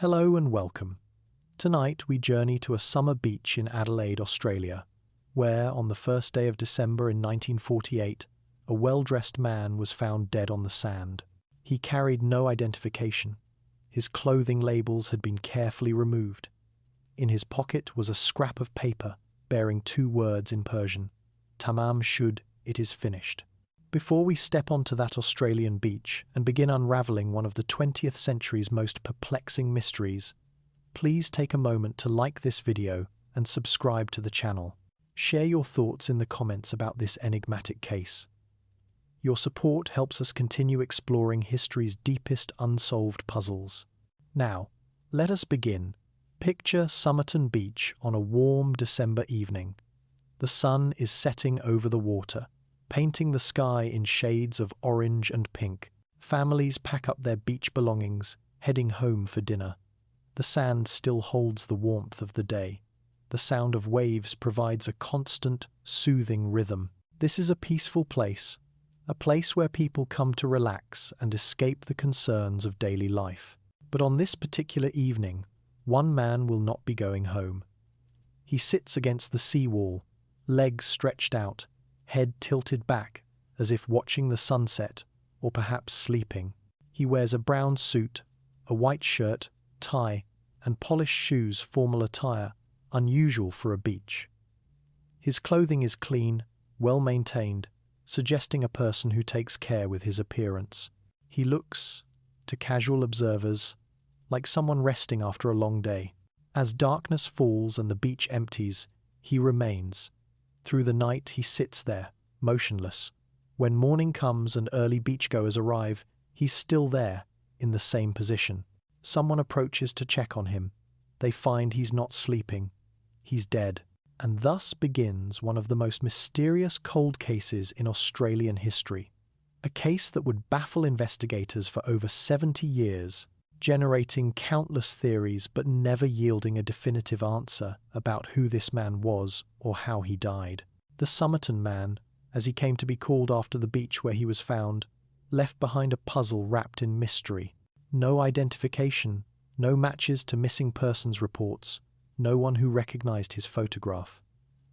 Hello and welcome. Tonight we journey to a summer beach in Adelaide, Australia, where, on the first day of December in 1948, a well-dressed man was found dead on the sand. He carried no identification. His clothing labels had been carefully removed. In his pocket was a scrap of paper bearing two words in Persian: Tamám Shud, it is finished. Before we step onto that Australian beach and begin unravelling one of the 20th century's most perplexing mysteries, please take a moment to like this video and subscribe to the channel. Share your thoughts in the comments about this enigmatic case. Your support helps us continue exploring history's deepest unsolved puzzles. Now, let us begin. Picture Somerton Beach on a warm December evening. The sun is setting over the water, painting the sky in shades of orange and pink. Families pack up their beach belongings, heading home for dinner. The sand still holds the warmth of the day. The sound of waves provides a constant, soothing rhythm. This is a peaceful place, a place where people come to relax and escape the concerns of daily life. But on this particular evening, one man will not be going home. He sits against the seawall, legs stretched out, head tilted back, as if watching the sunset, or perhaps sleeping. He wears a brown suit, a white shirt, tie, and polished shoes, formal attire, unusual for a beach. His clothing is clean, well maintained, suggesting a person who takes care with his appearance. He looks, to casual observers, like someone resting after a long day. As darkness falls and the beach empties, he remains. Through the night he sits there, motionless. When morning comes and early beachgoers arrive, he's still there, in the same position. Someone approaches to check on him. They find he's not sleeping. He's dead. And thus begins one of the most mysterious cold cases in Australian history. A case that would baffle investigators for over 70 years, generating countless theories but never yielding a definitive answer about who this man was or how he died. The Somerton Man, as he came to be called after the beach where he was found, left behind a puzzle wrapped in mystery. No identification, no matches to missing persons reports, no one who recognized his photograph.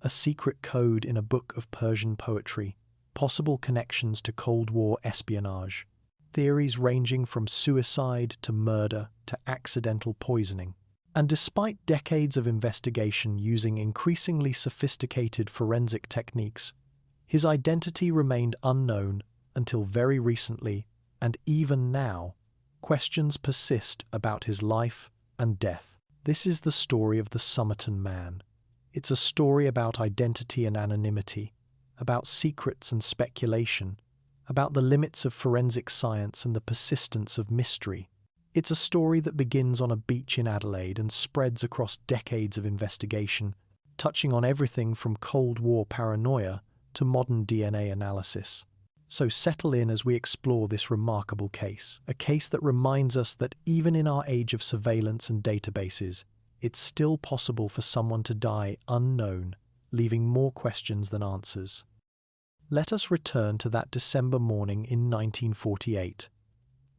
A secret code in a book of Persian poetry, possible connections to Cold War espionage. Theories ranging from suicide to murder to accidental poisoning. And despite decades of investigation using increasingly sophisticated forensic techniques, his identity remained unknown until very recently, and even now, questions persist about his life and death. This is the story of the Somerton Man. It's a story about identity and anonymity, about secrets and speculation, about the limits of forensic science and the persistence of mystery. It's a story that begins on a beach in Adelaide and spreads across decades of investigation, touching on everything from Cold War paranoia to modern DNA analysis. So settle in as we explore this remarkable case, a case that reminds us that even in our age of surveillance and databases, it's still possible for someone to die unknown, leaving more questions than answers. Let us return to that December morning in 1948.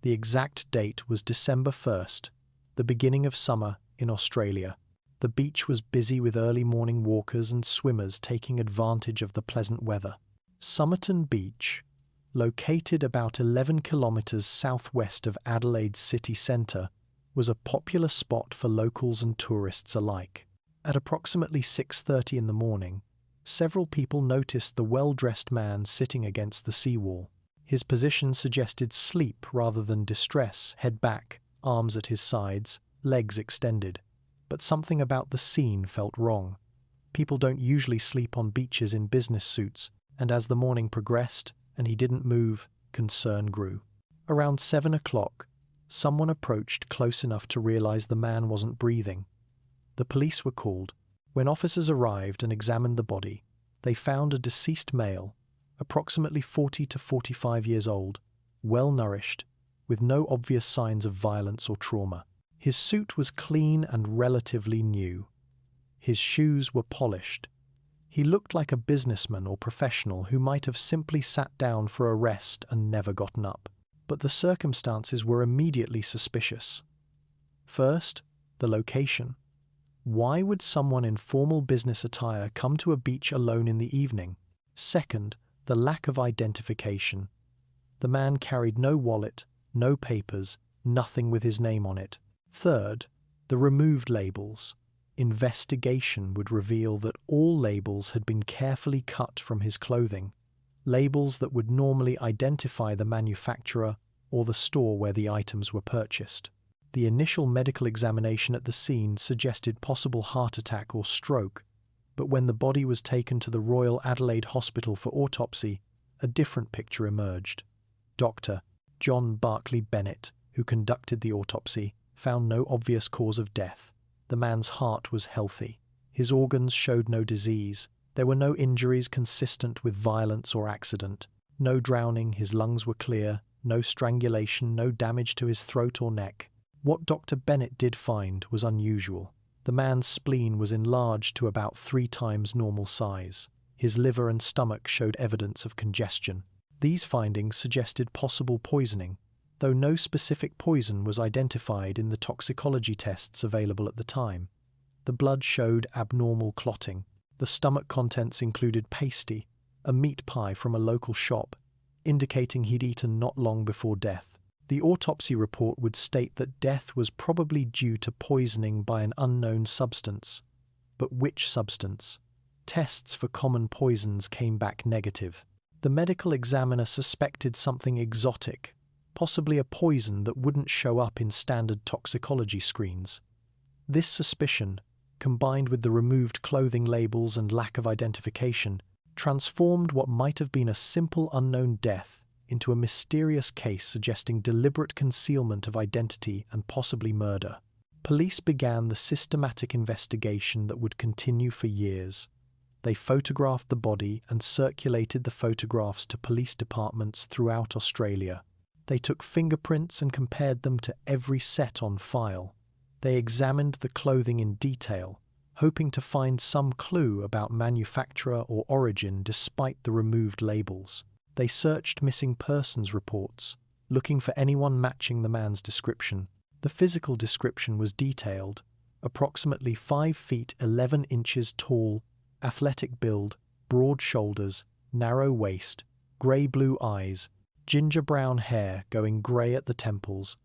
The exact date was December 1st, the beginning of summer in Australia. The beach was busy with early morning walkers and swimmers taking advantage of the pleasant weather. Somerton Beach, located about 11 kilometres southwest of Adelaide's city centre, was a popular spot for locals and tourists alike. At approximately 6:30 in the morning, several people noticed the well-dressed man sitting against the seawall. His position suggested sleep rather than distress, head back, arms at his sides, legs extended. But something about the scene felt wrong. People don't usually sleep on beaches in business suits, and as the morning progressed and he didn't move, concern grew. Around 7 o'clock, someone approached close enough to realize the man wasn't breathing. The police were called. When officers arrived and examined the body, they found a deceased male, approximately 40 to 45 years old, well-nourished, with no obvious signs of violence or trauma. His suit was clean and relatively new. His shoes were polished. He looked like a businessman or professional who might have simply sat down for a rest and never gotten up. But the circumstances were immediately suspicious. First, the location. Why would someone in formal business attire come to a beach alone in the evening? Second, the lack of identification. The man carried no wallet, no papers, nothing with his name on it. Third, the removed labels. Investigation would reveal that all labels had been carefully cut from his clothing, labels that would normally identify the manufacturer or the store where the items were purchased. The initial medical examination at the scene suggested possible heart attack or stroke, but when the body was taken to the Royal Adelaide Hospital for autopsy, a different picture emerged. Dr. John Barclay Bennett, who conducted the autopsy, found no obvious cause of death. The man's heart was healthy. His organs showed no disease. There were no injuries consistent with violence or accident. No drowning, his lungs were clear, no strangulation, no damage to his throat or neck. What Dr. Bennett did find was unusual. The man's spleen was enlarged to about 3 times normal size. His liver and stomach showed evidence of congestion. These findings suggested possible poisoning, though no specific poison was identified in the toxicology tests available at the time. The blood showed abnormal clotting. The stomach contents included pasty, a meat pie from a local shop, indicating he'd eaten not long before death. The autopsy report would state that death was probably due to poisoning by an unknown substance. But which substance? Tests for common poisons came back negative. The medical examiner suspected something exotic, possibly a poison that wouldn't show up in standard toxicology screens. This suspicion, combined with the removed clothing labels and lack of identification, transformed what might have been a simple unknown death into a mysterious case suggesting deliberate concealment of identity and possibly murder. Police began the systematic investigation that would continue for years. They photographed the body and circulated the photographs to police departments throughout Australia. They took fingerprints and compared them to every set on file. They examined the clothing in detail, hoping to find some clue about manufacturer or origin despite the removed labels. They searched missing persons reports, looking for anyone matching the man's description. The physical description was detailed: approximately 5 feet 11 inches tall, athletic build, broad shoulders, narrow waist, grey-blue eyes, ginger-brown hair going grey at the temples,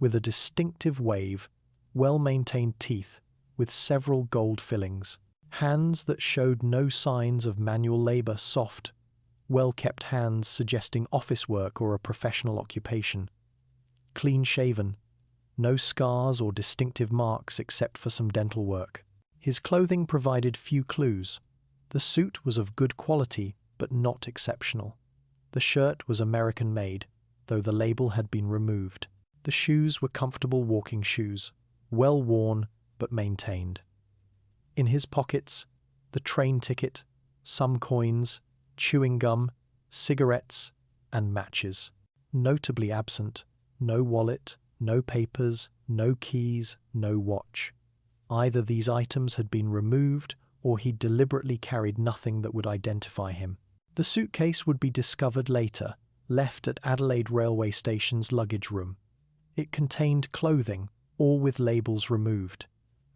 with a distinctive wave, well-maintained teeth, with several gold fillings, hands that showed no signs of manual labour, soft, well-kept hands suggesting office work or a professional occupation, clean-shaven, no scars or distinctive marks except for some dental work. His clothing provided few clues. The suit was of good quality, but not exceptional. The shirt was American-made, though the label had been removed. The shoes were comfortable walking shoes, well worn but maintained. In his pockets, the train ticket, some coins, chewing gum, cigarettes, and matches. Notably absent, no wallet, no papers, no keys, no watch. Either these items had been removed or he deliberately carried nothing that would identify him. The suitcase would be discovered later, left at Adelaide railway station's luggage room. It contained clothing, all with labels removed,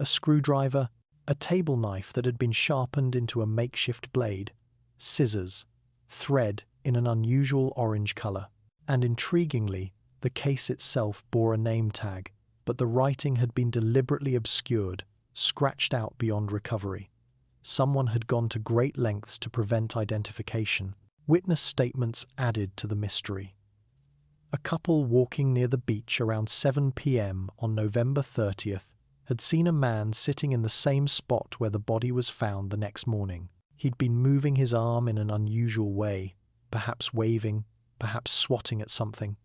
a screwdriver, a table knife that had been sharpened into a makeshift blade, scissors, thread in an unusual orange colour, and intriguingly, the case itself bore a name tag, but the writing had been deliberately obscured, scratched out beyond recovery. Someone had gone to great lengths to prevent identification. Witness statements added to the mystery. A couple walking near the beach around 7 p.m. on November 30th had seen a man sitting in the same spot where the body was found the next morning. He'd been moving his arm in an unusual way, perhaps waving, perhaps swatting at something.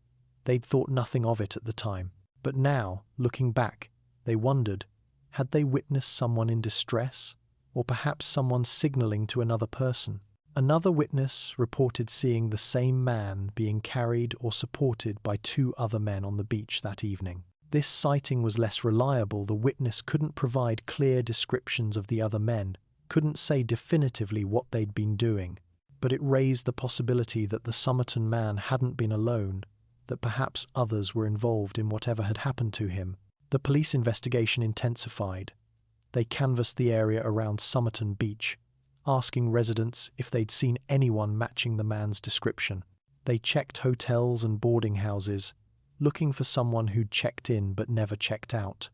They'd thought nothing of it at the time, but now, looking back, they wondered, had they witnessed someone in distress, or perhaps someone signalling to another person? Another witness reported seeing the same man being carried or supported by 2 other men on the beach that evening. This sighting was less reliable. The witness couldn't provide clear descriptions of the other men, couldn't say definitively what they'd been doing, but it raised the possibility that the Somerton Man hadn't been alone, that perhaps others were involved in whatever had happened to him. The police investigation intensified. They canvassed the area around Somerton Beach, asking residents if they'd seen anyone matching the man's description. They checked hotels and boarding houses, looking for someone who'd checked in but never checked out.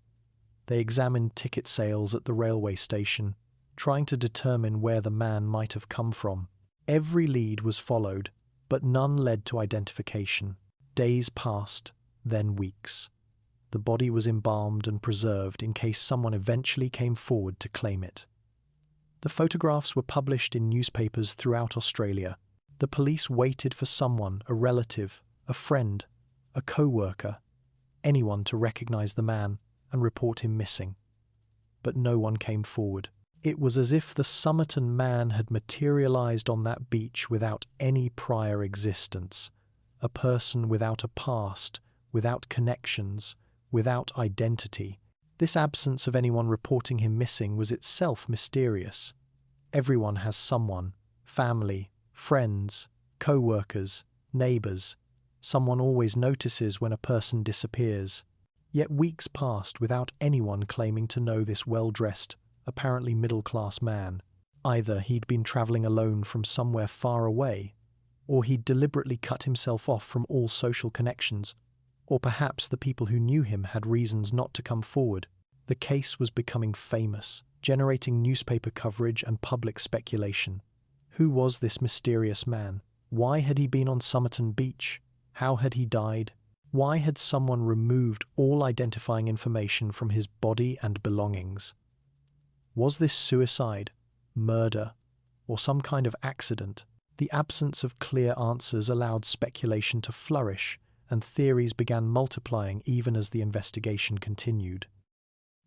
They examined ticket sales at the railway station, trying to determine where the man might have come from. Every lead was followed, but none led to identification. Days passed, then weeks. The body was embalmed and preserved in case someone eventually came forward to claim it. The photographs were published in newspapers throughout Australia. The police waited for someone, a relative, a friend, a co-worker, anyone to recognize the man and report him missing. But no one came forward. It was as if the Somerton Man had materialized on that beach without any prior existence, a person without a past, without connections, without identity. This absence of anyone reporting him missing was itself mysterious. Everyone has someone, family, friends, co-workers, neighbours. Someone always notices when a person disappears. Yet weeks passed without anyone claiming to know this well-dressed, apparently middle-class man. Either he'd been travelling alone from somewhere far away, or he'd deliberately cut himself off from all social connections, or perhaps the people who knew him had reasons not to come forward. The case was becoming famous, generating newspaper coverage and public speculation. Who was this mysterious man? Why had he been on Somerton Beach? How had he died? Why had someone removed all identifying information from his body and belongings? Was this suicide, murder, or some kind of accident? The absence of clear answers allowed speculation to flourish, and theories began multiplying even as the investigation continued.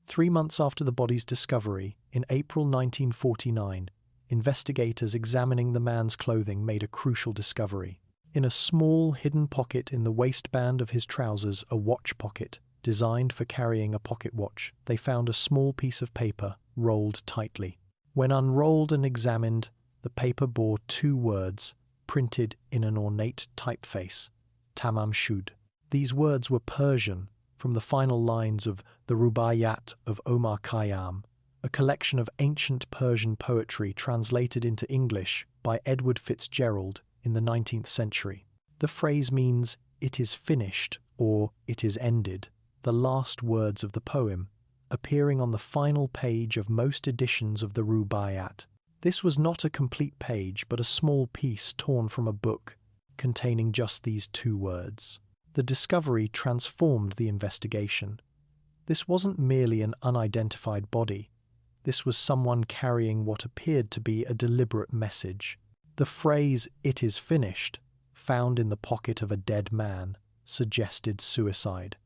3 months after the body's discovery, in April 1949, investigators examining the man's clothing made a crucial discovery. In a small, hidden pocket in the waistband of his trousers, a watch pocket, designed for carrying a pocket watch, they found a small piece of paper, rolled tightly. When unrolled and examined, the paper bore 2 words, printed in an ornate typeface, Tamám Shud. These words were Persian, from the final lines of the Rubaiyat of Omar Khayyam, a collection of ancient Persian poetry translated into English by Edward Fitzgerald in the 19th century. The phrase means, "it is finished," or "it is ended," the last words of the poem, appearing on the final page of most editions of the Rubaiyat. This was not a complete page, but a small piece torn from a book, containing just these 2 words. The discovery transformed the investigation. This wasn't merely an unidentified body. This was someone carrying what appeared to be a deliberate message. The phrase, "it is finished," found in the pocket of a dead man, suggested suicide.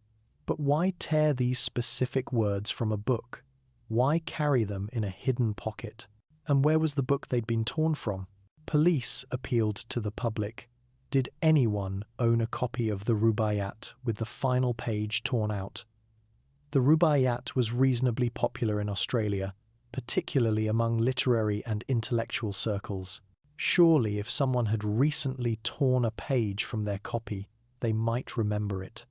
But why tear these specific words from a book? Why carry them in a hidden pocket? And where was the book they'd been torn from? Police appealed to the public. Did anyone own a copy of the Rubaiyat with the final page torn out? The Rubaiyat was reasonably popular in Australia, particularly among literary and intellectual circles. Surely if someone had recently torn a page from their copy, they might remember it.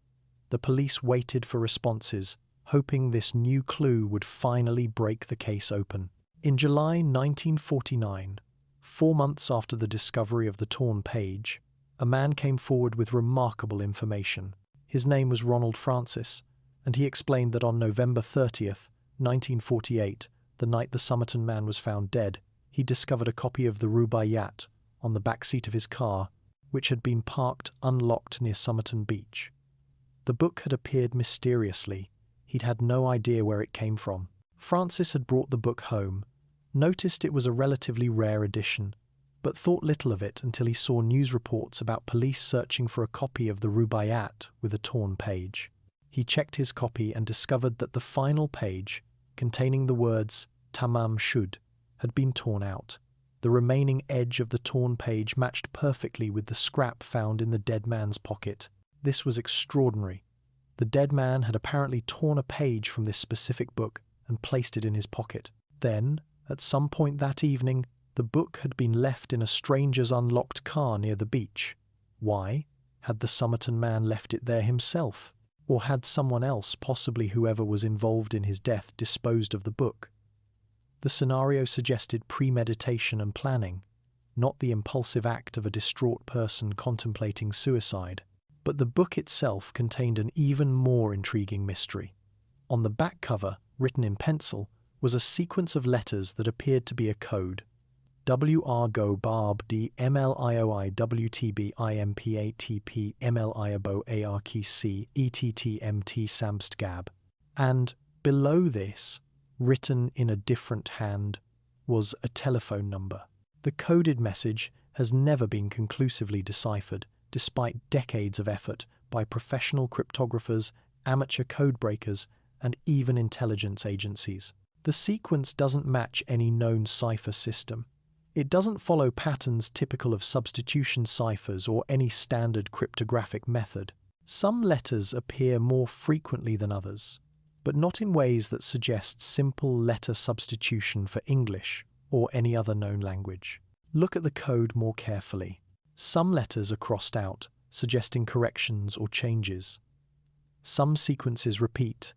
The police waited for responses, hoping this new clue would finally break the case open. In July 1949, 4 months after the discovery of the torn page, a man came forward with remarkable information. His name was Ronald Francis, and he explained that on November 30th, 1948, the night the Somerton Man was found dead, he discovered a copy of the Rubaiyat on the back seat of his car, which had been parked unlocked near Somerton Beach. The book had appeared mysteriously. He'd had no idea where it came from. Francis had brought the book home, noticed it was a relatively rare edition, but thought little of it until he saw news reports about police searching for a copy of the Rubaiyat with a torn page. He checked his copy and discovered that the final page, containing the words Tamám Shud, had been torn out. The remaining edge of the torn page matched perfectly with the scrap found in the dead man's pocket. This was extraordinary. The dead man had apparently torn a page from this specific book and placed it in his pocket. Then, at some point that evening, the book had been left in a stranger's unlocked car near the beach. Why? Had the Somerton Man left it there himself? Or had someone else, possibly whoever was involved in his death, disposed of the book? The scenario suggested premeditation and planning, not the impulsive act of a distraught person contemplating suicide. But the book itself contained an even more intriguing mystery. On the back cover, written in pencil, was a sequence of letters that appeared to be a code. WR go barb D MLIOI WTB IMPATP MLIABO ARKC ETTMT Samst Gab. And below this, written in a different hand, was a telephone number. The coded message has never been conclusively deciphered, despite decades of effort by professional cryptographers, amateur codebreakers, and even intelligence agencies. The sequence doesn't match any known cipher system. It doesn't follow patterns typical of substitution ciphers or any standard cryptographic method. Some letters appear more frequently than others, but not in ways that suggest simple letter substitution for English or any other known language. Look at the code more carefully. Some letters are crossed out, suggesting corrections or changes. Some sequences repeat.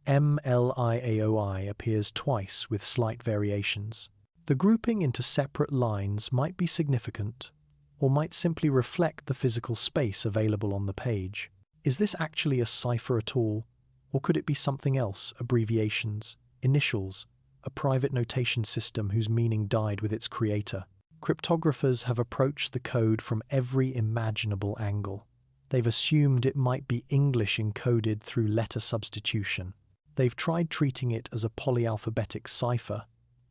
MLIAOI appears twice with slight variations. The grouping into separate lines might be significant, or might simply reflect the physical space available on the page. Is this actually a cipher at all, or could it be something else, abbreviations, initials, a private notation system whose meaning died with its creator? Cryptographers have approached the code from every imaginable angle. They've assumed it might be English encoded through letter substitution. They've tried treating it as a polyalphabetic cipher,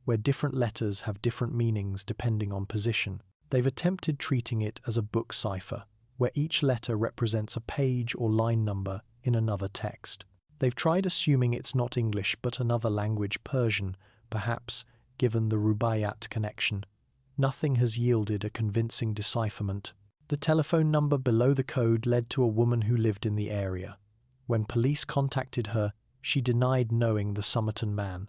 where different letters have different meanings depending on position. They've attempted treating it as a book cipher, where each letter represents a page or line number in another text. They've tried assuming it's not English but another language, Persian, perhaps, given the Rubaiyat connection. Nothing has yielded a convincing decipherment. The telephone number below the code led to a woman who lived in the area. When police contacted her, she denied knowing the Somerton Man.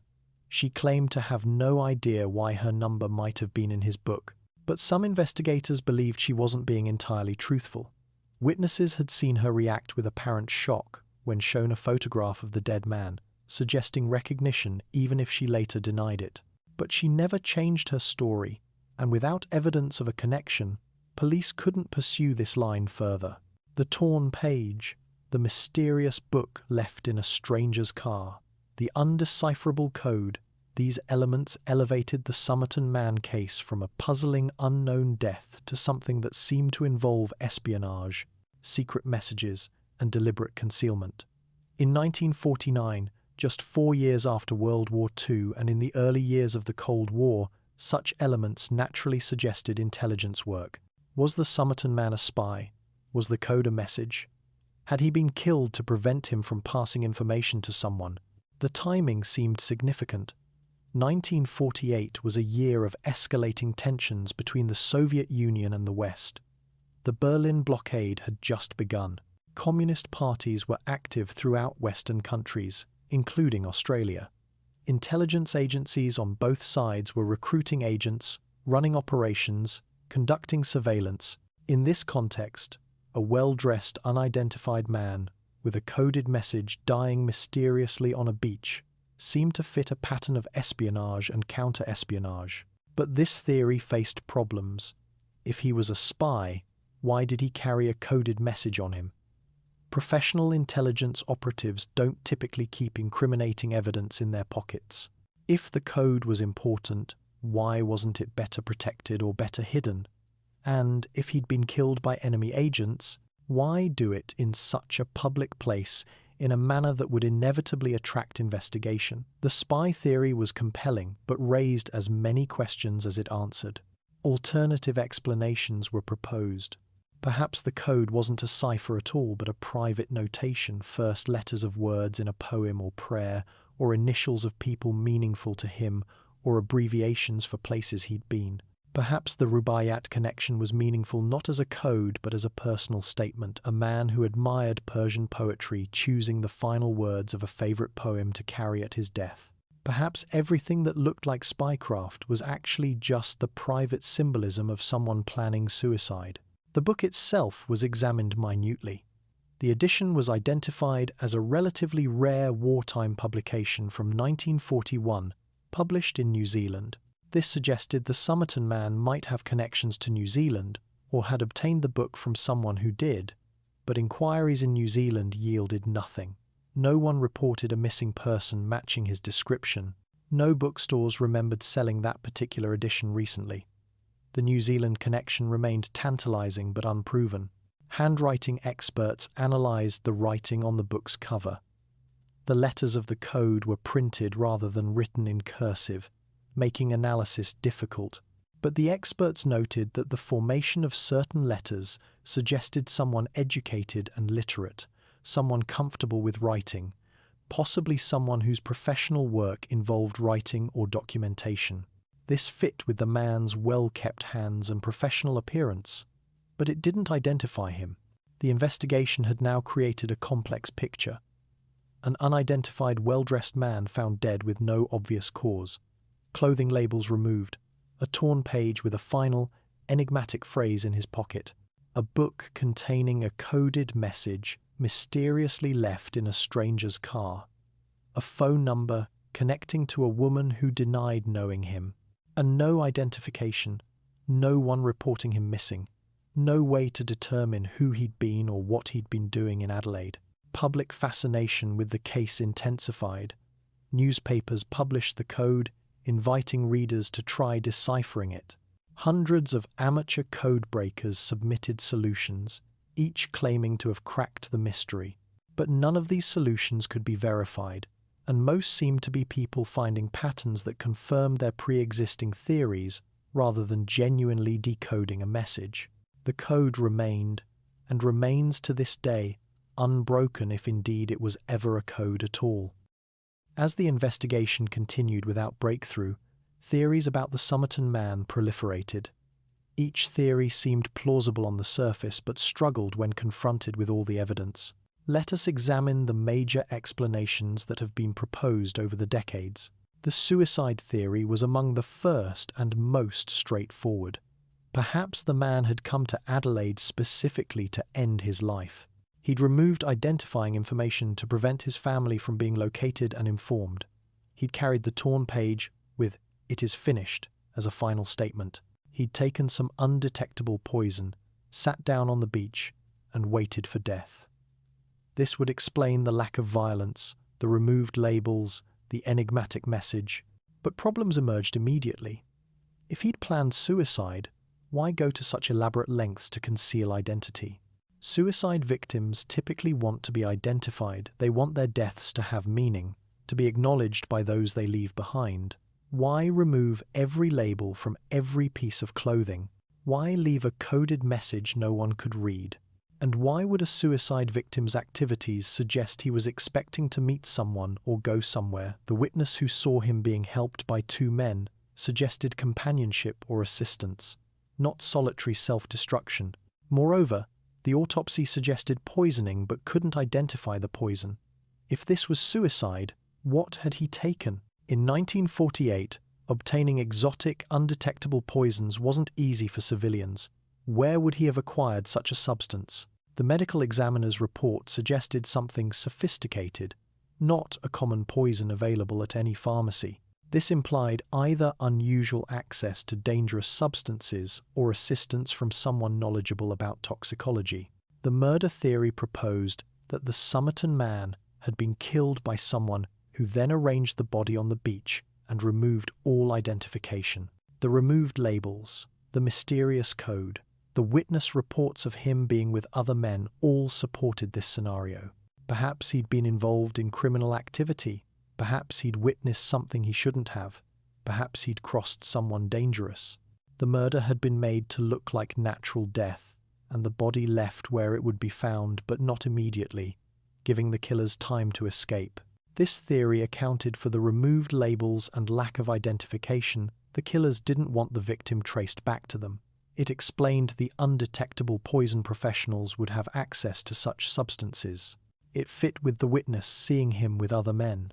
She claimed to have no idea why her number might have been in his book, but some investigators believed she wasn't being entirely truthful. Witnesses had seen her react with apparent shock when shown a photograph of the dead man, suggesting recognition even if she later denied it. But she never changed her story, and without evidence of a connection, police couldn't pursue this line further. The torn page, the mysterious book left in a stranger's car, the undecipherable code, these elements elevated the Somerton Man case from a puzzling unknown death to something that seemed to involve espionage, secret messages, and deliberate concealment. In 1949, just 4 years after World War II and in the early years of the Cold War, such elements naturally suggested intelligence work. Was the Somerton Man a spy? Was the code a message? Had he been killed to prevent him from passing information to someone? The timing seemed significant. 1948 was a year of escalating tensions between the Soviet Union and the West. The Berlin blockade had just begun. Communist parties were active throughout Western countries, including Australia. Intelligence agencies on both sides were recruiting agents, running operations, conducting surveillance. In this context, a well-dressed, unidentified man with a coded message dying mysteriously on a beach seemed to fit a pattern of espionage and counter-espionage. But this theory faced problems. If he was a spy, why did he carry a coded message on him? Professional intelligence operatives don't typically keep incriminating evidence in their pockets. If the code was important, why wasn't it better protected or better hidden? And if he'd been killed by enemy agents, why do it in such a public place in a manner that would inevitably attract investigation? The spy theory was compelling, but raised as many questions as it answered. Alternative explanations were proposed. Perhaps the code wasn't a cipher at all, but a private notation, first letters of words in a poem or prayer, or initials of people meaningful to him, or abbreviations for places he'd been. Perhaps the Rubaiyat connection was meaningful not as a code but as a personal statement, a man who admired Persian poetry choosing the final words of a favourite poem to carry at his death. Perhaps everything that looked like spycraft was actually just the private symbolism of someone planning suicide. The book itself was examined minutely. The edition was identified as a relatively rare wartime publication from 1941, published in New Zealand. This suggested the Somerton Man might have connections to New Zealand or had obtained the book from someone who did, but inquiries in New Zealand yielded nothing. No one reported a missing person matching his description. No bookstores remembered selling that particular edition recently. The New Zealand connection remained tantalizing but unproven. Handwriting experts analyzed the writing on the book's cover. The letters of the code were printed rather than written in cursive, making analysis difficult. But the experts noted that the formation of certain letters suggested someone educated and literate, someone comfortable with writing, possibly someone whose professional work involved writing or documentation. This fit with the man's well-kept hands and professional appearance, but it didn't identify him. The investigation had now created a complex picture. An unidentified, well-dressed man found dead with no obvious cause. Clothing labels removed. A torn page with a final, enigmatic phrase in his pocket. A book containing a coded message mysteriously left in a stranger's car. A phone number connecting to a woman who denied knowing him. And no identification, no one reporting him missing, no way to determine who he'd been or what he'd been doing in Adelaide. Public fascination with the case intensified. Newspapers published the code, inviting readers to try deciphering it. Hundreds of amateur code breakers submitted solutions, each claiming to have cracked the mystery. But none of these solutions could be verified, and most seemed to be people finding patterns that confirmed their pre-existing theories rather than genuinely decoding a message. The code remained, and remains to this day, unbroken if indeed it was ever a code at all. As the investigation continued without breakthrough, theories about the Somerton Man proliferated. Each theory seemed plausible on the surface but struggled when confronted with all the evidence. Let us examine the major explanations that have been proposed over the decades. The suicide theory was among the first and most straightforward. Perhaps the man had come to Adelaide specifically to end his life. He'd removed identifying information to prevent his family from being located and informed. He'd carried the torn page with "It is finished" as a final statement. He'd taken some undetectable poison, sat down on the beach, and waited for death. This would explain the lack of violence, the removed labels, the enigmatic message. But problems emerged immediately. If he'd planned suicide, why go to such elaborate lengths to conceal identity? Suicide victims typically want to be identified. They want their deaths to have meaning, to be acknowledged by those they leave behind. Why remove every label from every piece of clothing? Why leave a coded message no one could read? And why would a suicide victim's activities suggest he was expecting to meet someone or go somewhere? The witness who saw him being helped by two men suggested companionship or assistance, not solitary self-destruction. Moreover, the autopsy suggested poisoning but couldn't identify the poison. If this was suicide, what had he taken? In 1948, obtaining exotic, undetectable poisons wasn't easy for civilians. Where would he have acquired such a substance? The medical examiner's report suggested something sophisticated, not a common poison available at any pharmacy. This implied either unusual access to dangerous substances or assistance from someone knowledgeable about toxicology. The murder theory proposed that the Somerton Man had been killed by someone who then arranged the body on the beach and removed all identification. The removed labels, the mysterious code, the witness reports of him being with other men all supported this scenario. Perhaps he'd been involved in criminal activity. Perhaps he'd witnessed something he shouldn't have. Perhaps he'd crossed someone dangerous. The murder had been made to look like natural death, and the body left where it would be found, but not immediately, giving the killers time to escape. This theory accounted for the removed labels and lack of identification. The killers didn't want the victim traced back to them. It explained the undetectable poison professionals would have access to such substances. It fit with the witness seeing him with other men.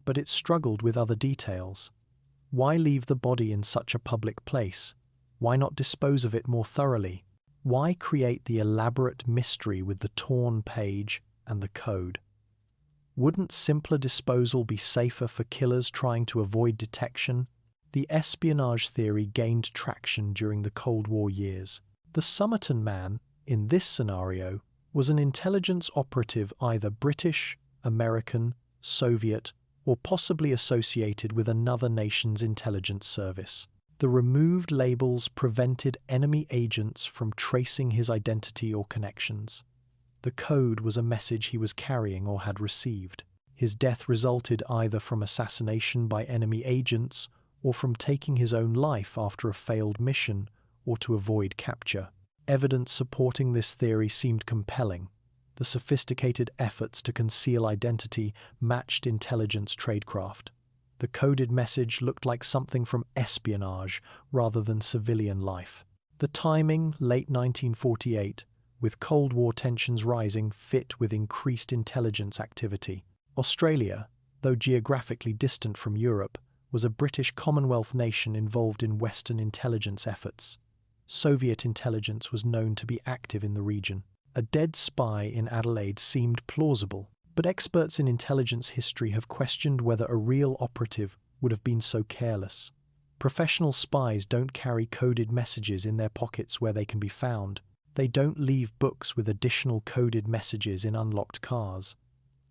But it struggled with other details. Why leave the body in such a public place? Why not dispose of it more thoroughly? Why create the elaborate mystery with the torn page and the code? Wouldn't simpler disposal be safer for killers trying to avoid detection? The espionage theory gained traction during the Cold War years. The Somerton Man, in this scenario, was an intelligence operative either British, American, Soviet, or possibly associated with another nation's intelligence service. The removed labels prevented enemy agents from tracing his identity or connections. The code was a message he was carrying or had received. His death resulted either from assassination by enemy agents or from taking his own life after a failed mission or to avoid capture. Evidence supporting this theory seemed compelling. The sophisticated efforts to conceal identity matched intelligence tradecraft. The coded message looked like something from espionage rather than civilian life. The timing, late 1948, with Cold War tensions rising, fit with increased intelligence activity. Australia, though geographically distant from Europe, was a British Commonwealth nation involved in Western intelligence efforts. Soviet intelligence was known to be active in the region. A dead spy in Adelaide seemed plausible, but experts in intelligence history have questioned whether a real operative would have been so careless. Professional spies don't carry coded messages in their pockets where they can be found. They don't leave books with additional coded messages in unlocked cars.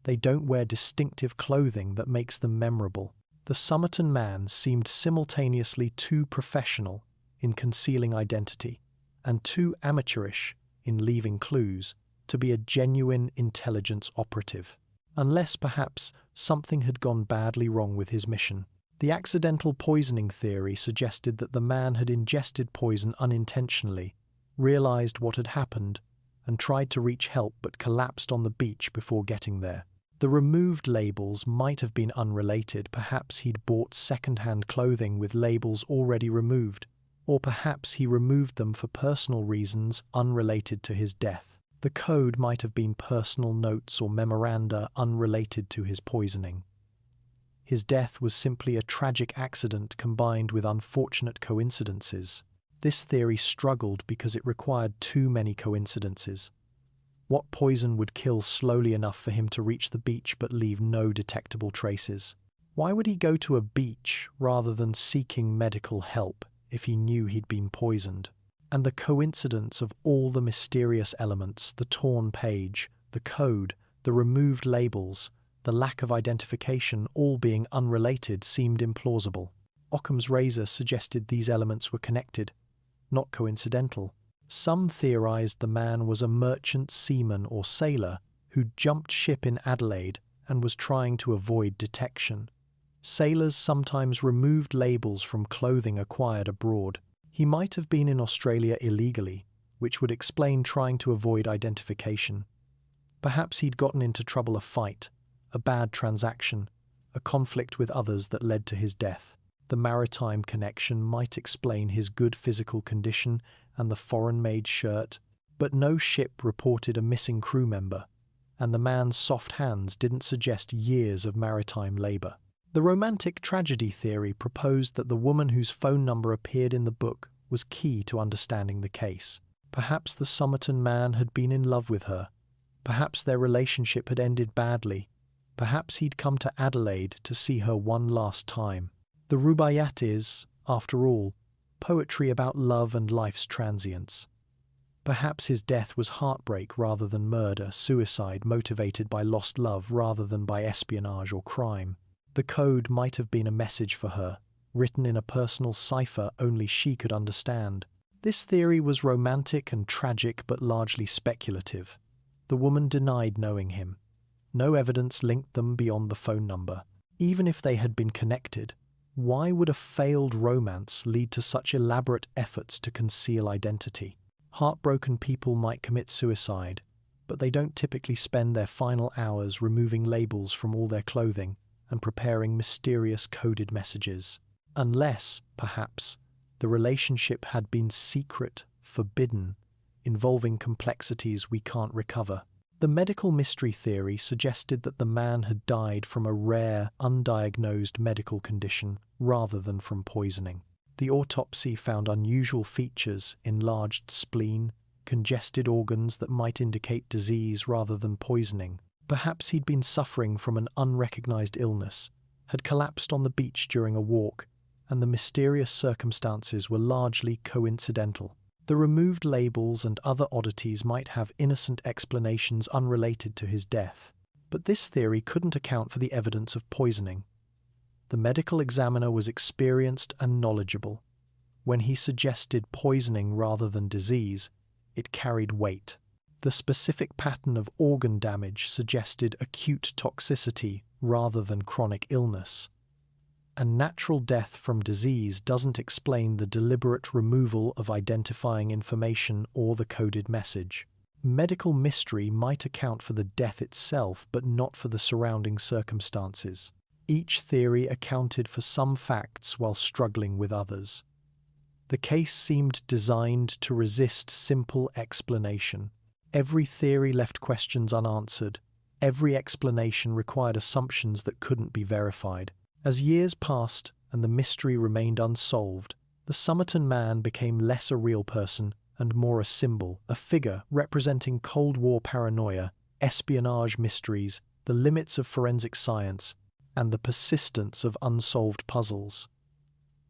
They don't wear distinctive clothing that makes them memorable. The Somerton Man seemed simultaneously too professional in concealing identity and too amateurish in leaving clues to be a genuine intelligence operative, unless perhaps something had gone badly wrong with his mission. The accidental poisoning theory suggested that the man had ingested poison unintentionally, realized what had happened, and tried to reach help but collapsed on the beach before getting there. The removed labels might have been unrelated. Perhaps he'd bought second-hand clothing with labels already removed, or perhaps he removed them for personal reasons unrelated to his death. The code might have been personal notes or memoranda unrelated to his poisoning. His death was simply a tragic accident combined with unfortunate coincidences. This theory struggled because it required too many coincidences. What poison would kill slowly enough for him to reach the beach but leave no detectable traces? Why would he go to a beach rather than seeking medical help if he knew he'd been poisoned? And the coincidence of all the mysterious elements, the torn page, the code, the removed labels, the lack of identification, all being unrelated, seemed implausible. Occam's razor suggested these elements were connected, not coincidental. Some theorized the man was a merchant seaman or sailor who jumped ship in Adelaide and was trying to avoid detection. Sailors sometimes removed labels from clothing acquired abroad. He might have been in Australia illegally, which would explain trying to avoid identification. Perhaps he'd gotten into trouble, a fight, a bad transaction, a conflict with others that led to his death. The maritime connection might explain his good physical condition and the foreign-made shirt, but no ship reported a missing crew member, and the man's soft hands didn't suggest years of maritime labor. The romantic tragedy theory proposed that the woman whose phone number appeared in the book was key to understanding the case. Perhaps the Somerton Man had been in love with her. Perhaps their relationship had ended badly. Perhaps he'd come to Adelaide to see her one last time. The Rubaiyat is, after all, poetry about love and life's transience. Perhaps his death was heartbreak rather than murder, suicide motivated by lost love rather than by espionage or crime. The code might have been a message for her, written in a personal cipher only she could understand. This theory was romantic and tragic but largely speculative. The woman denied knowing him. No evidence linked them beyond the phone number. Even if they had been connected, why would a failed romance lead to such elaborate efforts to conceal identity? Heartbroken people might commit suicide, but they don't typically spend their final hours removing labels from all their clothing and preparing mysterious coded messages. Unless, perhaps, the relationship had been secret, forbidden, involving complexities we can't recover. The medical mystery theory suggested that the man had died from a rare, undiagnosed medical condition rather than from poisoning. The autopsy found unusual features: enlarged spleen, congested organs that might indicate disease rather than poisoning. Perhaps he'd been suffering from an unrecognized illness, had collapsed on the beach during a walk, and the mysterious circumstances were largely coincidental. The removed labels and other oddities might have innocent explanations unrelated to his death. But this theory couldn't account for the evidence of poisoning. The medical examiner was experienced and knowledgeable. When he suggested poisoning rather than disease, it carried weight. The specific pattern of organ damage suggested acute toxicity rather than chronic illness. And natural death from disease doesn't explain the deliberate removal of identifying information or the coded message. Medical mystery might account for the death itself, but not for the surrounding circumstances. Each theory accounted for some facts while struggling with others. The case seemed designed to resist simple explanation. Every theory left questions unanswered. Every explanation required assumptions that couldn't be verified. As years passed and the mystery remained unsolved, the Somerton Man became less a real person and more a symbol, a figure representing Cold War paranoia, espionage mysteries, the limits of forensic science, and the persistence of unsolved puzzles.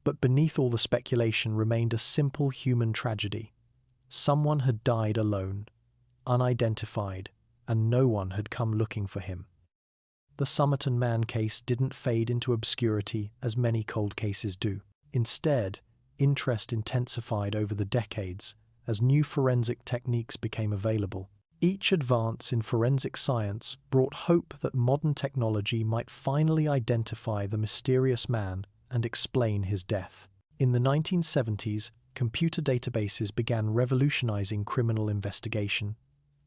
But beneath all the speculation remained a simple human tragedy. Someone had died alone, unidentified, and no one had come looking for him. The Somerton Man case didn't fade into obscurity as many cold cases do. Instead, interest intensified over the decades as new forensic techniques became available. Each advance in forensic science brought hope that modern technology might finally identify the mysterious man and explain his death. In the 1970s, computer databases began revolutionizing criminal investigation.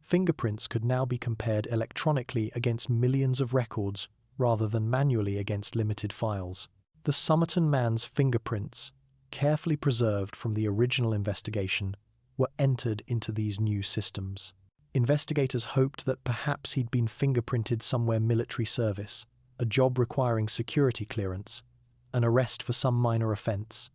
Fingerprints could now be compared electronically against millions of records rather than manually against limited files. The Somerton Man's fingerprints, carefully preserved from the original investigation, were entered into these new systems. Investigators hoped that perhaps he'd been fingerprinted somewhere military service, a job requiring security clearance, an arrest for some minor offence.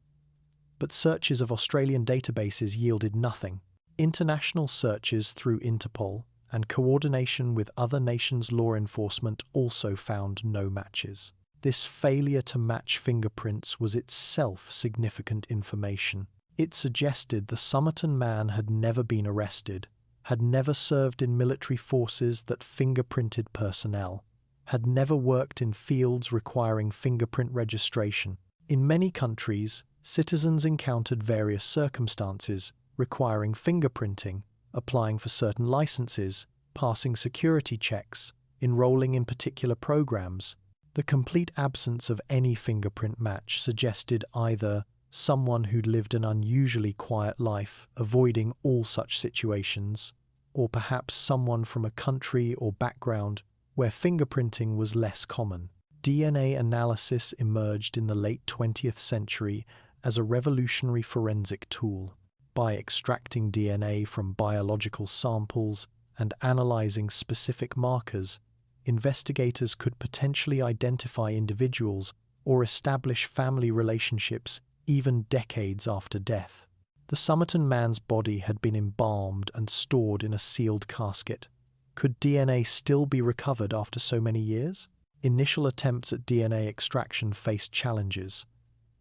But searches of Australian databases yielded nothing. International searches through Interpol and coordination with other nations' law enforcement also found no matches. This failure to match fingerprints was itself significant information. It suggested the Somerton Man had never been arrested, had never served in military forces that fingerprinted personnel, had never worked in fields requiring fingerprint registration. In many countries, citizens encountered various circumstances requiring fingerprinting, applying for certain licenses, passing security checks, enrolling in particular programs. The complete absence of any fingerprint match suggested either someone who'd lived an unusually quiet life, avoiding all such situations, or perhaps someone from a country or background where fingerprinting was less common. DNA analysis emerged in the late 20th century as a revolutionary forensic tool. By extracting DNA from biological samples and analyzing specific markers, investigators could potentially identify individuals or establish family relationships even decades after death. The Somerton Man's body had been embalmed and stored in a sealed casket. Could DNA still be recovered after so many years? Initial attempts at DNA extraction faced challenges.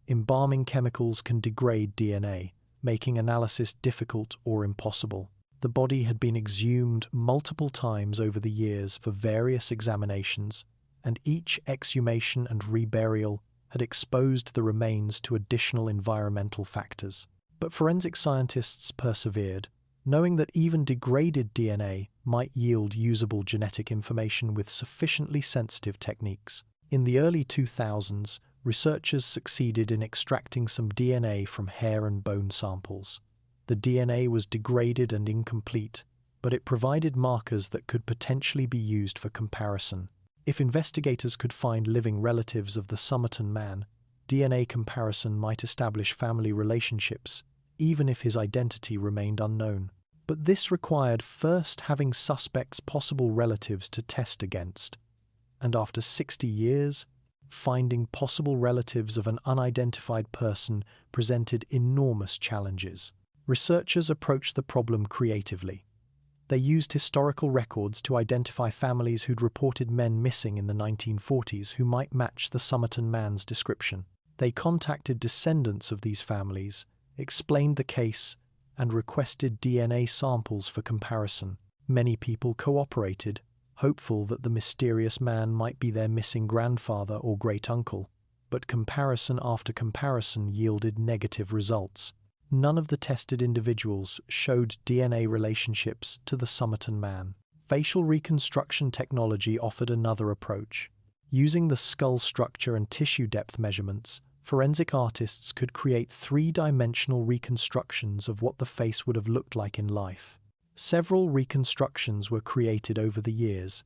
Embalming chemicals can degrade DNA, making analysis difficult or impossible. The body had been exhumed multiple times over the years for various examinations, and each exhumation and reburial had exposed the remains to additional environmental factors. But forensic scientists persevered, knowing that even degraded DNA might yield usable genetic information with sufficiently sensitive techniques. In the early 2000s, researchers succeeded in extracting some DNA from hair and bone samples. The DNA was degraded and incomplete, but it provided markers that could potentially be used for comparison. If investigators could find living relatives of the Somerton Man, DNA comparison might establish family relationships, even if his identity remained unknown. But this required first having suspects' possible relatives to test against. And after 60 years, finding possible relatives of an unidentified person presented enormous challenges. Researchers approached the problem creatively. They used historical records to identify families who'd reported men missing in the 1940s who might match the Somerton Man's description. They contacted descendants of these families, explained the case, and requested DNA samples for comparison. Many people cooperated, hopeful that the mysterious man might be their missing grandfather or great-uncle. But comparison after comparison yielded negative results. None of the tested individuals showed DNA relationships to the Somerton Man. Facial reconstruction technology offered another approach. Using the skull structure and tissue depth measurements, forensic artists could create three-dimensional reconstructions of what the face would have looked like in life. Several reconstructions were created over the years,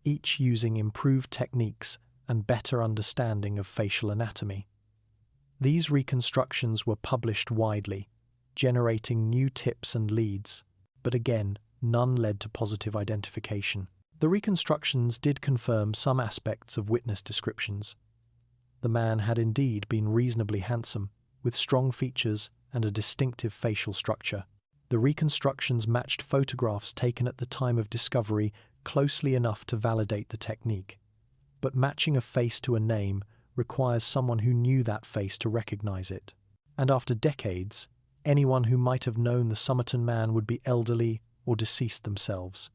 each using improved techniques and better understanding of facial anatomy. These reconstructions were published widely, generating new tips and leads, but again, none led to positive identification. The reconstructions did confirm some aspects of witness descriptions. The man had indeed been reasonably handsome, with strong features and a distinctive facial structure. The reconstructions matched photographs taken at the time of discovery closely enough to validate the technique. But matching a face to a name requires someone who knew that face to recognize it. And after decades, anyone who might have known the Somerton Man would be elderly or deceased themselves.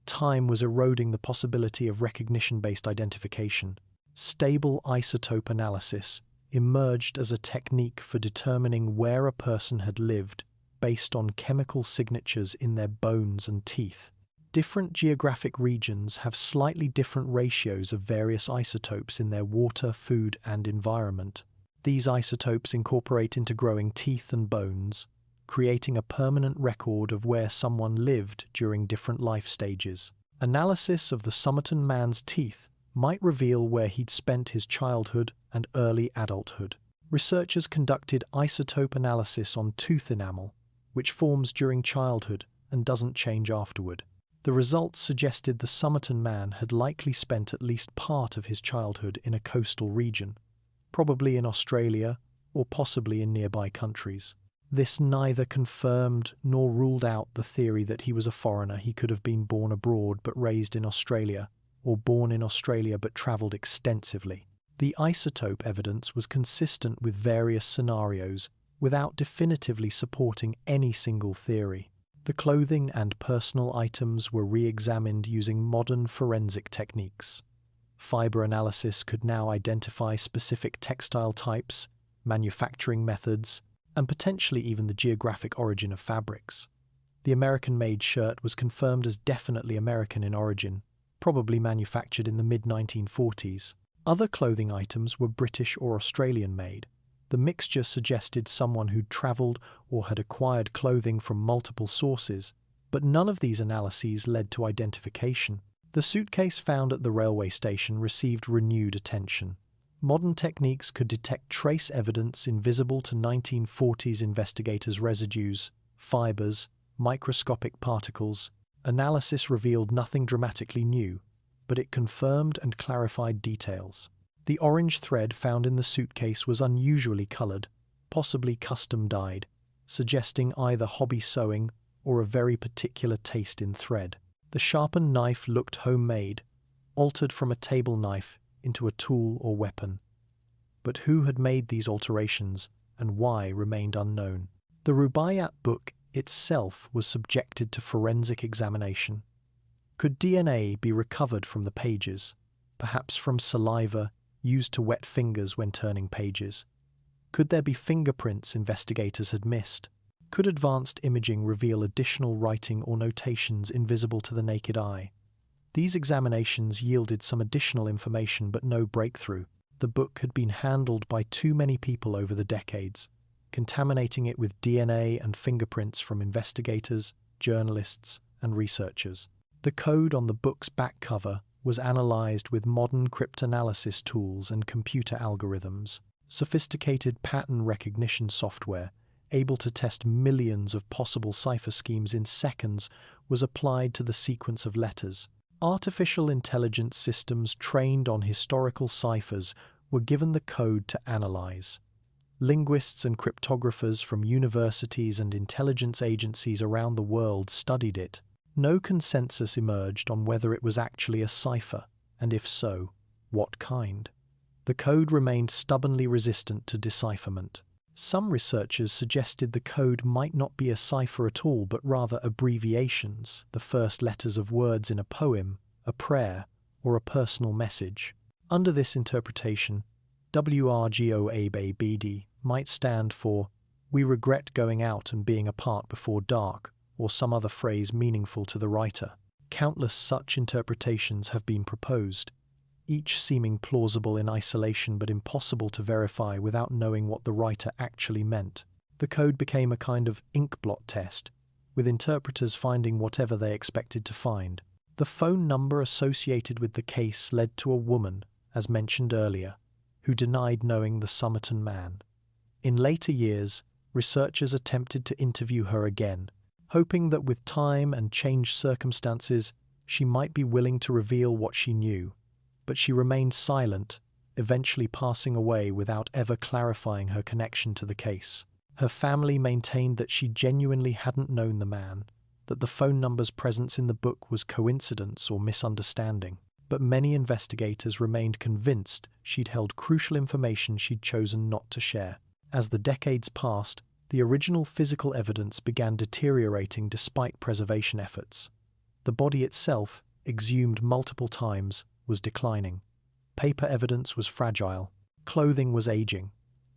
Time was eroding the possibility of recognition-based identification. Stable isotope analysis emerged as a technique for determining where a person had lived based on chemical signatures in their bones and teeth. Different geographic regions have slightly different ratios of various isotopes in their water, food, and environment. These isotopes incorporate into growing teeth and bones, creating a permanent record of where someone lived during different life stages. Analysis of the Somerton Man's teeth might reveal where he'd spent his childhood and early adulthood. Researchers conducted isotope analysis on tooth enamel, which forms during childhood and doesn't change afterward. The results suggested the Somerton Man had likely spent at least part of his childhood in a coastal region, probably in Australia or possibly in nearby countries. This neither confirmed nor ruled out the theory that he was a foreigner. He could have been born abroad but raised in Australia, or born in Australia but travelled extensively. The isotope evidence was consistent with various scenarios without definitively supporting any single theory. The clothing and personal items were re-examined using modern forensic techniques. Fiber analysis could now identify specific textile types, manufacturing methods, and potentially even the geographic origin of fabrics. The American-made shirt was confirmed as definitely American in origin, probably manufactured in the mid-1940s. Other clothing items were British or Australian-made. The mixture suggested someone who'd travelled or had acquired clothing from multiple sources, but none of these analyses led to identification. The suitcase found at the railway station received renewed attention. Modern techniques could detect trace evidence invisible to 1940s investigators' residues, fibres, microscopic particles. Analysis revealed nothing dramatically new, but it confirmed and clarified details. The orange thread found in the suitcase was unusually coloured, possibly custom dyed, suggesting either hobby sewing or a very particular taste in thread. The sharpened knife looked homemade, altered from a table knife into a tool or weapon. But who had made these alterations and why remained unknown. The Rubaiyat book itself was subjected to forensic examination. Could DNA be recovered from the pages, perhaps from saliva used to wet fingers when turning pages? Could there be fingerprints investigators had missed? Could advanced imaging reveal additional writing or notations invisible to the naked eye? These examinations yielded some additional information but no breakthrough. The book had been handled by too many people over the decades, contaminating it with DNA and fingerprints from investigators, journalists, and researchers. The code on the book's back cover was analysed with modern cryptanalysis tools and computer algorithms. Sophisticated pattern recognition software, able to test millions of possible cipher schemes in seconds, was applied to the sequence of letters. Artificial intelligence systems trained on historical ciphers were given the code to analyse. Linguists and cryptographers from universities and intelligence agencies around the world studied it. No consensus emerged on whether it was actually a cipher, and if so, what kind. The code remained stubbornly resistant to decipherment. Some researchers suggested the code might not be a cipher at all, but rather abbreviations, the first letters of words in a poem, a prayer, or a personal message. Under this interpretation, WRGOABBD might stand for "We regret going out and being apart before dark," or some other phrase meaningful to the writer. Countless such interpretations have been proposed, each seeming plausible in isolation but impossible to verify without knowing what the writer actually meant. The code became a kind of ink blot test, with interpreters finding whatever they expected to find. The phone number associated with the case led to a woman, as mentioned earlier, who denied knowing the Somerton Man. In later years, researchers attempted to interview her again, hoping that with time and changed circumstances, she might be willing to reveal what she knew. But she remained silent, eventually passing away without ever clarifying her connection to the case. Her family maintained that she genuinely hadn't known the man, that the phone number's presence in the book was coincidence or misunderstanding. But many investigators remained convinced she'd held crucial information she'd chosen not to share. As the decades passed, the original physical evidence began deteriorating despite preservation efforts. The body itself, exhumed multiple times, was declining. Paper evidence was fragile. Clothing was aging.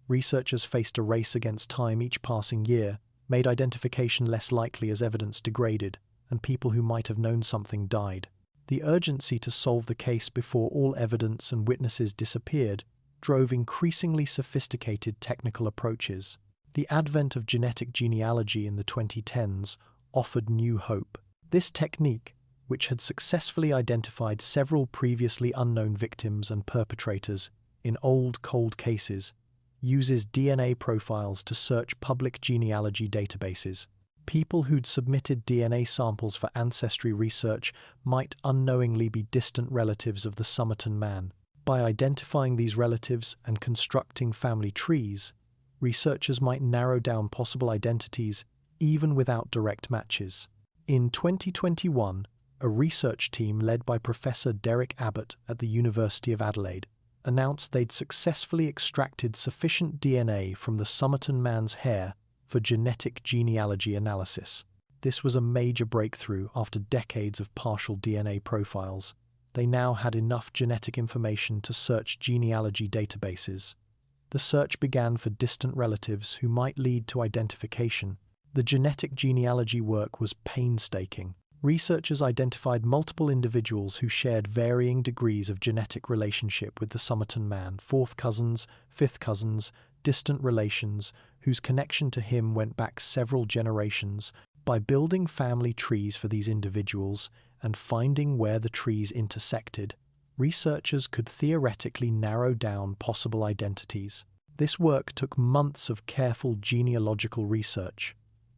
Researchers faced a race against time. Each passing year made identification less likely as evidence degraded, and people who might have known something died. The urgency to solve the case before all evidence and witnesses disappeared drove increasingly sophisticated technical approaches. The advent of genetic genealogy in the 2010s offered new hope. This technique, which had successfully identified several previously unknown victims and perpetrators in old, cold cases, uses DNA profiles to search public genealogy databases. People who'd submitted DNA samples for ancestry research might unknowingly be distant relatives of the Somerton Man. By identifying these relatives and constructing family trees, researchers might narrow down possible identities even without direct matches. In 2021, a research team led by Professor Derek Abbott at the University of Adelaide announced they'd successfully extracted sufficient DNA from the Somerton Man's hair for genetic genealogy analysis. This was a major breakthrough after decades of partial DNA profiles. They now had enough genetic information to search genealogy databases. The search began for distant relatives who might lead to identification. The genetic genealogy work was painstaking. Researchers identified multiple individuals who shared varying degrees of genetic relationship with the Somerton Man: fourth cousins, fifth cousins, distant relations, whose connection to him went back several generations. By building family trees for these individuals and finding where the trees intersected, researchers could theoretically narrow down possible identities. This work took months of careful genealogical research,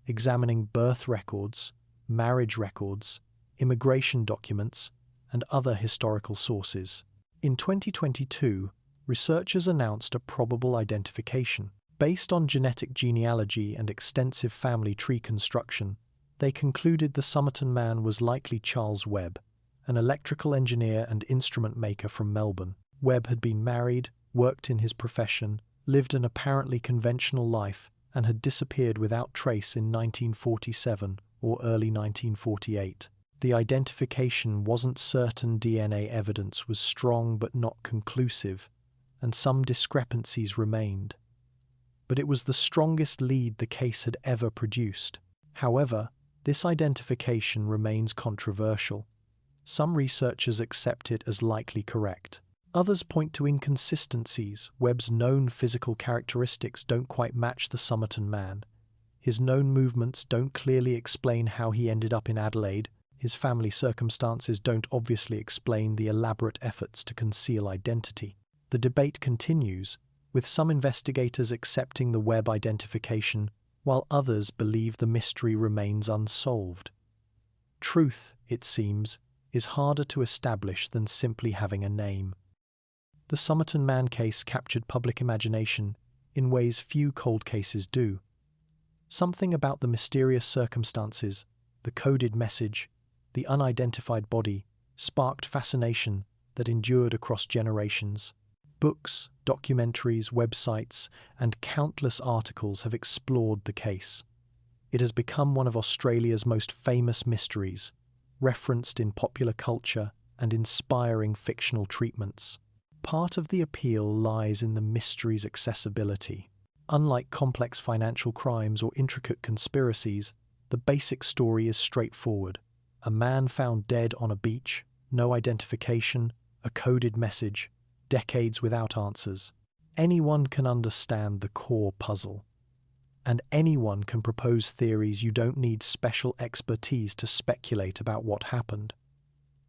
examining birth records, marriage records, immigration documents, and other historical sources. In 2022, researchers announced a probable identification. Based on genetic genealogy and extensive family tree construction, they concluded the Somerton Man was likely Charles Webb, an electrical engineer and instrument maker from Melbourne. Webb had been married, worked in his profession, lived an apparently conventional life, and had disappeared without trace in 1947 or early 1948. The identification wasn't certain. DNA evidence was strong but not conclusive, and some discrepancies remained. But it was the strongest lead the case had ever produced. However, this identification remains controversial. Some researchers accept it as likely correct. Others point to inconsistencies. Webb's known physical characteristics don't quite match the Somerton Man. His known movements don't clearly explain how he ended up in Adelaide. His family circumstances don't obviously explain the elaborate efforts to conceal identity. The debate continues, with some investigators accepting the Webb identification, while others believe the mystery remains unsolved. Truth, it seems, is harder to establish than simply having a name. The Somerton Man case captured public imagination, in ways few cold cases do. Something about the mysterious circumstances, the coded message, the unidentified body, sparked fascination that endured across generations. Books, documentaries, websites, and countless articles have explored the case. It has become one of Australia's most famous mysteries, referenced in popular culture and inspiring fictional treatments. Part of the appeal lies in the mystery's accessibility. Unlike complex financial crimes or intricate conspiracies, the basic story is straightforward. A man found dead on a beach, no identification, a coded message, decades without answers. Anyone can understand the core puzzle. And anyone can propose theories. You don't need special expertise to speculate about what happened.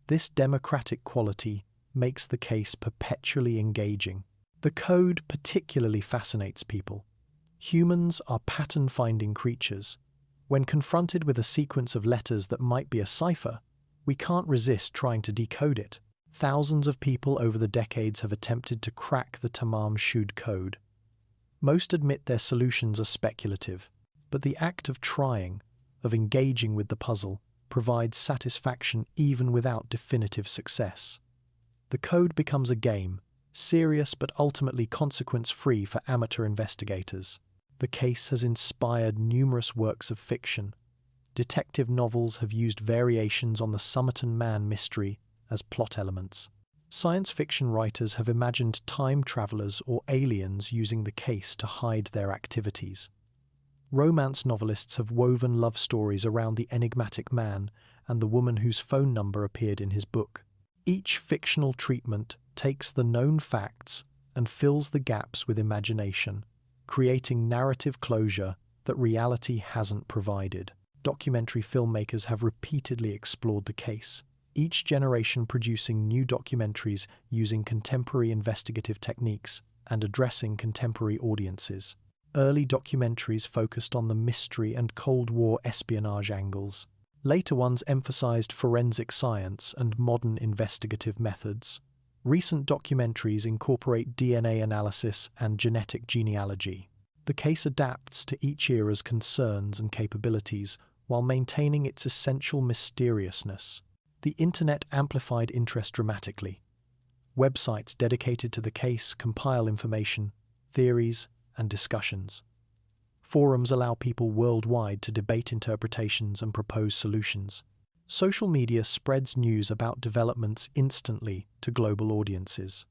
This democratic quality makes the case perpetually engaging. The code particularly fascinates people. Humans are pattern-finding creatures. When confronted with a sequence of letters that might be a cipher, we can't resist trying to decode it. Thousands of people over the decades have attempted to crack the Tamám Shud code. Most admit their solutions are speculative, but the act of trying, of engaging with the puzzle, provides satisfaction even without definitive success. The code becomes a game, serious but ultimately consequence-free for amateur investigators. The case has inspired numerous works of fiction. Detective novels have used variations on the Somerton Man mystery as plot elements. Science fiction writers have imagined time travelers or aliens using the case to hide their activities. Romance novelists have woven love stories around the enigmatic man and the woman whose phone number appeared in his book. Each fictional treatment takes the known facts and fills the gaps with imagination, creating narrative closure that reality hasn't provided. Documentary filmmakers have repeatedly explored the case, each generation producing new documentaries using contemporary investigative techniques and addressing contemporary audiences. Early documentaries focused on the mystery and Cold War espionage angles. Later ones emphasized forensic science and modern investigative methods. Recent documentaries incorporate DNA analysis and genetic genealogy. The case adapts to each era's concerns and capabilities while maintaining its essential mysteriousness. The internet amplified interest dramatically. Websites dedicated to the case compile information, theories, and discussions. Forums allow people worldwide to debate interpretations and propose solutions. Social media spreads news about developments instantly to global audiences.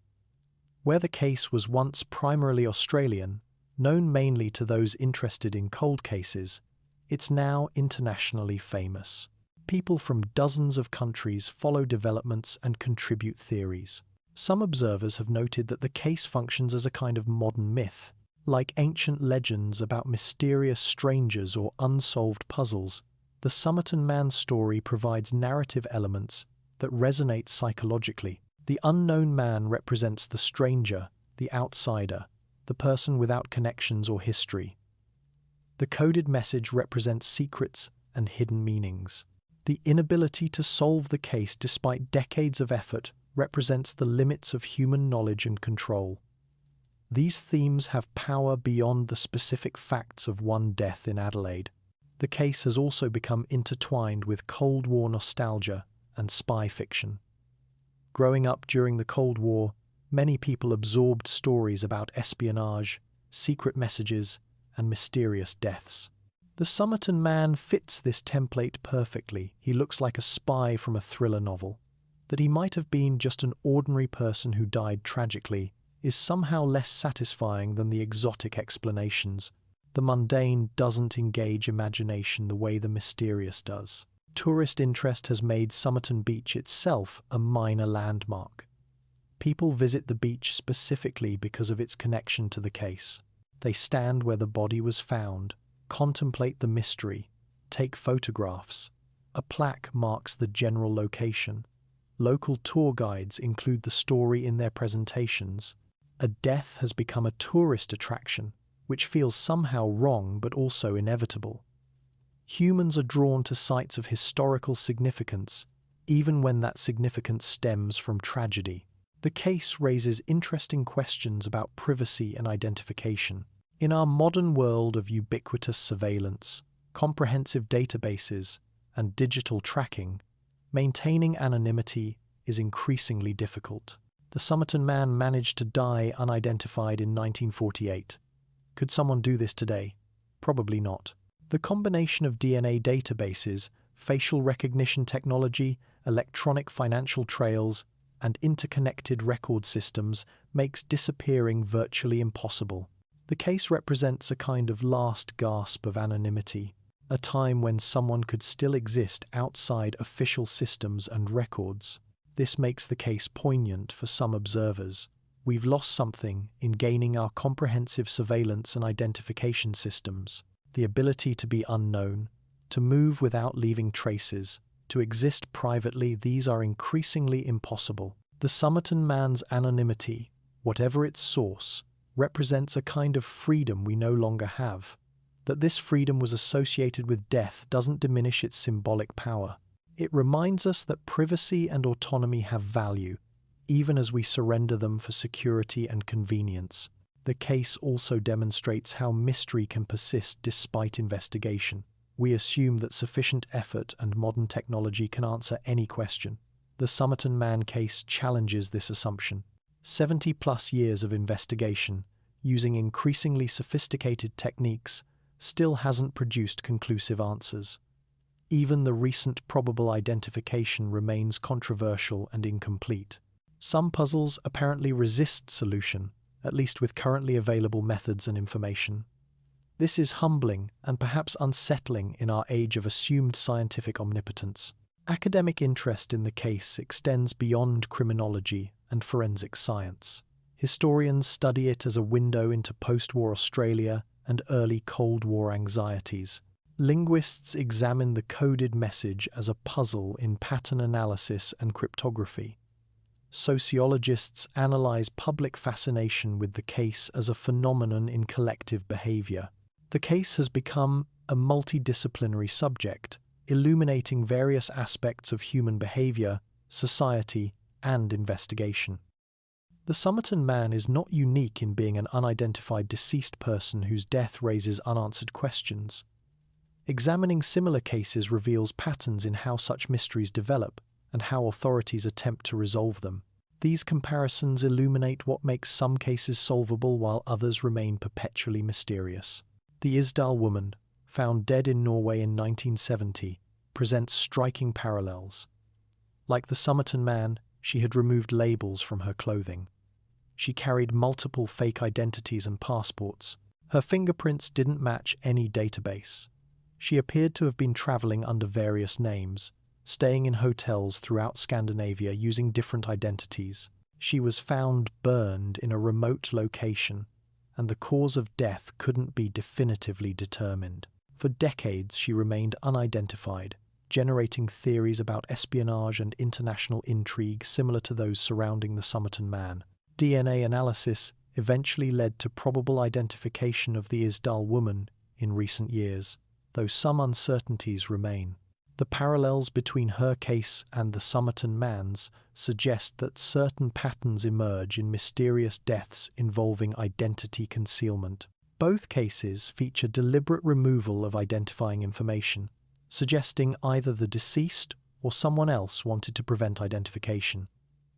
Where the case was once primarily Australian, known mainly to those interested in cold cases, it's now internationally famous. People from dozens of countries follow developments and contribute theories. Some observers have noted that the case functions as a kind of modern myth. Like ancient legends about mysterious strangers or unsolved puzzles, the Somerton Man story provides narrative elements that resonate psychologically. The unknown man represents the stranger, the outsider, the person without connections or history. The coded message represents secrets and hidden meanings. The inability to solve the case despite decades of effort represents the limits of human knowledge and control. These themes have power beyond the specific facts of one death in Adelaide. The case has also become intertwined with Cold War nostalgia and spy fiction. Growing up during the Cold War, many people absorbed stories about espionage, secret messages, and mysterious deaths. The Somerton Man fits this template perfectly. He looks like a spy from a thriller novel. That he might have been just an ordinary person who died tragically is somehow less satisfying than the exotic explanations. The mundane doesn't engage imagination the way the mysterious does. Tourist interest has made Somerton Beach itself a minor landmark. People visit the beach specifically because of its connection to the case. They stand where the body was found, contemplate the mystery, take photographs. A plaque marks the general location. Local tour guides include the story in their presentations. A death has become a tourist attraction, which feels somehow wrong but also inevitable. Humans are drawn to sites of historical significance, even when that significance stems from tragedy. The case raises interesting questions about privacy and identification. In our modern world of ubiquitous surveillance, comprehensive databases, and digital tracking, maintaining anonymity is increasingly difficult. The Somerton Man managed to die unidentified in 1948. Could someone do this today? Probably not. The combination of DNA databases, facial recognition technology, electronic financial trails, and interconnected record systems makes disappearing virtually impossible. The case represents a kind of last gasp of anonymity, a time when someone could still exist outside official systems and records. This makes the case poignant for some observers. We've lost something in gaining our comprehensive surveillance and identification systems. The ability to be unknown, to move without leaving traces, to exist privately, these are increasingly impossible. The Somerton Man's anonymity, whatever its source, represents a kind of freedom we no longer have. That this freedom was associated with death doesn't diminish its symbolic power. It reminds us that privacy and autonomy have value, even as we surrender them for security and convenience. The case also demonstrates how mystery can persist despite investigation. We assume that sufficient effort and modern technology can answer any question. The Somerton Man case challenges this assumption. 70-plus years of investigation, using increasingly sophisticated techniques, still hasn't produced conclusive answers. Even the recent probable identification remains controversial and incomplete. Some puzzles apparently resist solution, at least with currently available methods and information. This is humbling and perhaps unsettling in our age of assumed scientific omnipotence. Academic interest in the case extends beyond criminology and forensic science. Historians study it as a window into post-war Australia and early Cold War anxieties. Linguists examine the coded message as a puzzle in pattern analysis and cryptography. Sociologists analyze public fascination with the case as a phenomenon in collective behavior. The case has become a multidisciplinary subject, illuminating various aspects of human behavior, society, and investigation. The Somerton Man is not unique in being an unidentified deceased person whose death raises unanswered questions. Examining similar cases reveals patterns in how such mysteries develop and how authorities attempt to resolve them. These comparisons illuminate what makes some cases solvable while others remain perpetually mysterious. The Isdal woman, found dead in Norway in 1970, presents striking parallels. Like the Somerton Man, she had removed labels from her clothing. She carried multiple fake identities and passports. Her fingerprints didn't match any database. She appeared to have been traveling under various names, staying in hotels throughout Scandinavia using different identities. She was found burned in a remote location, and the cause of death couldn't be definitively determined. For decades she remained unidentified, generating theories about espionage and international intrigue similar to those surrounding the Somerton Man. DNA analysis eventually led to probable identification of the Isdal woman in recent years, though some uncertainties remain. The parallels between her case and the Somerton Man's suggest that certain patterns emerge in mysterious deaths involving identity concealment. Both cases feature deliberate removal of identifying information, suggesting either the deceased or someone else wanted to prevent identification.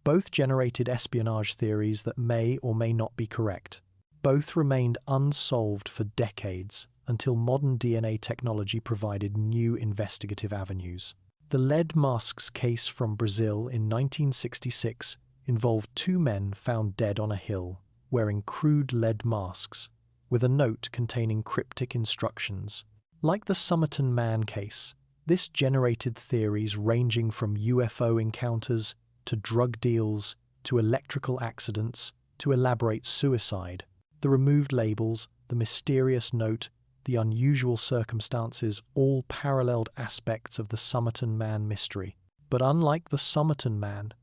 Both generated espionage theories that may or may not be correct. Both remained unsolved for decades until modern DNA technology provided new investigative avenues. The lead masks case from Brazil in 1966 involved two men found dead on a hill, wearing crude lead masks, with a note containing cryptic instructions. Like the Somerton Man case, this generated theories ranging from UFO encounters to drug deals to electrical accidents to elaborate suicide. The removed labels, the mysterious note, the unusual circumstances all paralleled aspects of the Somerton Man mystery. But unlike the Somerton Man,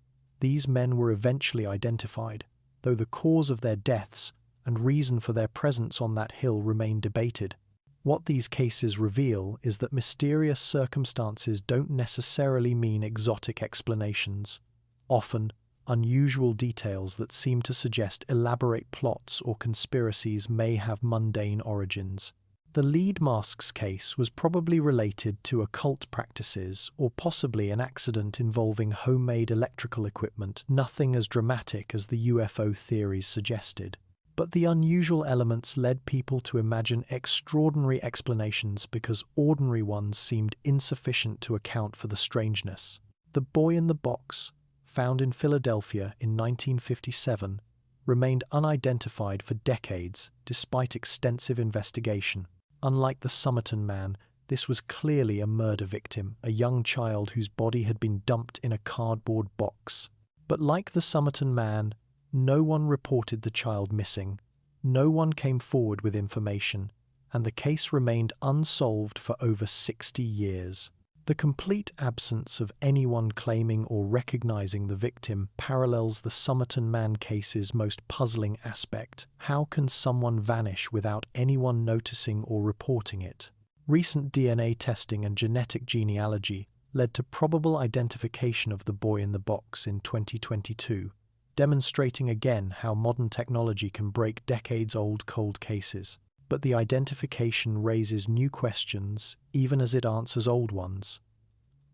these men were eventually identified, though the cause of their deaths and reason for their presence on that hill remain debated. What these cases reveal is that mysterious circumstances don't necessarily mean exotic explanations. Often, unusual details that seem to suggest elaborate plots or conspiracies may have mundane origins. The lead mask's case was probably related to occult practices or possibly an accident involving homemade electrical equipment, nothing as dramatic as the UFO theories suggested. But the unusual elements led people to imagine extraordinary explanations because ordinary ones seemed insufficient to account for the strangeness. The boy in the box, found in Philadelphia in 1957, remained unidentified for decades despite extensive investigation. Unlike the Somerton Man, this was clearly a murder victim, a young child whose body had been dumped in a cardboard box. But like the Somerton Man, no one reported the child missing, no one came forward with information, and the case remained unsolved for over 60 years. The complete absence of anyone claiming or recognizing the victim parallels the Somerton Man case's most puzzling aspect. How can someone vanish without anyone noticing or reporting it? Recent DNA testing and genetic genealogy led to probable identification of the boy in the box in 2022, demonstrating again how modern technology can break decades-old cold cases. But the identification raises new questions, even as it answers old ones.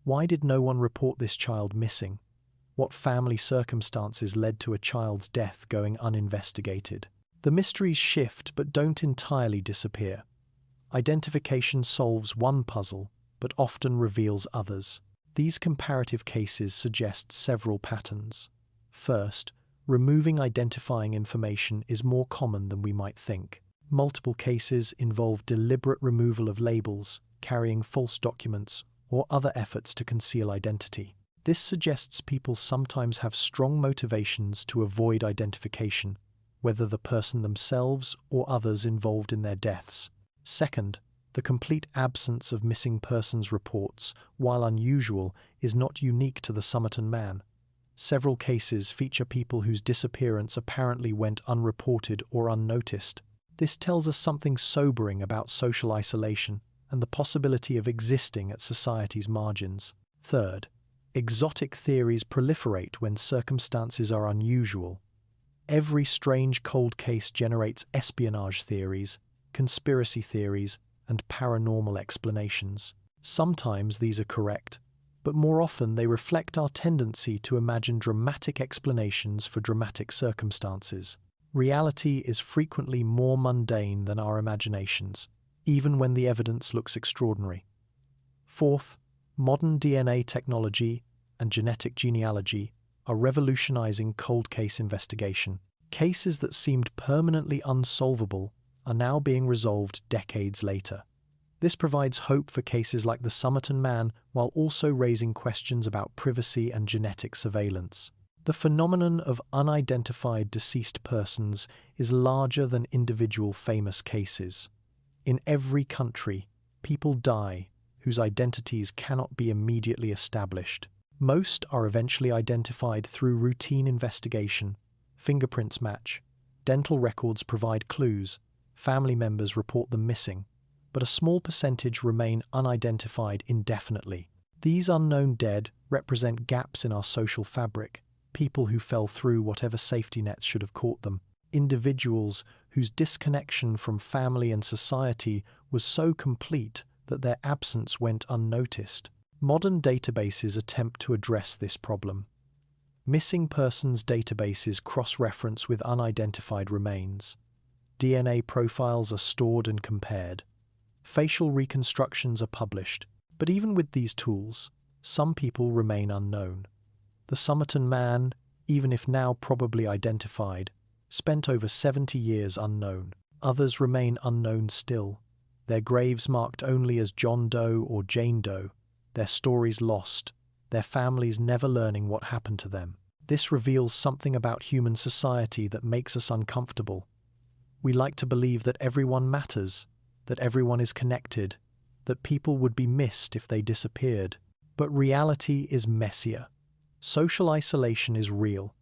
Why did no one report this child missing? What family circumstances led to a child's death going uninvestigated? The mysteries shift but don't entirely disappear. Identification solves one puzzle, but often reveals others. These comparative cases suggest several patterns. First, removing identifying information is more common than we might think. Multiple cases involve deliberate removal of labels, carrying false documents, or other efforts to conceal identity. This suggests people sometimes have strong motivations to avoid identification, whether the person themselves or others involved in their deaths. Second, the complete absence of missing persons reports, while unusual, is not unique to the Somerton Man. Several cases feature people whose disappearance apparently went unreported or unnoticed. This tells us something sobering about social isolation and the possibility of existing at society's margins. Third, exotic theories proliferate when circumstances are unusual. Every strange cold case generates espionage theories, conspiracy theories, and paranormal explanations. Sometimes these are correct, but more often they reflect our tendency to imagine dramatic explanations for dramatic circumstances. Reality is frequently more mundane than our imaginations, even when the evidence looks extraordinary. Fourth, modern DNA technology and genetic genealogy are revolutionizing cold case investigation. Cases that seemed permanently unsolvable are now being resolved decades later. This provides hope for cases like the Somerton Man while also raising questions about privacy and genetic surveillance. The phenomenon of unidentified deceased persons is larger than individual famous cases. In every country, people die whose identities cannot be immediately established. Most are eventually identified through routine investigation, fingerprints match, dental records provide clues, family members report them missing, but a small percentage remain unidentified indefinitely. These unknown dead represent gaps in our social fabric, people who fell through whatever safety nets should have caught them, individuals whose disconnection from family and society was so complete that their absence went unnoticed. Modern databases attempt to address this problem. Missing persons databases cross-reference with unidentified remains. DNA profiles are stored and compared. Facial reconstructions are published. But even with these tools, some people remain unknown. The Somerton Man, even if now probably identified, spent over 70 years unknown. Others remain unknown still, their graves marked only as John Doe or Jane Doe, their stories lost, their families never learning what happened to them. This reveals something about human society that makes us uncomfortable. We like to believe that everyone matters, that everyone is connected, that people would be missed if they disappeared. But reality is messier. Social isolation is real.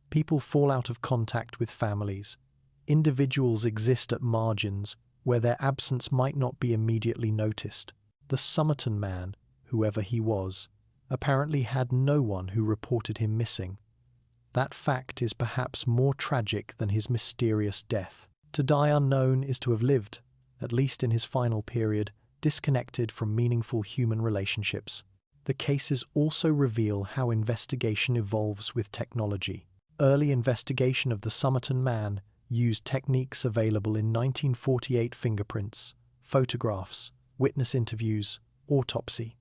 People fall out of contact with families. Individuals exist at margins where their absence might not be immediately noticed. The Somerton Man, whoever he was, apparently had no one who reported him missing. That fact is perhaps more tragic than his mysterious death. To die unknown is to have lived, at least in his final period, disconnected from meaningful human relationships. The cases also reveal how investigation evolves with technology. Early investigation of the Somerton Man used techniques available in 1948: fingerprints, photographs, witness interviews, autopsy.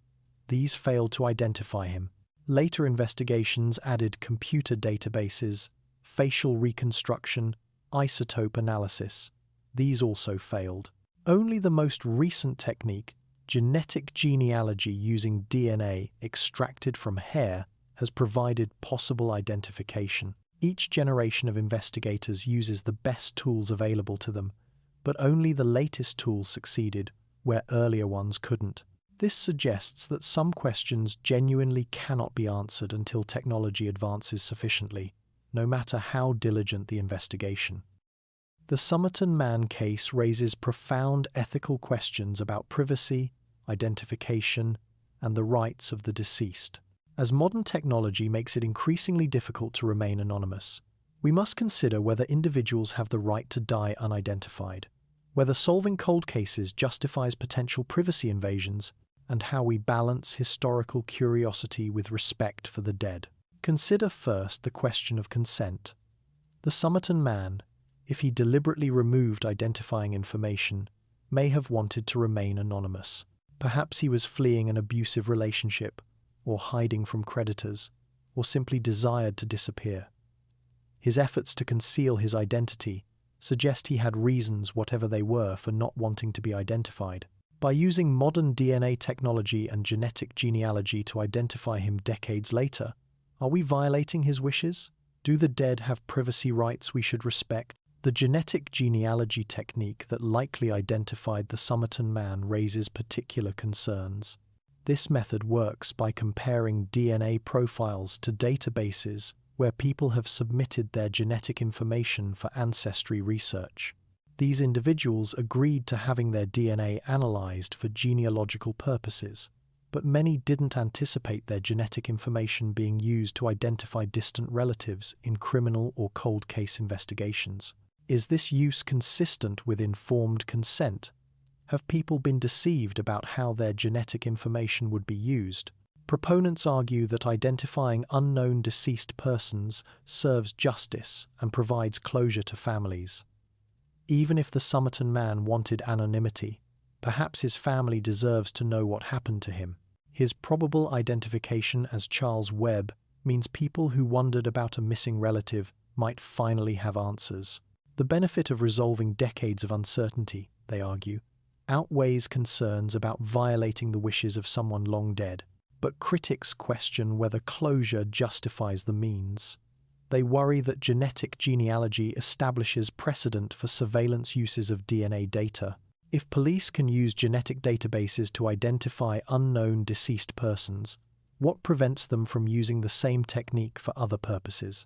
These failed to identify him. Later investigations added computer databases, facial reconstruction, isotope analysis. These also failed. Only the most recent technique, genetic genealogy using DNA extracted from hair, has provided possible identification. Each generation of investigators uses the best tools available to them, but only the latest tools succeeded where earlier ones couldn't. This suggests that some questions genuinely cannot be answered until technology advances sufficiently, no matter how diligent the investigation. The Somerton Man case raises profound ethical questions about privacy, identification, and the rights of the deceased. As modern technology makes it increasingly difficult to remain anonymous, we must consider whether individuals have the right to die unidentified, whether solving cold cases justifies potential privacy invasions, and how we balance historical curiosity with respect for the dead. Consider first the question of consent. The Somerton Man, if he deliberately removed identifying information, may have wanted to remain anonymous. Perhaps he was fleeing an abusive relationship, or hiding from creditors, or simply desired to disappear. His efforts to conceal his identity suggest he had reasons, whatever they were, for not wanting to be identified. By using modern DNA technology and genetic genealogy to identify him decades later, are we violating his wishes? Do the dead have privacy rights we should respect? The genetic genealogy technique that likely identified the Somerton Man raises particular concerns. This method works by comparing DNA profiles to databases where people have submitted their genetic information for ancestry research. These individuals agreed to having their DNA analyzed for genealogical purposes, but many didn't anticipate their genetic information being used to identify distant relatives in criminal or cold case investigations. Is this use consistent with informed consent? Have people been deceived about how their genetic information would be used? Proponents argue that identifying unknown deceased persons serves justice and provides closure to families. Even if the Somerton Man wanted anonymity, perhaps his family deserves to know what happened to him. His probable identification as Charles Webb means people who wondered about a missing relative might finally have answers. The benefit of resolving decades of uncertainty, they argue, outweighs concerns about violating the wishes of someone long dead. But critics question whether closure justifies the means. They worry that genetic genealogy establishes precedent for surveillance uses of DNA data. If police can use genetic databases to identify unknown deceased persons, what prevents them from using the same technique for other purposes?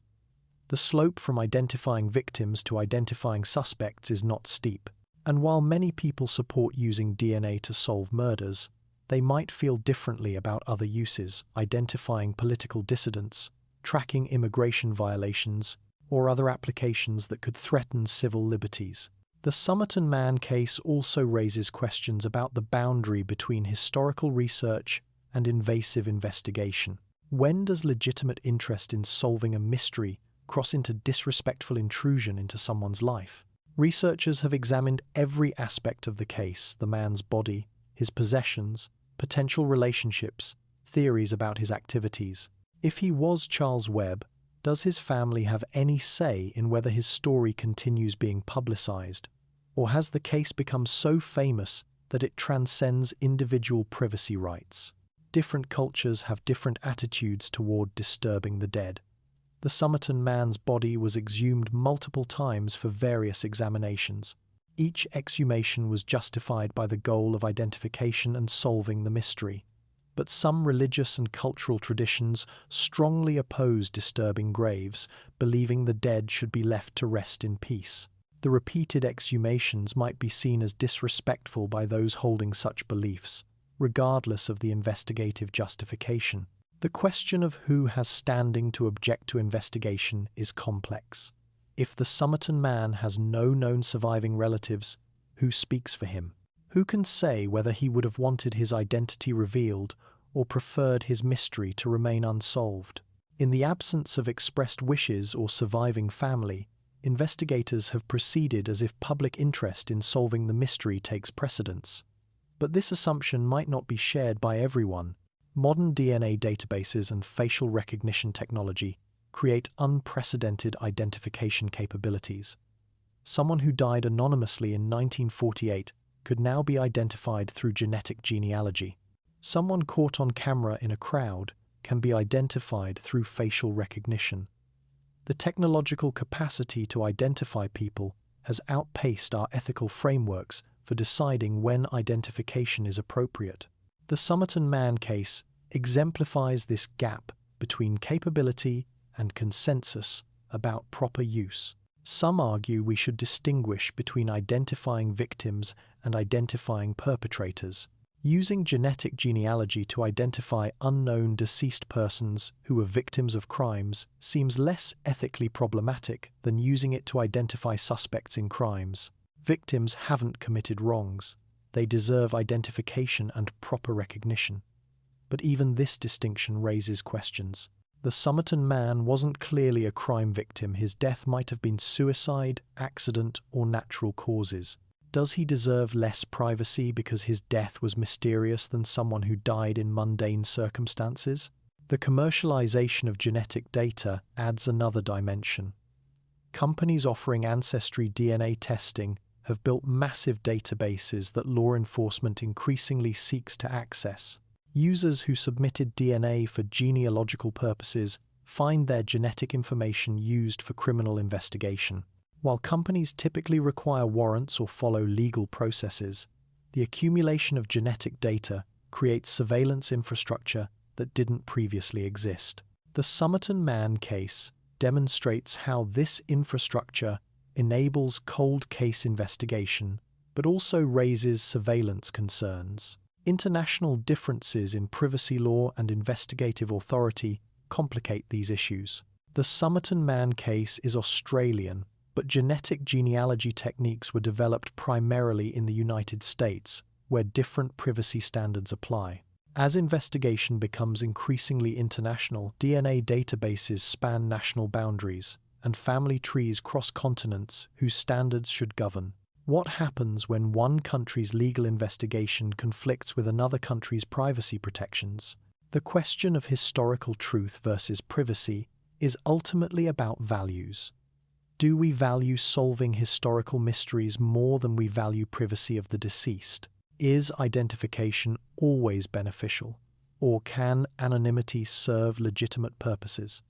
The slope from identifying victims to identifying suspects is not steep, and while many people support using DNA to solve murders, they might feel differently about other uses, identifying political dissidents, tracking immigration violations, or other applications that could threaten civil liberties. The Somerton Man case also raises questions about the boundary between historical research and invasive investigation. When does legitimate interest in solving a mystery cross into disrespectful intrusion into someone's life? Researchers have examined every aspect of the case: the man's body, his possessions, potential relationships, theories about his activities. If he was Charles Webb, does his family have any say in whether his story continues being publicized? Or has the case become so famous that it transcends individual privacy rights? Different cultures have different attitudes toward disturbing the dead. The Somerton Man's body was exhumed multiple times for various examinations. Each exhumation was justified by the goal of identification and solving the mystery. But some religious and cultural traditions strongly oppose disturbing graves, believing the dead should be left to rest in peace. The repeated exhumations might be seen as disrespectful by those holding such beliefs, regardless of the investigative justification. The question of who has standing to object to investigation is complex. If the Somerton Man has no known surviving relatives, who speaks for him? Who can say whether he would have wanted his identity revealed or preferred his mystery to remain unsolved? In the absence of expressed wishes or surviving family, investigators have proceeded as if public interest in solving the mystery takes precedence. But this assumption might not be shared by everyone. Modern DNA databases and facial recognition technology create unprecedented identification capabilities. Someone who died anonymously in 1948 could now be identified through genetic genealogy. Someone caught on camera in a crowd can be identified through facial recognition. The technological capacity to identify people has outpaced our ethical frameworks for deciding when identification is appropriate. The Somerton Man case exemplifies this gap between capability and consensus about proper use. Some argue we should distinguish between identifying victims and identifying perpetrators. Using genetic genealogy to identify unknown deceased persons who were victims of crimes seems less ethically problematic than using it to identify suspects in crimes. Victims haven't committed wrongs. They deserve identification and proper recognition. But even this distinction raises questions. The Somerton Man wasn't clearly a crime victim. His death might have been suicide, accident, or natural causes. Does he deserve less privacy because his death was mysterious than someone who died in mundane circumstances? The commercialization of genetic data adds another dimension. Companies offering ancestry DNA testing have built massive databases that law enforcement increasingly seeks to access. Users who submitted DNA for genealogical purposes find their genetic information used for criminal investigation. While companies typically require warrants or follow legal processes, the accumulation of genetic data creates surveillance infrastructure that didn't previously exist. The Somerton Man case demonstrates how this infrastructure enables cold case investigation, but also raises surveillance concerns. International differences in privacy law and investigative authority complicate these issues. The Somerton Man case is Australian, but genetic genealogy techniques were developed primarily in the United States, where different privacy standards apply. As investigation becomes increasingly international, DNA databases span national boundaries, and family trees cross continents whose standards should govern. What happens when one country's legal investigation conflicts with another country's privacy protections? The question of historical truth versus privacy is ultimately about values. Do we value solving historical mysteries more than we value privacy of the deceased? Is identification always beneficial, or can anonymity serve legitimate purposes?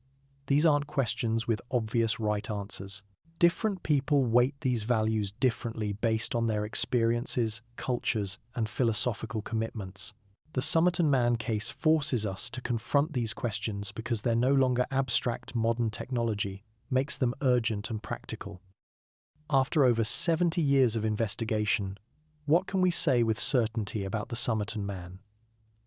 These aren't questions with obvious right answers. Different people weight these values differently based on their experiences, cultures, and philosophical commitments. The Somerton Man case forces us to confront these questions because they're no longer abstract modern technology, makes them urgent and practical. After over 70 years of investigation, what can we say with certainty about the Somerton Man?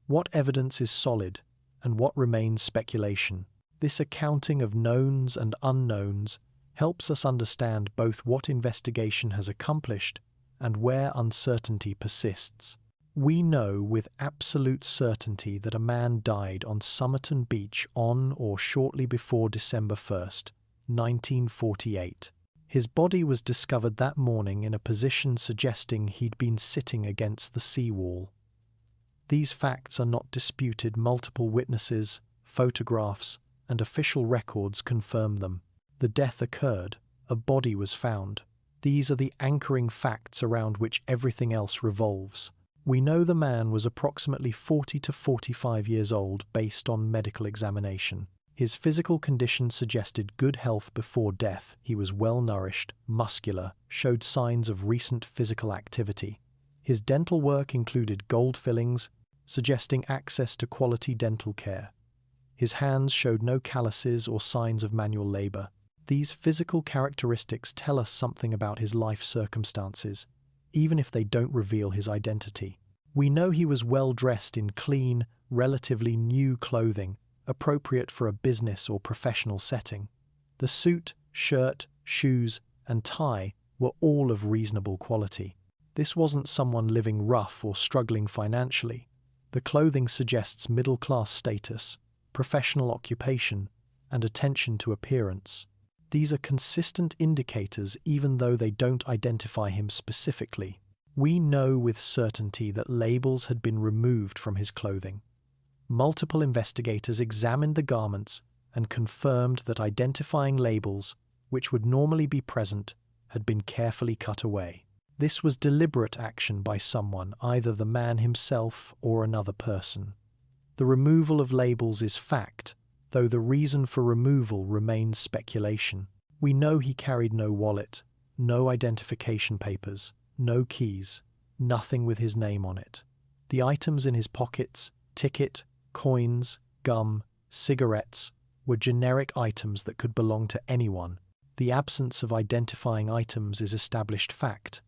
What evidence is solid, and what remains speculation? This accounting of knowns and unknowns helps us understand both what investigation has accomplished and where uncertainty persists. We know with absolute certainty that a man died on Somerton Beach on or shortly before December 1st, 1948. His body was discovered that morning in a position suggesting he'd been sitting against the seawall. These facts are not disputed. Multiple witnesses, photographs, and official records confirm them. The death occurred. A body was found. These are the anchoring facts around which everything else revolves. We know the man was approximately 40 to 45 years old based on medical examination. His physical condition suggested good health before death. He was well-nourished, muscular, showed signs of recent physical activity. His dental work included gold fillings, suggesting access to quality dental care. His hands showed no calluses or signs of manual labor. These physical characteristics tell us something about his life circumstances, even if they don't reveal his identity. We know he was well dressed in clean, relatively new clothing, appropriate for a business or professional setting. The suit, shirt, shoes, and tie were all of reasonable quality. This wasn't someone living rough or struggling financially. The clothing suggests middle-class status, professional occupation, and attention to appearance. These are consistent indicators even though they don't identify him specifically. We know with certainty that labels had been removed from his clothing. Multiple investigators examined the garments and confirmed that identifying labels, which would normally be present, had been carefully cut away. This was deliberate action by someone, either the man himself or another person. The removal of labels is fact, though the reason for removal remains speculation. We know he carried no wallet, no identification papers, no keys, nothing with his name on it. The items in his pockets, ticket, coins, gum, cigarettes, were generic items that could belong to anyone. The absence of identifying items is established fact.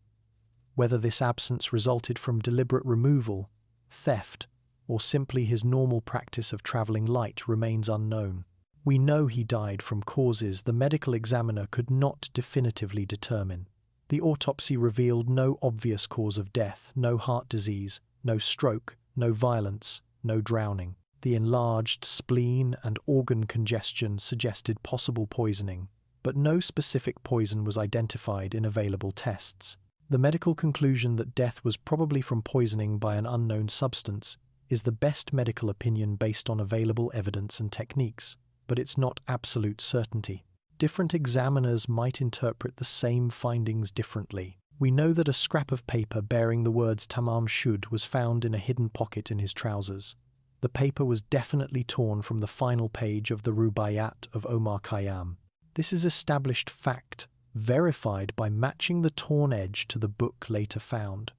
Whether this absence resulted from deliberate removal, theft, or simply his normal practice of travelling light remains unknown. We know he died from causes the medical examiner could not definitively determine. The autopsy revealed no obvious cause of death, no heart disease, no stroke, no violence, no drowning. The enlarged spleen and organ congestion suggested possible poisoning, but no specific poison was identified in available tests. The medical conclusion that death was probably from poisoning by an unknown substance is the best medical opinion based on available evidence and techniques, but it's not absolute certainty. Different examiners might interpret the same findings differently. We know that a scrap of paper bearing the words Tamám Shud was found in a hidden pocket in his trousers. The paper was definitely torn from the final page of the Rubaiyat of Omar Khayyam. This is established fact, verified by matching the torn edge to the book later found.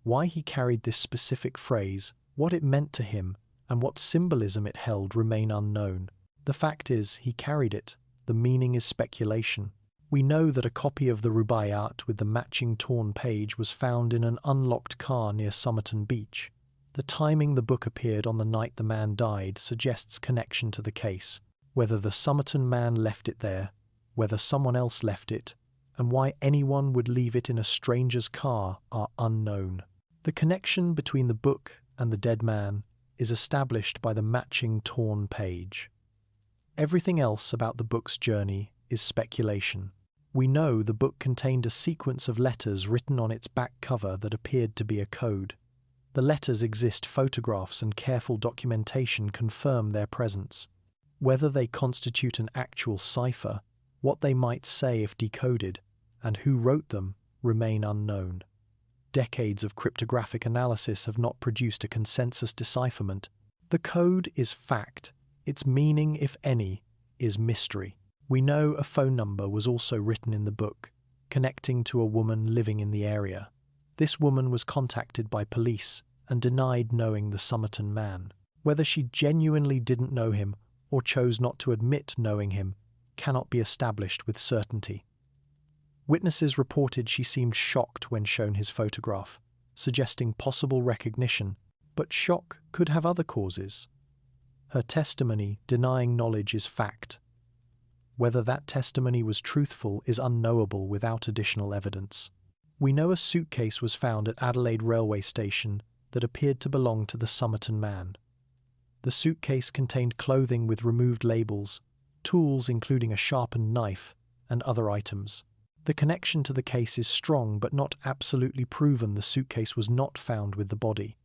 Why he carried this specific phrase, what it meant to him, and what symbolism it held remain unknown. The fact is, he carried it. The meaning is speculation. We know that a copy of the Rubaiyat with the matching torn page was found in an unlocked car near Somerton Beach. The timing the book appeared on the night the man died suggests connection to the case. Whether the Somerton Man left it there, whether someone else left it, and why anyone would leave it in a stranger's car are unknown. The connection between the book and the dead man is established by the matching torn page. Everything else about the book's journey is speculation. We know the book contained a sequence of letters written on its back cover that appeared to be a code. The letters exist, photographs and careful documentation confirm their presence. Whether they constitute an actual cipher, what they might say if decoded, and who wrote them remain unknown. Decades of cryptographic analysis have not produced a consensus decipherment. The code is fact. Its meaning, if any, is mystery. We know a phone number was also written in the book, connecting to a woman living in the area. This woman was contacted by police and denied knowing the Somerton Man. Whether she genuinely didn't know him or chose not to admit knowing him cannot be established with certainty. Witnesses reported she seemed shocked when shown his photograph, suggesting possible recognition, but shock could have other causes. Her testimony denying knowledge is fact. Whether that testimony was truthful is unknowable without additional evidence. We know a suitcase was found at Adelaide railway station that appeared to belong to the Somerton Man. The suitcase contained clothing with removed labels, tools including a sharpened knife, and other items. The connection to the case is strong but not absolutely proven. The suitcase was not found with the body,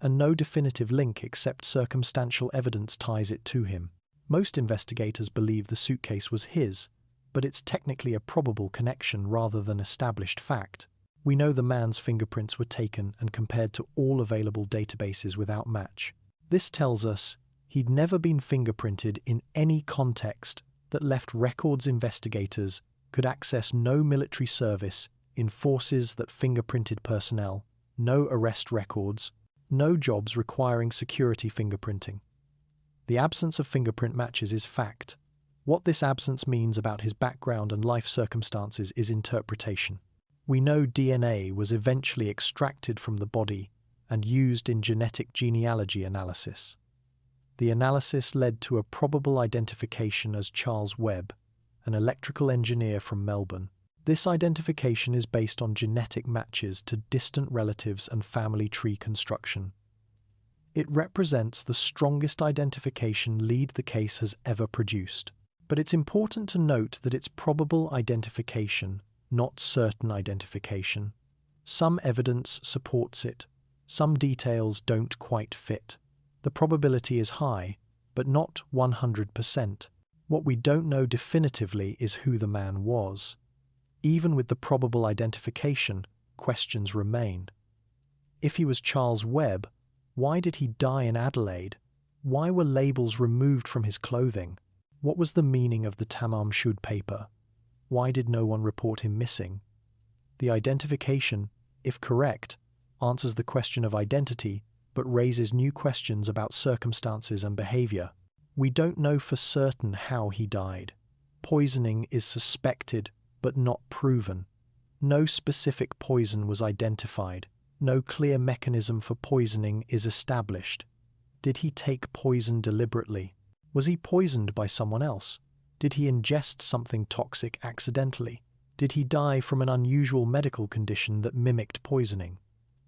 and no definitive link except circumstantial evidence ties it to him. Most investigators believe the suitcase was his, but it's technically a probable connection rather than established fact. We know the man's fingerprints were taken and compared to all available databases without match. This tells us he'd never been fingerprinted in any context that left records investigators could access no military service in forces that fingerprinted personnel, no arrest records, no jobs requiring security fingerprinting. The absence of fingerprint matches is fact. What this absence means about his background and life circumstances is interpretation. We know DNA was eventually extracted from the body and used in genetic genealogy analysis. The analysis led to a probable identification as Charles Webb, an electrical engineer from Melbourne. This identification is based on genetic matches to distant relatives and family tree construction. It represents the strongest identification lead the case has ever produced. But it's important to note that it's probable identification, not certain identification. Some evidence supports it, some details don't quite fit. The probability is high, but not 100%. What we don't know definitively is who the man was. Even with the probable identification, questions remain. If he was Charles Webb, why did he die in Adelaide? Why were labels removed from his clothing? What was the meaning of the Tamám Shud paper? Why did no one report him missing? The identification, if correct, answers the question of identity, but raises new questions about circumstances and behavior. We don't know for certain how he died. Poisoning is suspected, but not proven. No specific poison was identified. No clear mechanism for poisoning is established. Did he take poison deliberately? Was he poisoned by someone else? Did he ingest something toxic accidentally? Did he die from an unusual medical condition that mimicked poisoning?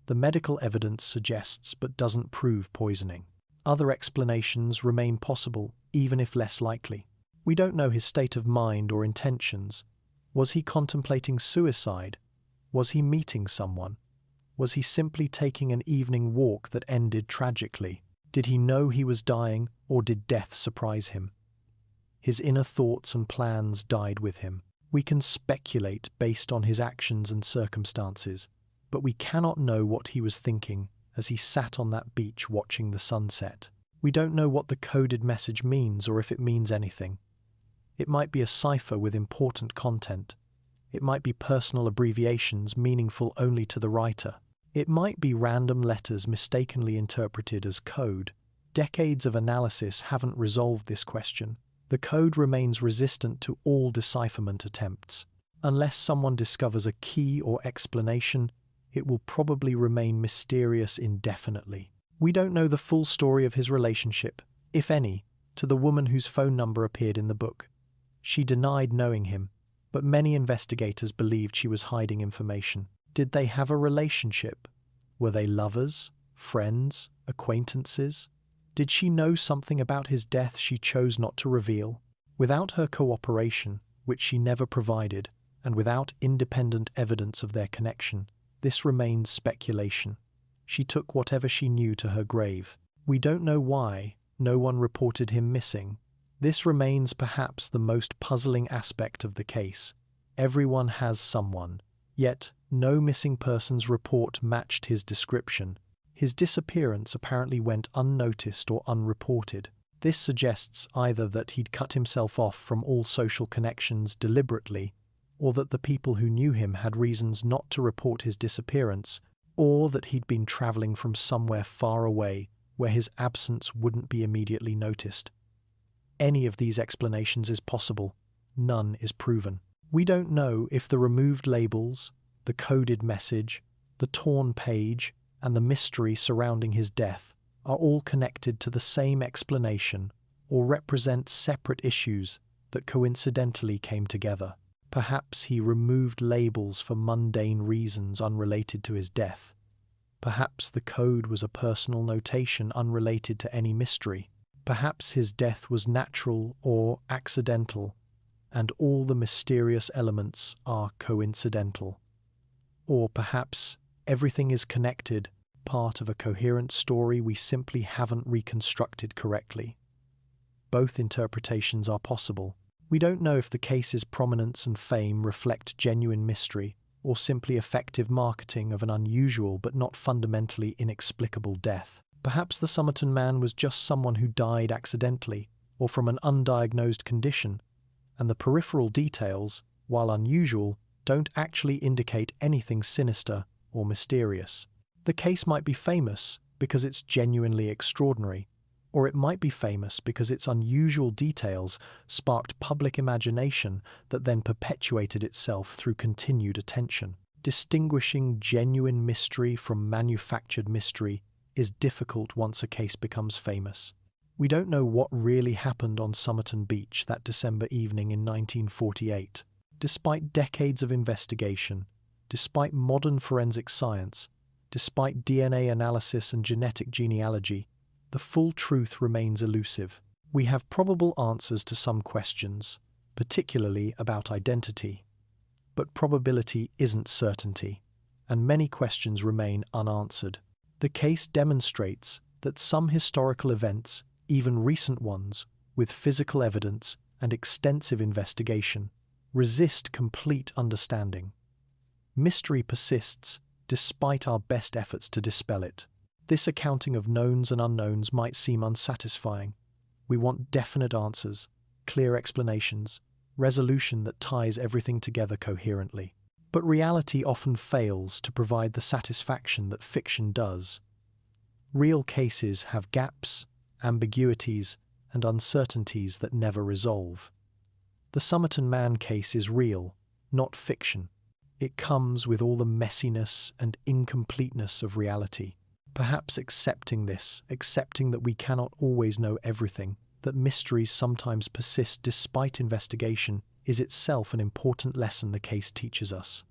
The medical evidence suggests but doesn't prove poisoning. Other explanations remain possible, even if less likely. We don't know his state of mind or intentions. Was he contemplating suicide? Was he meeting someone? Was he simply taking an evening walk that ended tragically? Did he know he was dying, or did death surprise him? His inner thoughts and plans died with him. We can speculate based on his actions and circumstances, but we cannot know what he was thinking as he sat on that beach watching the sunset. We don't know what the coded message means or if it means anything. It might be a cipher with important content. It might be personal abbreviations meaningful only to the writer. It might be random letters mistakenly interpreted as code. Decades of analysis haven't resolved this question. The code remains resistant to all decipherment attempts. Unless someone discovers a key or explanation, it will probably remain mysterious indefinitely. We don't know the full story of his relationship, if any, to the woman whose phone number appeared in the book. She denied knowing him, but many investigators believed she was hiding information. Did they have a relationship? Were they lovers, friends, acquaintances? Did she know something about his death she chose not to reveal? Without her cooperation, which she never provided, and without independent evidence of their connection, this remains speculation. She took whatever she knew to her grave. We don't know why no one reported him missing. This remains perhaps the most puzzling aspect of the case. Everyone has someone, yet no missing persons report matched his description. His disappearance apparently went unnoticed or unreported. This suggests either that he'd cut himself off from all social connections deliberately, or that the people who knew him had reasons not to report his disappearance, or that he'd been travelling from somewhere far away where his absence wouldn't be immediately noticed. Any of these explanations is possible. None is proven. We don't know if the removed labels, the coded message, the torn page, and the mystery surrounding his death are all connected to the same explanation or represent separate issues that coincidentally came together. Perhaps he removed labels for mundane reasons unrelated to his death. Perhaps the code was a personal notation unrelated to any mystery. Perhaps his death was natural or accidental, and all the mysterious elements are coincidental. Or perhaps everything is connected, part of a coherent story we simply haven't reconstructed correctly. Both interpretations are possible. We don't know if the case's prominence and fame reflect genuine mystery or simply effective marketing of an unusual but not fundamentally inexplicable death. Perhaps the Somerton Man was just someone who died accidentally or from an undiagnosed condition, and the peripheral details, while unusual, don't actually indicate anything sinister or mysterious. The case might be famous because it's genuinely extraordinary, or it might be famous because its unusual details sparked public imagination that then perpetuated itself through continued attention. Distinguishing genuine mystery from manufactured mystery is difficult once a case becomes famous. We don't know what really happened on Somerton Beach that December evening in 1948. Despite decades of investigation, despite modern forensic science, despite DNA analysis and genetic genealogy, the full truth remains elusive. We have probable answers to some questions, particularly about identity. But probability isn't certainty, and many questions remain unanswered. The case demonstrates that some historical events, even recent ones, with physical evidence and extensive investigation, resist complete understanding. Mystery persists despite our best efforts to dispel it. This accounting of knowns and unknowns might seem unsatisfying. We want definite answers, clear explanations, resolution that ties everything together coherently. But reality often fails to provide the satisfaction that fiction does. Real cases have gaps, ambiguities, and uncertainties that never resolve. The Somerton Man case is real, not fiction. It comes with all the messiness and incompleteness of reality. Perhaps accepting this, accepting that we cannot always know everything, that mysteries sometimes persist despite investigation, is itself an important lesson the case teaches us.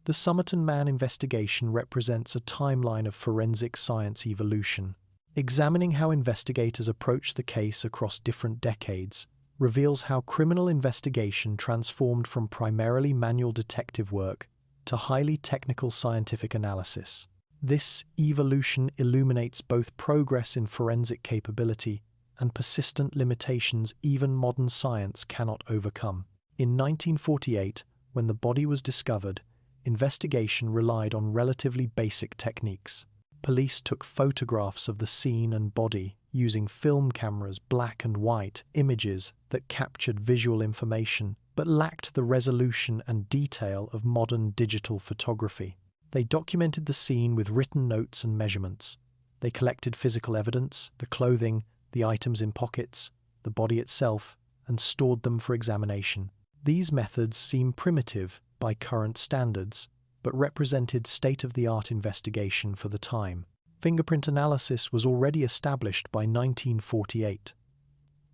The Somerton Man investigation represents a timeline of forensic science evolution. Examining how investigators approached the case across different decades reveals how criminal investigation transformed from primarily manual detective work to highly technical scientific analysis. This evolution illuminates both progress in forensic capability and persistent limitations even modern science cannot overcome. In 1948, when the body was discovered, investigation relied on relatively basic techniques. Police took photographs of the scene and body using film cameras, black and white images that captured visual information but lacked the resolution and detail of modern digital photography. They documented the scene with written notes and measurements. They collected physical evidence, the clothing, the items in pockets, the body itself, and stored them for examination. These methods seem primitive by current standards, but represented state-of-the-art investigation for the time. Fingerprint analysis was already established by 1948.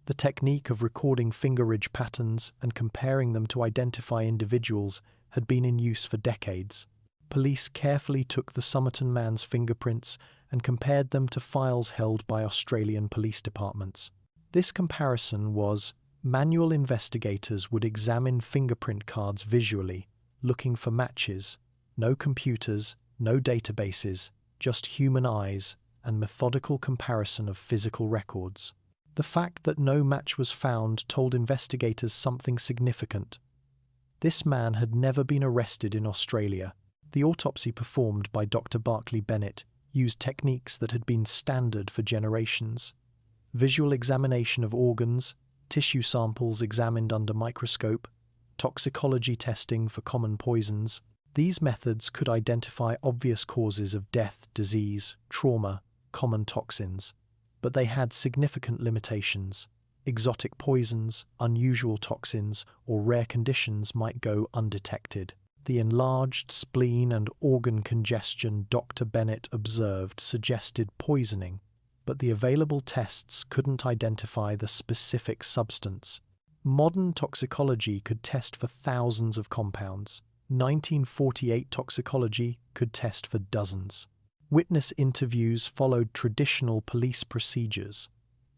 The technique of recording finger ridge patterns and comparing them to identify individuals had been in use for decades. Police carefully took the Somerton Man's fingerprints and compared them to files held by Australian police departments. This comparison was: manual investigators would examine fingerprint cards visually, looking for matches. No computers, no databases, just human eyes and methodical comparison of physical records. The fact that no match was found told investigators something significant. This man had never been arrested in Australia. The autopsy performed by Dr. Barclay Bennett used techniques that had been standard for generations. Visual examination of organs, tissue samples examined under microscope, toxicology testing for common poisons. These methods could identify obvious causes of death, disease, trauma, common toxins, but they had significant limitations. Exotic poisons, unusual toxins, or rare conditions might go undetected. The enlarged spleen and organ congestion Dr. Bennett observed suggested poisoning, but the available tests couldn't identify the specific substance. Modern toxicology could test for thousands of compounds. 1948 toxicology could test for dozens. Witness interviews followed traditional police procedures.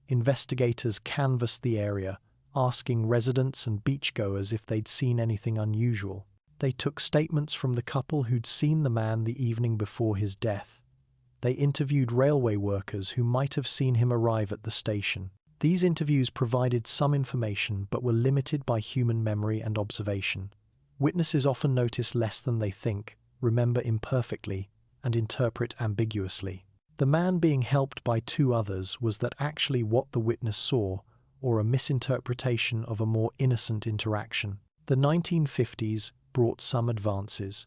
Investigators canvassed the area, asking residents and beachgoers if they'd seen anything unusual. They took statements from the couple who'd seen the man the evening before his death. They interviewed railway workers who might have seen him arrive at the station. These interviews provided some information but were limited by human memory and observation. Witnesses often notice less than they think, remember imperfectly, and interpret ambiguously. The man being helped by two others was that actually what the witness saw, or a misinterpretation of a more innocent interaction. The 1950s brought some advances.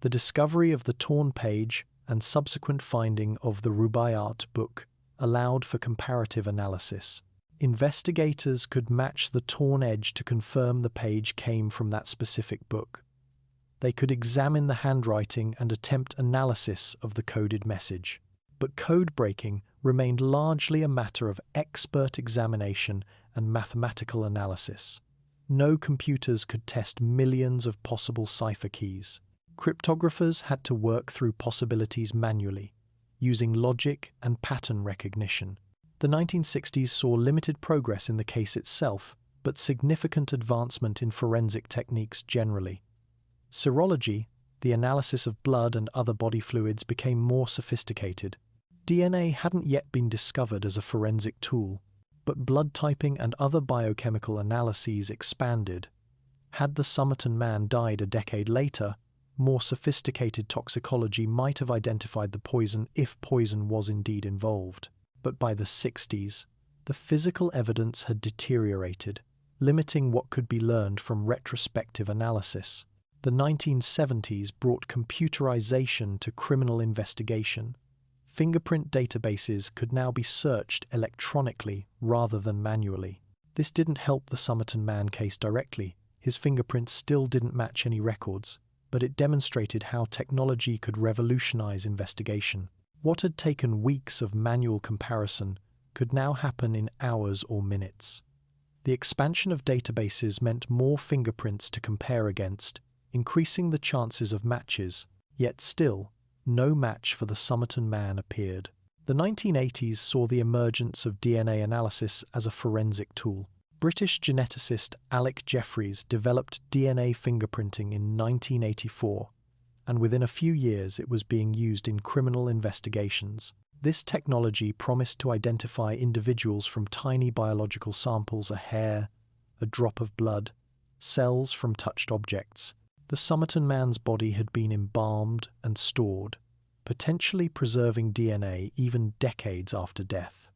The discovery of the torn page and subsequent finding of the Rubaiyat book allowed for comparative analysis. Investigators could match the torn edge to confirm the page came from that specific book. They could examine the handwriting and attempt analysis of the coded message. But code breaking remained largely a matter of expert examination and mathematical analysis. No computers could test millions of possible cipher keys. Cryptographers had to work through possibilities manually, using logic and pattern recognition. The 1960s saw limited progress in the case itself, but significant advancement in forensic techniques generally. Serology, the analysis of blood and other body fluids, became more sophisticated. DNA hadn't yet been discovered as a forensic tool, but blood typing and other biochemical analyses expanded. Had the Somerton Man died a decade later, more sophisticated toxicology might have identified the poison if poison was indeed involved. But by the 60s, the physical evidence had deteriorated, limiting what could be learned from retrospective analysis. The 1970s brought computerization to criminal investigation. Fingerprint databases could now be searched electronically rather than manually. This didn't help the Somerton Man case directly. His fingerprints still didn't match any records, but it demonstrated how technology could revolutionize investigation. What had taken weeks of manual comparison could now happen in hours or minutes. The expansion of databases meant more fingerprints to compare against, increasing the chances of matches, yet still, no match for the Somerton Man appeared. The 1980s saw the emergence of DNA analysis as a forensic tool. British geneticist Alec Jeffreys developed DNA fingerprinting in 1984, and within a few years it was being used in criminal investigations. This technology promised to identify individuals from tiny biological samples, a hair, a drop of blood, cells from touched objects. The Somerton Man's body had been embalmed and stored, potentially preserving DNA even decades after death.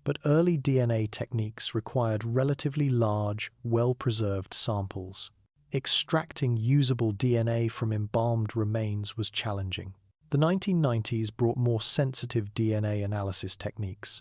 But early DNA techniques required relatively large, well-preserved samples. Extracting usable DNA from embalmed remains was challenging. The 1990s brought more sensitive DNA analysis techniques.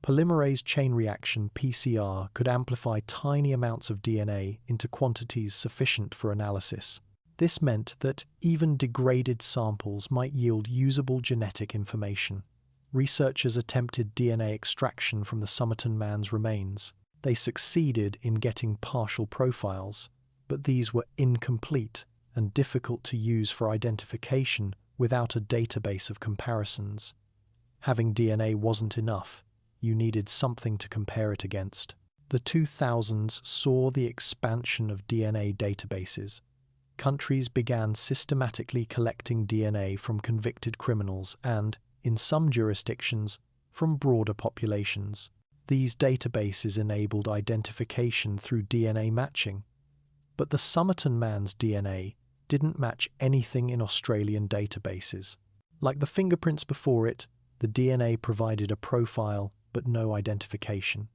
Polymerase chain reaction (PCR) could amplify tiny amounts of DNA into quantities sufficient for analysis. This meant that even degraded samples might yield usable genetic information. Researchers attempted DNA extraction from the Somerton Man's remains. They succeeded in getting partial profiles, but these were incomplete and difficult to use for identification without a database of comparisons. Having DNA wasn't enough. You needed something to compare it against. The 2000s saw the expansion of DNA databases. Countries began systematically collecting DNA from convicted criminals and, in some jurisdictions, from broader populations. These databases enabled identification through DNA matching. But the Somerton Man's DNA didn't match anything in Australian databases. Like the fingerprints before it, the DNA provided a profile but no identification.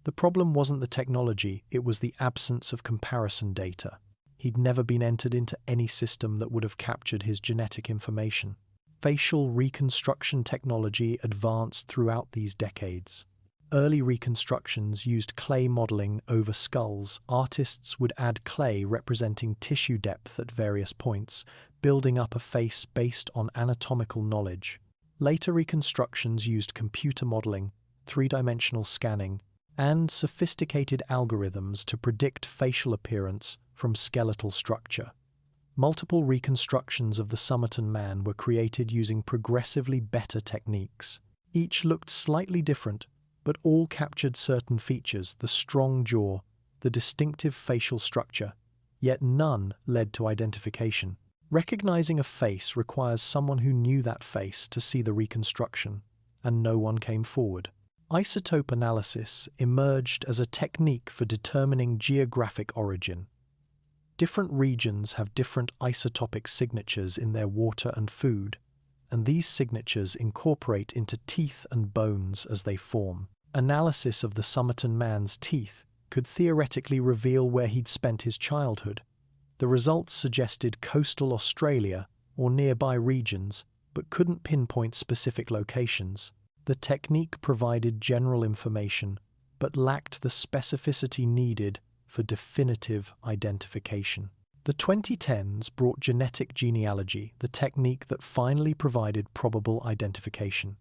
The problem wasn't the technology, it was the absence of comparison data. He'd never been entered into any system that would have captured his genetic information. Facial reconstruction technology advanced throughout these decades. Early reconstructions used clay modeling over skulls. Artists would add clay representing tissue depth at various points, building up a face based on anatomical knowledge. Later reconstructions used computer modeling, three-dimensional scanning, and sophisticated algorithms to predict facial appearance from skeletal structure. Multiple reconstructions of the Somerton Man were created using progressively better techniques. Each looked slightly different, but all captured certain features: the strong jaw, the distinctive facial structure, yet none led to identification. Recognizing a face requires someone who knew that face to see the reconstruction, and no one came forward. Isotope analysis emerged as a technique for determining geographic origin. Different regions have different isotopic signatures in their water and food, and these signatures incorporate into teeth and bones as they form. Analysis of the Somerton Man's teeth could theoretically reveal where he'd spent his childhood. The results suggested coastal Australia or nearby regions, but couldn't pinpoint specific locations. The technique provided general information, but lacked the specificity needed for definitive identification. The 2010s brought genetic genealogy, the technique that finally provided probable identification.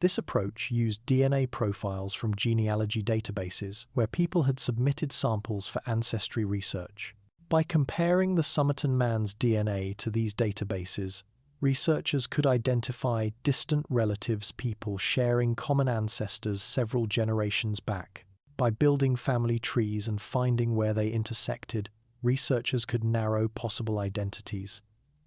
This approach used DNA profiles from genealogy databases where people had submitted samples for ancestry research. By comparing the Somerton Man's DNA to these databases, researchers could identify distant relatives, people sharing common ancestors several generations back. By building family trees and finding where they intersected, researchers could narrow possible identities.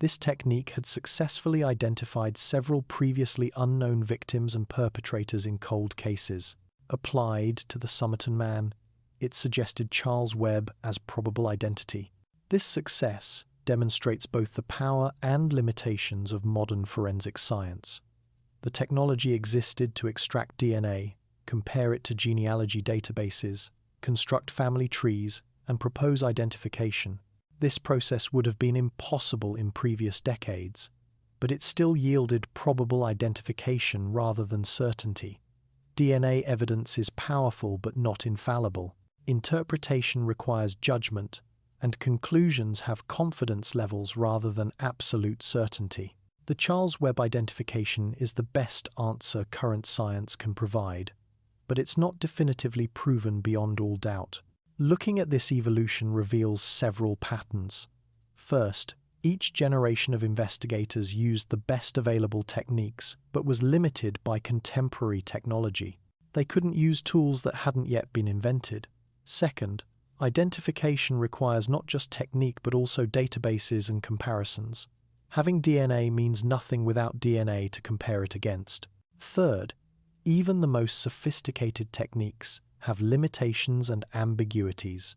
This technique had successfully identified several previously unknown victims and perpetrators in cold cases. Applied to the Somerton Man, it suggested Charles Webb as probable identity. This success demonstrates both the power and limitations of modern forensic science. The technology existed to extract DNA, compare it to genealogy databases, construct family trees, and propose identification. This process would have been impossible in previous decades, but it still yielded probable identification rather than certainty. DNA evidence is powerful but not infallible. Interpretation requires judgment, and conclusions have confidence levels rather than absolute certainty. The Charles Webb identification is the best answer current science can provide, but it's not definitively proven beyond all doubt. Looking at this evolution reveals several patterns. First, each generation of investigators used the best available techniques, but was limited by contemporary technology. They couldn't use tools that hadn't yet been invented. Second, identification requires not just technique but also databases and comparisons. Having DNA means nothing without DNA to compare it against. Third, even the most sophisticated techniques have limitations and ambiguities.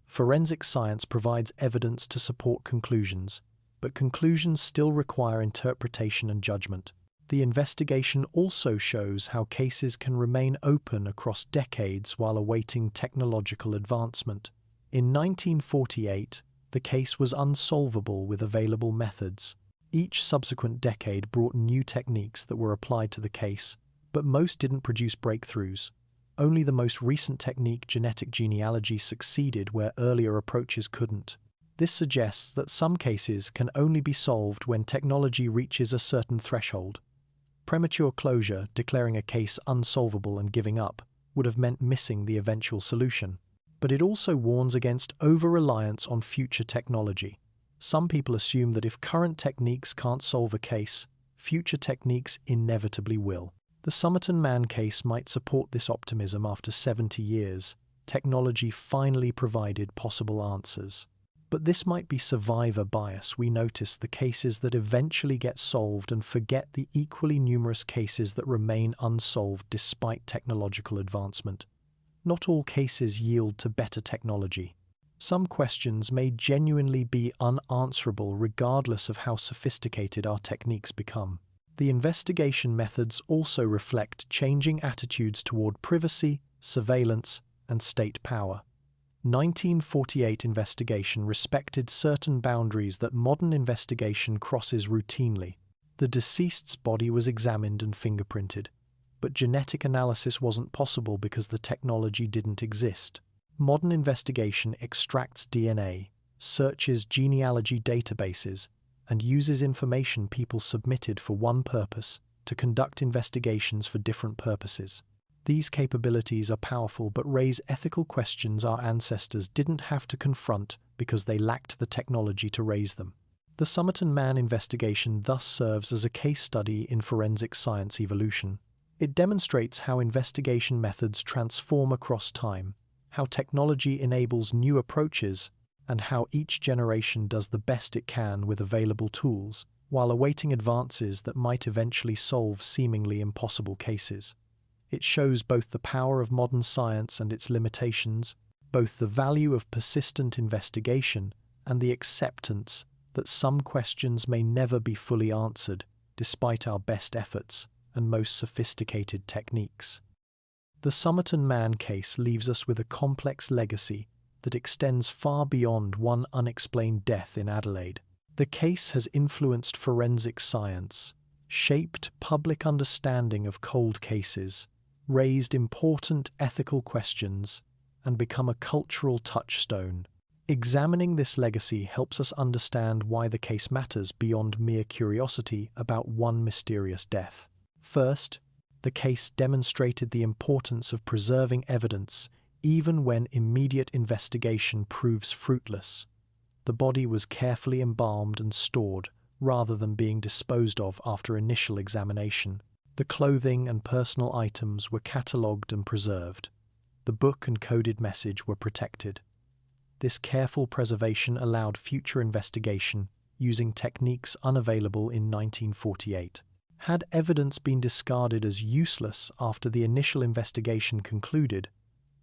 Forensic science provides evidence to support conclusions, but conclusions still require interpretation and judgment. The investigation also shows how cases can remain open across decades while awaiting technological advancement. In 1948, the case was unsolvable with available methods. Each subsequent decade brought new techniques that were applied to the case, but most didn't produce breakthroughs. Only the most recent technique, genetic genealogy, succeeded where earlier approaches couldn't. This suggests that some cases can only be solved when technology reaches a certain threshold. Premature closure, declaring a case unsolvable and giving up, would have meant missing the eventual solution. But it also warns against over-reliance on future technology. Some people assume that if current techniques can't solve a case, future techniques inevitably will. The Somerton Man case might support this optimism. After 70 years, technology finally provided possible answers. But this might be survivor bias. We notice the cases that eventually get solved and forget the equally numerous cases that remain unsolved despite technological advancement. Not all cases yield to better technology. Some questions may genuinely be unanswerable regardless of how sophisticated our techniques become. The investigation methods also reflect changing attitudes toward privacy, surveillance, and state power. 1948 investigation respected certain boundaries that modern investigation crosses routinely. The deceased's body was examined and fingerprinted, but genetic analysis wasn't possible because the technology didn't exist. Modern investigation extracts DNA, searches genealogy databases, and uses information people submitted for one purpose to conduct investigations for different purposes. These capabilities are powerful but raise ethical questions our ancestors didn't have to confront because they lacked the technology to raise them. The Somerton Man investigation thus serves as a case study in forensic science evolution. It demonstrates how investigation methods transform across time, how technology enables new approaches, and how each generation does the best it can with available tools, while awaiting advances that might eventually solve seemingly impossible cases. It shows both the power of modern science and its limitations, both the value of persistent investigation and the acceptance that some questions may never be fully answered despite our best efforts and most sophisticated techniques. The Somerton Man case leaves us with a complex legacy that extends far beyond one unexplained death in Adelaide. The case has influenced forensic science, shaped public understanding of cold cases, raised important ethical questions, and become a cultural touchstone. Examining this legacy helps us understand why the case matters beyond mere curiosity about one mysterious death. First, The case demonstrated the importance of preserving evidence even when immediate investigation proves fruitless. The body was carefully embalmed and stored, rather than being disposed of after initial examination. The clothing and personal items were catalogued and preserved. The book and coded message were protected. This careful preservation allowed future investigation using techniques unavailable in 1948. Had evidence been discarded as useless after the initial investigation concluded,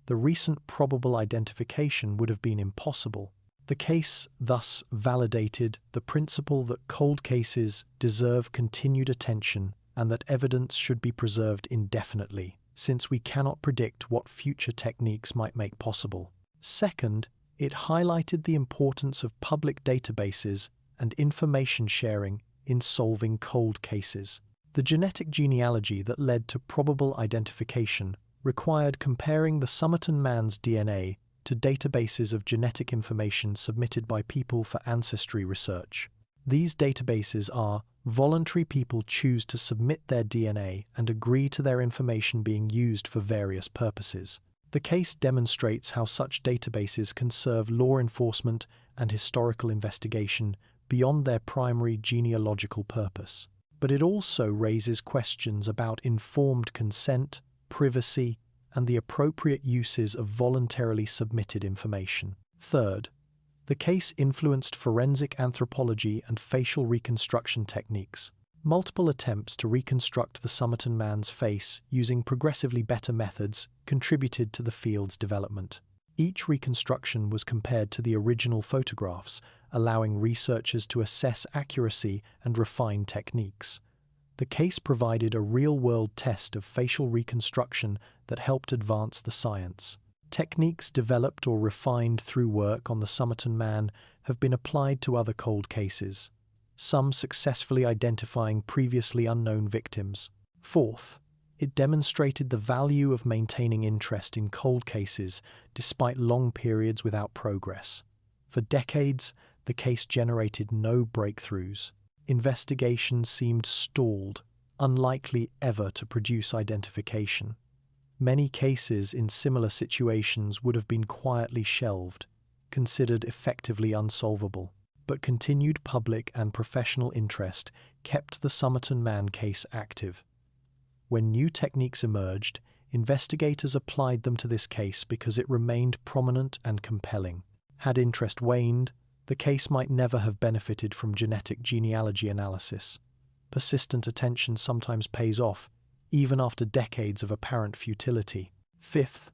the recent probable identification would have been impossible. The case thus validated the principle that cold cases deserve continued attention and that evidence should be preserved indefinitely, since we cannot predict what future techniques might make possible. Second, it highlighted the importance of public databases and information sharing in solving cold cases. The genetic genealogy that led to probable identification required comparing the Somerton Man's DNA to databases of genetic information submitted by people for ancestry research. These databases are voluntary. People choose to submit their DNA and agree to their information being used for various purposes. The case demonstrates how such databases can serve law enforcement and historical investigation beyond their primary genealogical purpose. But it also raises questions about informed consent, privacy, and the appropriate uses of voluntarily submitted information. Third, the case influenced forensic anthropology and facial reconstruction techniques. Multiple attempts to reconstruct the Somerton Man's face using progressively better methods contributed to the field's development. Each reconstruction was compared to the original photographs, allowing researchers to assess accuracy and refine techniques. The case provided a real-world test of facial reconstruction that helped advance the science. Techniques developed or refined through work on the Somerton Man have been applied to other cold cases, some successfully identifying previously unknown victims. Fourth, it demonstrated the value of maintaining interest in cold cases despite long periods without progress. For decades, the case generated no breakthroughs. Investigations seemed stalled, unlikely ever to produce identification. Many cases in similar situations would have been quietly shelved, considered effectively unsolvable. But continued public and professional interest kept the Somerton Man case active. When new techniques emerged, investigators applied them to this case because it remained prominent and compelling. Had interest waned, the case might never have benefited from genetic genealogy analysis. Persistent attention sometimes pays off, even after decades of apparent futility. Fifth,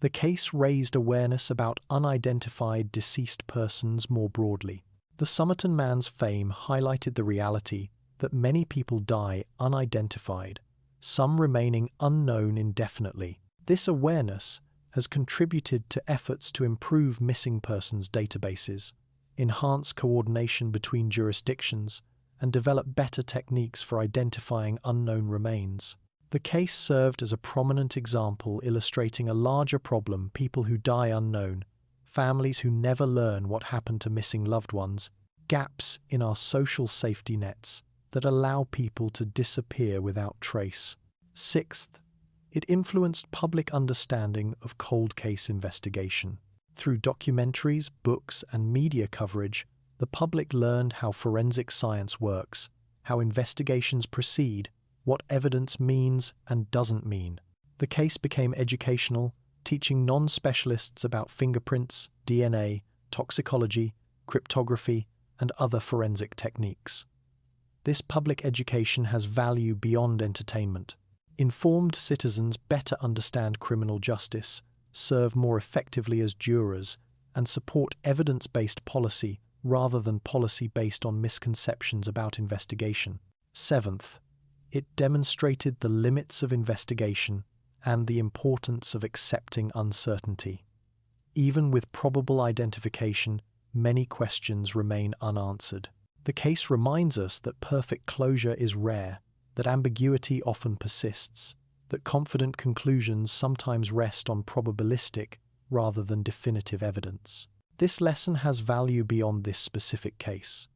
the case raised awareness about unidentified deceased persons more broadly. The Somerton Man's fame highlighted the reality that many people die unidentified, some remaining unknown indefinitely. This awareness has contributed to efforts to improve missing persons databases, enhance coordination between jurisdictions, and develop better techniques for identifying unknown remains. The case served as a prominent example illustrating a larger problem: people who die unknown, families who never learn what happened to missing loved ones, gaps in our social safety nets that allow people to disappear without trace. Sixth, it influenced public understanding of cold case investigation. Through documentaries, books, and media coverage, the public learned how forensic science works, how investigations proceed, what evidence means and doesn't mean. The case became educational, teaching non-specialists about fingerprints, DNA, toxicology, cryptography, and other forensic techniques. This public education has value beyond entertainment. Informed citizens better understand criminal justice, serve more effectively as jurors, and support evidence-based policy rather than policy based on misconceptions about investigation. Seventh, it demonstrated the limits of investigation and the importance of accepting uncertainty. Even with probable identification, many questions remain unanswered. The case reminds us that perfect closure is rare, that ambiguity often persists, that confident conclusions sometimes rest on probabilistic rather than definitive evidence. This lesson has value beyond this specific case.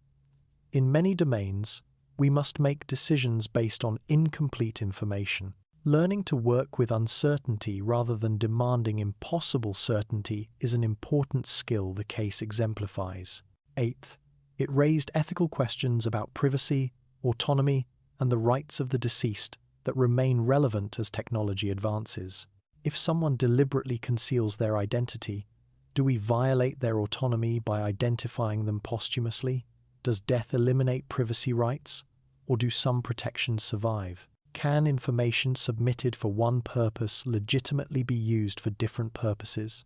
In many domains, we must make decisions based on incomplete information. Learning to work with uncertainty rather than demanding impossible certainty is an important skill the case exemplifies. Eighth, it raised ethical questions about privacy, autonomy, and the rights of the deceased that remain relevant as technology advances. If someone deliberately conceals their identity, do we violate their autonomy by identifying them posthumously? Does death eliminate privacy rights, or do some protections survive? Can information submitted for one purpose legitimately be used for different purposes?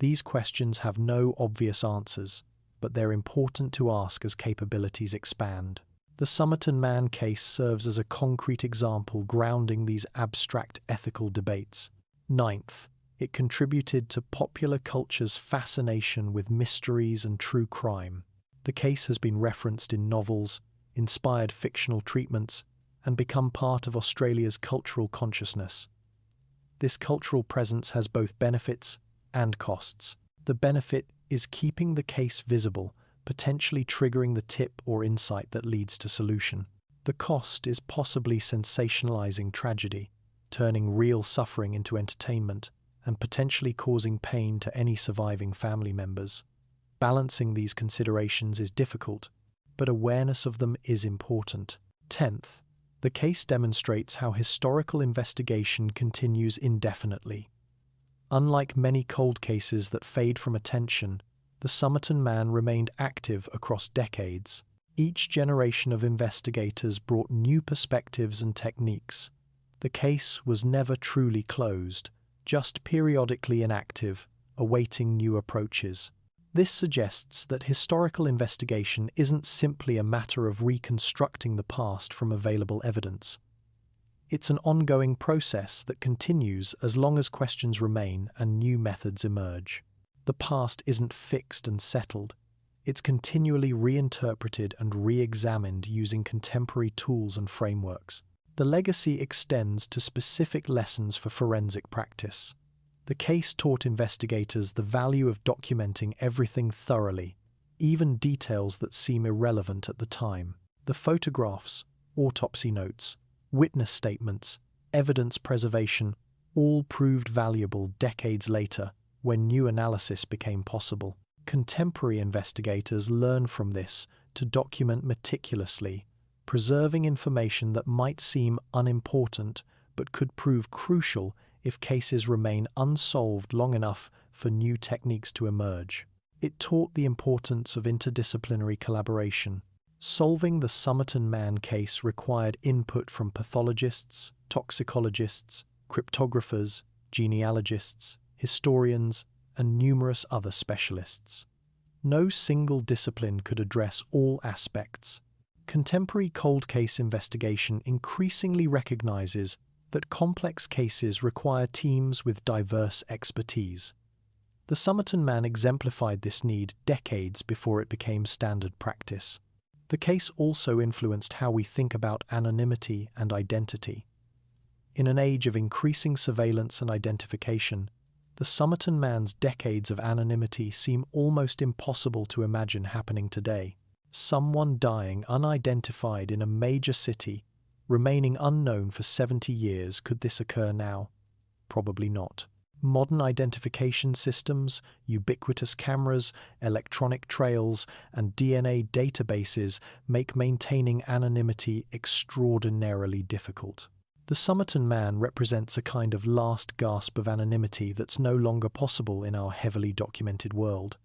These questions have no obvious answers, but they're important to ask as capabilities expand. The Somerton Man case serves as a concrete example grounding these abstract ethical debates. Ninth, it contributed to popular culture's fascination with mysteries and true crime. The case has been referenced in novels, inspired fictional treatments, and become part of Australia's cultural consciousness. This cultural presence has both benefits and costs. The benefit is keeping the case visible, potentially triggering the tip or insight that leads to solution. The cost is possibly sensationalizing tragedy, turning real suffering into entertainment, and potentially causing pain to any surviving family members. Balancing these considerations is difficult, but awareness of them is important. 10th, the case demonstrates how historical investigation continues indefinitely. Unlike many cold cases that fade from attention, the Somerton Man remained active across decades. Each generation of investigators brought new perspectives and techniques. The case was never truly closed, just periodically inactive, awaiting new approaches. This suggests that historical investigation isn't simply a matter of reconstructing the past from available evidence. It's an ongoing process that continues as long as questions remain and new methods emerge. The past isn't fixed and settled. It's continually reinterpreted and re-examined using contemporary tools and frameworks. The legacy extends to specific lessons for forensic practice. The case taught investigators the value of documenting everything thoroughly, even details that seem irrelevant at the time. The photographs, autopsy notes, witness statements, evidence preservation, all proved valuable decades later when new analysis became possible. Contemporary investigators learn from this to document meticulously, preserving information that might seem unimportant but could prove crucial if cases remain unsolved long enough for new techniques to emerge. It taught the importance of interdisciplinary collaboration. Solving the Somerton Man case required input from pathologists, toxicologists, cryptographers, genealogists, historians, and numerous other specialists. No single discipline could address all aspects. Contemporary cold case investigation increasingly recognizes that complex cases require teams with diverse expertise. The Somerton Man exemplified this need decades before it became standard practice. The case also influenced how we think about anonymity and identity. In an age of increasing surveillance and identification, the Somerton Man's decades of anonymity seem almost impossible to imagine happening today. Someone dying unidentified in a major city, remaining unknown for 70 years, could this occur now? Probably not. Modern identification systems, ubiquitous cameras, electronic trails, and DNA databases make maintaining anonymity extraordinarily difficult. The Somerton Man represents a kind of last gasp of anonymity that's no longer possible in our heavily documented world.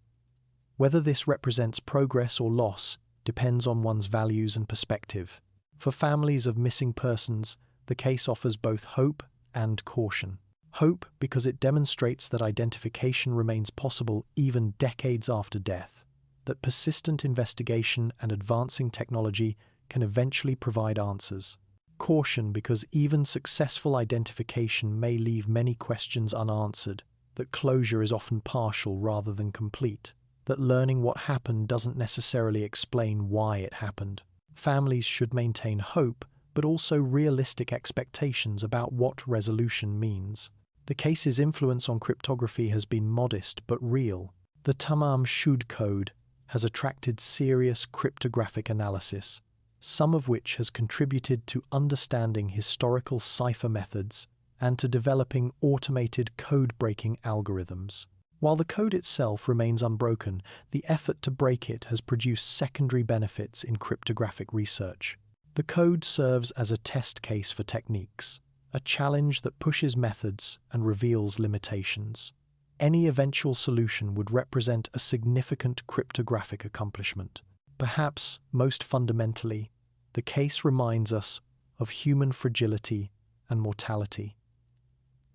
Whether this represents progress or loss depends on one's values and perspective. For families of missing persons, the case offers both hope and caution. Hope because it demonstrates that identification remains possible even decades after death, that persistent investigation and advancing technology can eventually provide answers. Caution because even successful identification may leave many questions unanswered, that closure is often partial rather than complete, that learning what happened doesn't necessarily explain why it happened. Families should maintain hope, but also realistic expectations about what resolution means. The case's influence on cryptography has been modest but real. The Tamám Shud code has attracted serious cryptographic analysis, some of which has contributed to understanding historical cipher methods and to developing automated code-breaking algorithms. While the code itself remains unbroken, the effort to break it has produced secondary benefits in cryptographic research. The code serves as a test case for techniques, a challenge that pushes methods and reveals limitations. Any eventual solution would represent a significant cryptographic accomplishment. Perhaps, most fundamentally, the case reminds us of human fragility and mortality.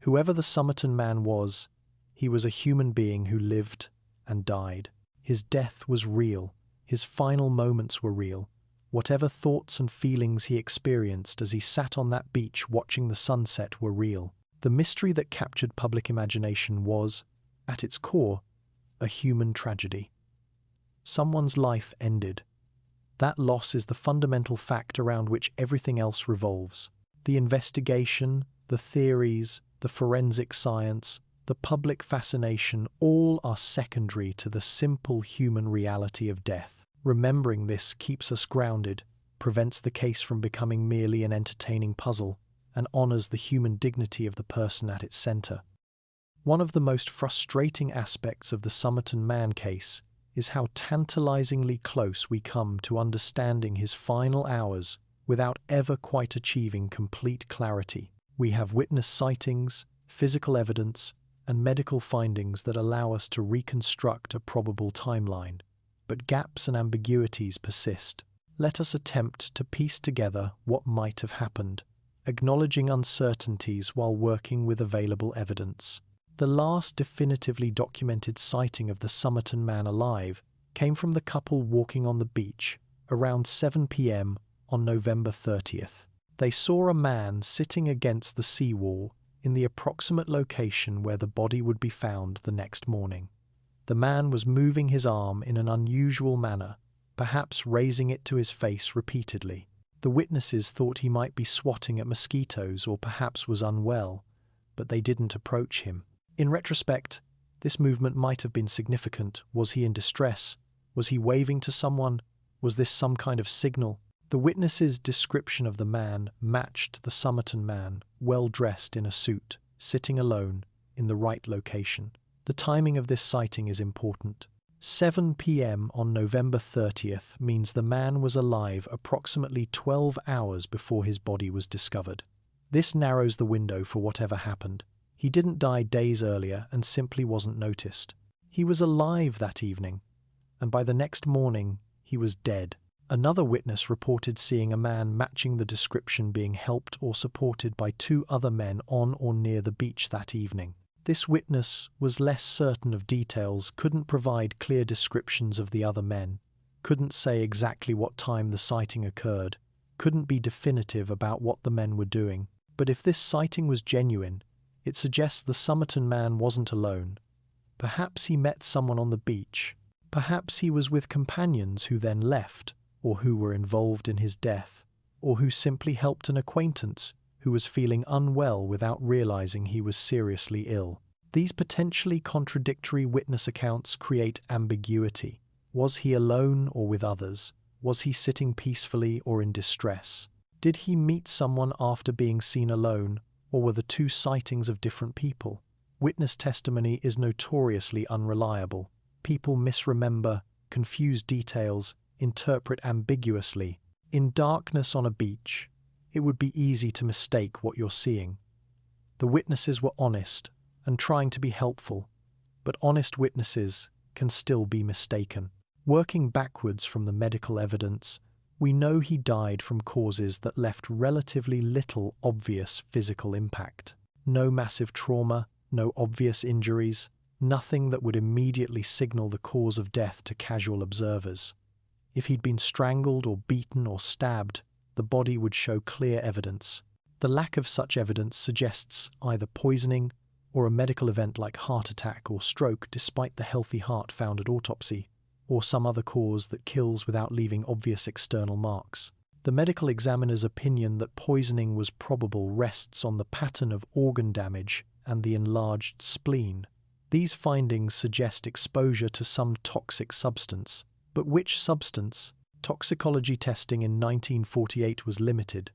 Whoever the Somerton Man was, he was a human being who lived and died. His death was real. His final moments were real. Whatever thoughts and feelings he experienced as he sat on that beach watching the sunset were real. The mystery that captured public imagination was, at its core, a human tragedy. Someone's life ended. That loss is the fundamental fact around which everything else revolves. The investigation, the theories, the forensic science, the public fascination, all are secondary to the simple human reality of death. Remembering this keeps us grounded, prevents the case from becoming merely an entertaining puzzle, and honors the human dignity of the person at its center. One of the most frustrating aspects of the Somerton Man case is how tantalizingly close we come to understanding his final hours without ever quite achieving complete clarity. We have witness sightings, physical evidence, and medical findings that allow us to reconstruct a probable timeline. But gaps and ambiguities persist. Let us attempt to piece together what might have happened, acknowledging uncertainties while working with available evidence. The last definitively documented sighting of the Somerton Man alive came from the couple walking on the beach around 7 p.m. on November 30th. They saw a man sitting against the seawall in the approximate location where the body would be found the next morning. The man was moving his arm in an unusual manner, perhaps raising it to his face repeatedly. The witnesses thought he might be swatting at mosquitoes or perhaps was unwell, but they didn't approach him. In retrospect, this movement might have been significant. Was he in distress? Was he waving to someone? Was this some kind of signal? The witnesses' description of the man matched the Somerton Man, well dressed in a suit, sitting alone in the right location. The timing of this sighting is important. 7 p.m. on November 30th means the man was alive approximately 12 hours before his body was discovered. This narrows the window for whatever happened. He didn't die days earlier and simply wasn't noticed. He was alive that evening, and by the next morning, he was dead. Another witness reported seeing a man matching the description being helped or supported by 2 other men on or near the beach that evening. This witness was less certain of details, couldn't provide clear descriptions of the other men, couldn't say exactly what time the sighting occurred, couldn't be definitive about what the men were doing. But if this sighting was genuine, it suggests the Somerton Man wasn't alone. Perhaps he met someone on the beach. Perhaps he was with companions who then left, or who were involved in his death, or who simply helped an acquaintance who was feeling unwell without realizing he was seriously ill. These potentially contradictory witness accounts create ambiguity. Was he alone or with others? Was he sitting peacefully or in distress? Did he meet someone after being seen alone, or were the 2 sightings of different people? Witness testimony is notoriously unreliable. People misremember, confuse details, interpret ambiguously. In darkness on a beach, it would be easy to mistake what you're seeing. The witnesses were honest and trying to be helpful, but honest witnesses can still be mistaken. Working backwards from the medical evidence, we know he died from causes that left relatively little obvious physical impact. No massive trauma, no obvious injuries, nothing that would immediately signal the cause of death to casual observers. If he'd been strangled or beaten or stabbed, the body would show clear evidence. The lack of such evidence suggests either poisoning or a medical event like heart attack or stroke despite the healthy heart found at autopsy, or some other cause that kills without leaving obvious external marks. The medical examiner's opinion that poisoning was probable rests on the pattern of organ damage and the enlarged spleen. These findings suggest exposure to some toxic substance. But which substance? Toxicology testing in 1948 was limited.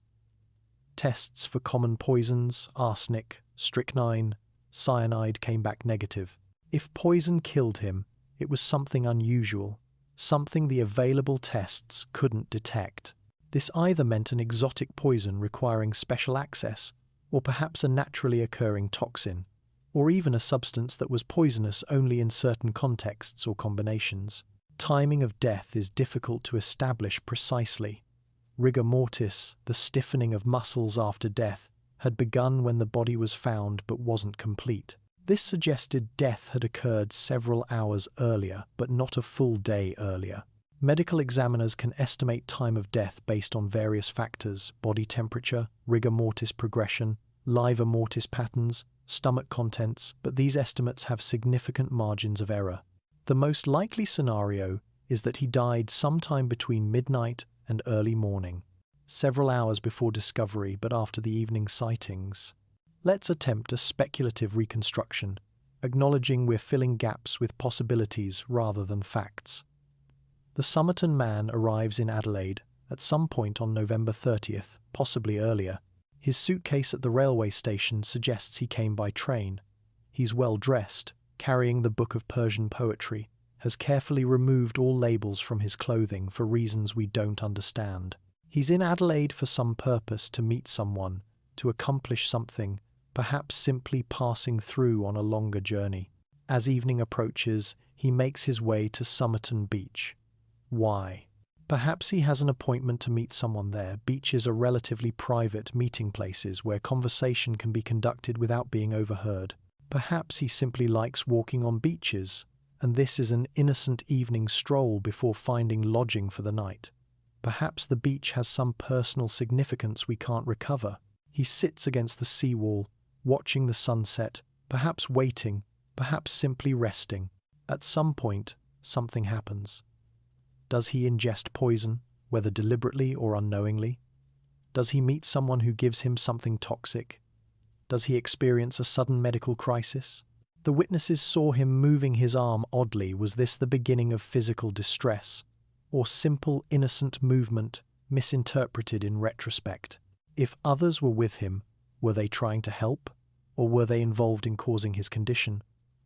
Tests for common poisons, arsenic, Strychnine, cyanide came back negative. If poison killed him, it was something unusual, something the available tests couldn't detect. This either meant an exotic poison requiring special access, or perhaps a naturally occurring toxin, or even a substance that was poisonous only in certain contexts or combinations. Timing of death is difficult to establish precisely. Rigor mortis, the stiffening of muscles after death, had begun when the body was found but wasn't complete. This suggested death had occurred several hours earlier, but not a full day earlier. Medical examiners can estimate time of death based on various factors: body temperature, rigor mortis progression, livor mortis patterns, stomach contents, but these estimates have significant margins of error. The most likely scenario is that he died sometime between midnight and early morning, several hours before discovery but after the evening sightings. Let's attempt a speculative reconstruction, acknowledging we're filling gaps with possibilities rather than facts. The Somerton Man arrives in Adelaide at some point on November 30th, possibly earlier. His suitcase at the railway station suggests he came by train. He's well dressed, carrying the book of Persian poetry, has carefully removed all labels from his clothing for reasons we don't understand. He's in Adelaide for some purpose, to meet someone, to accomplish something, perhaps simply passing through on a longer journey. As evening approaches, he makes his way to Somerton Beach. Why? Perhaps he has an appointment to meet someone there. Beaches are relatively private meeting places where conversation can be conducted without being overheard. Perhaps he simply likes walking on beaches, and this is an innocent evening stroll before finding lodging for the night. Perhaps the beach has some personal significance we can't recover. He sits against the seawall, watching the sunset, perhaps waiting, perhaps simply resting. At some point, something happens. Does he ingest poison, whether deliberately or unknowingly? Does he meet someone who gives him something toxic? Does he experience a sudden medical crisis? The witnesses saw him moving his arm oddly. Was this the beginning of physical distress, or simple, innocent movement misinterpreted in retrospect? If others were with him, were they trying to help? Or were they involved in causing his condition?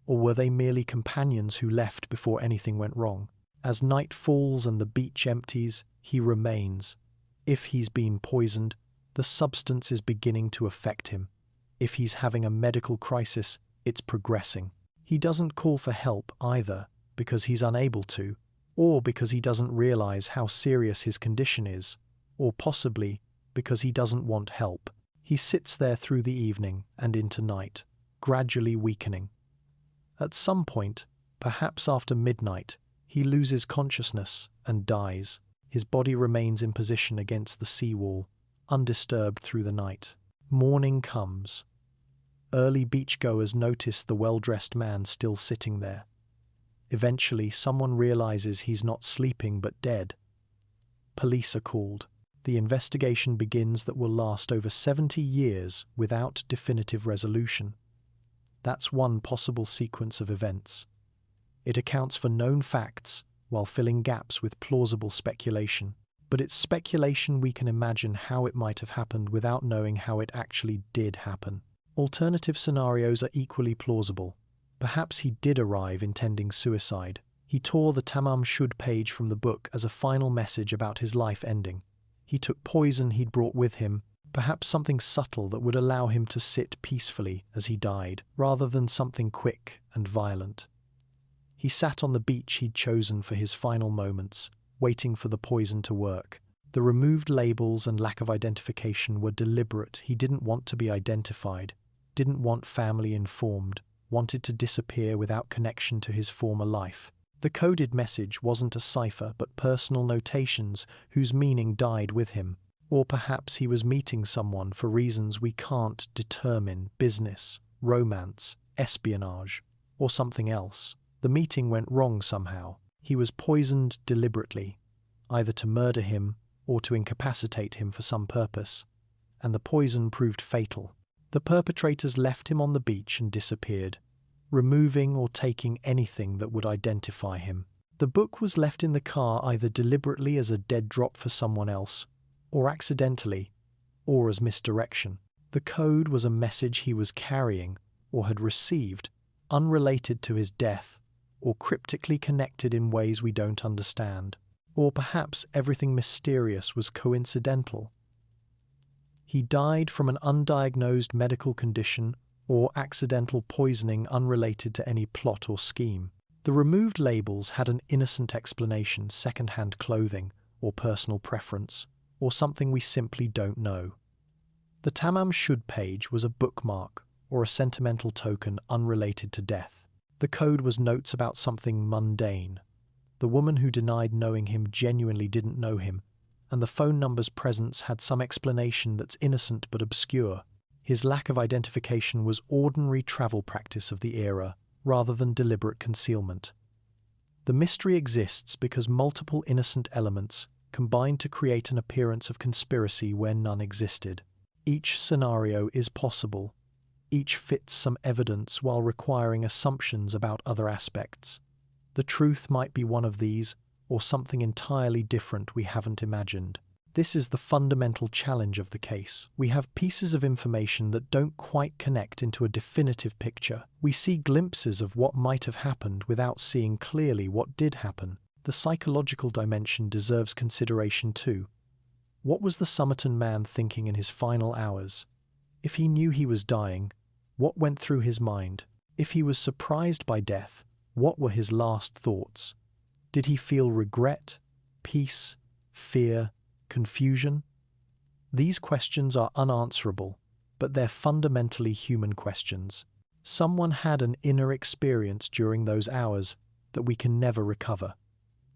Or were they merely companions who left before anything went wrong? As night falls and the beach empties, he remains. If he's been poisoned, the substance is beginning to affect him. If he's having a medical crisis, it's progressing. He doesn't call for help either because he's unable to, or because he doesn't realize how serious his condition is, or possibly because he doesn't want help. He sits there through the evening and into night, gradually weakening. At some point, perhaps after midnight, he loses consciousness and dies. His body remains in position against the seawall, undisturbed through the night. Morning comes. Early beachgoers notice the well-dressed man still sitting there. Eventually, someone realizes he's not sleeping but dead. Police are called. The investigation begins that will last over 70 years without definitive resolution. That's one possible sequence of events. It accounts for known facts while filling gaps with plausible speculation. But it's speculation we can imagine how it might have happened without knowing how it actually did happen. Alternative scenarios are equally plausible. Perhaps he did arrive intending suicide. He tore the Tamám Shud page from the book as a final message about his life ending. He took poison he'd brought with him, perhaps something subtle that would allow him to sit peacefully as he died, rather than something quick and violent. He sat on the beach he'd chosen for his final moments, waiting for the poison to work. The removed labels and lack of identification were deliberate. He didn't want to be identified, didn't want family informed, wanted to disappear without connection to his former life. The coded message wasn't a cipher, but personal notations whose meaning died with him. Or perhaps he was meeting someone for reasons we can't determine: business, romance, espionage, or something else. The meeting went wrong somehow. He was poisoned deliberately, either to murder him or to incapacitate him for some purpose, and the poison proved fatal. The perpetrators left him on the beach and disappeared, removing or taking anything that would identify him. The book was left in the car either deliberately as a dead drop for someone else, or accidentally, or as misdirection. The code was a message he was carrying, or had received, unrelated to his death, or cryptically connected in ways we don't understand. Or perhaps everything mysterious was coincidental. He died from an undiagnosed medical condition or accidental poisoning unrelated to any plot or scheme. The removed labels had an innocent explanation: second-hand clothing, or personal preference, or something we simply don't know. The Tamám Shud page was a bookmark or a sentimental token unrelated to death. The code was notes about something mundane. The woman who denied knowing him genuinely didn't know him, and the phone number's presence had some explanation that's innocent but obscure. His lack of identification was ordinary travel practice of the era, rather than deliberate concealment. The mystery exists because multiple innocent elements combined to create an appearance of conspiracy where none existed. Each scenario is possible. Each fits some evidence while requiring assumptions about other aspects. The truth might be one of these, or something entirely different we haven't imagined. This is the fundamental challenge of the case. We have pieces of information that don't quite connect into a definitive picture. We see glimpses of what might have happened without seeing clearly what did happen. The psychological dimension deserves consideration too. What was the Somerton Man thinking in his final hours? If he knew he was dying, what went through his mind? If he was surprised by death, what were his last thoughts? Did he feel regret, peace, fear, confusion? These questions are unanswerable, but they're fundamentally human questions. Someone had an inner experience during those hours that we can never recover.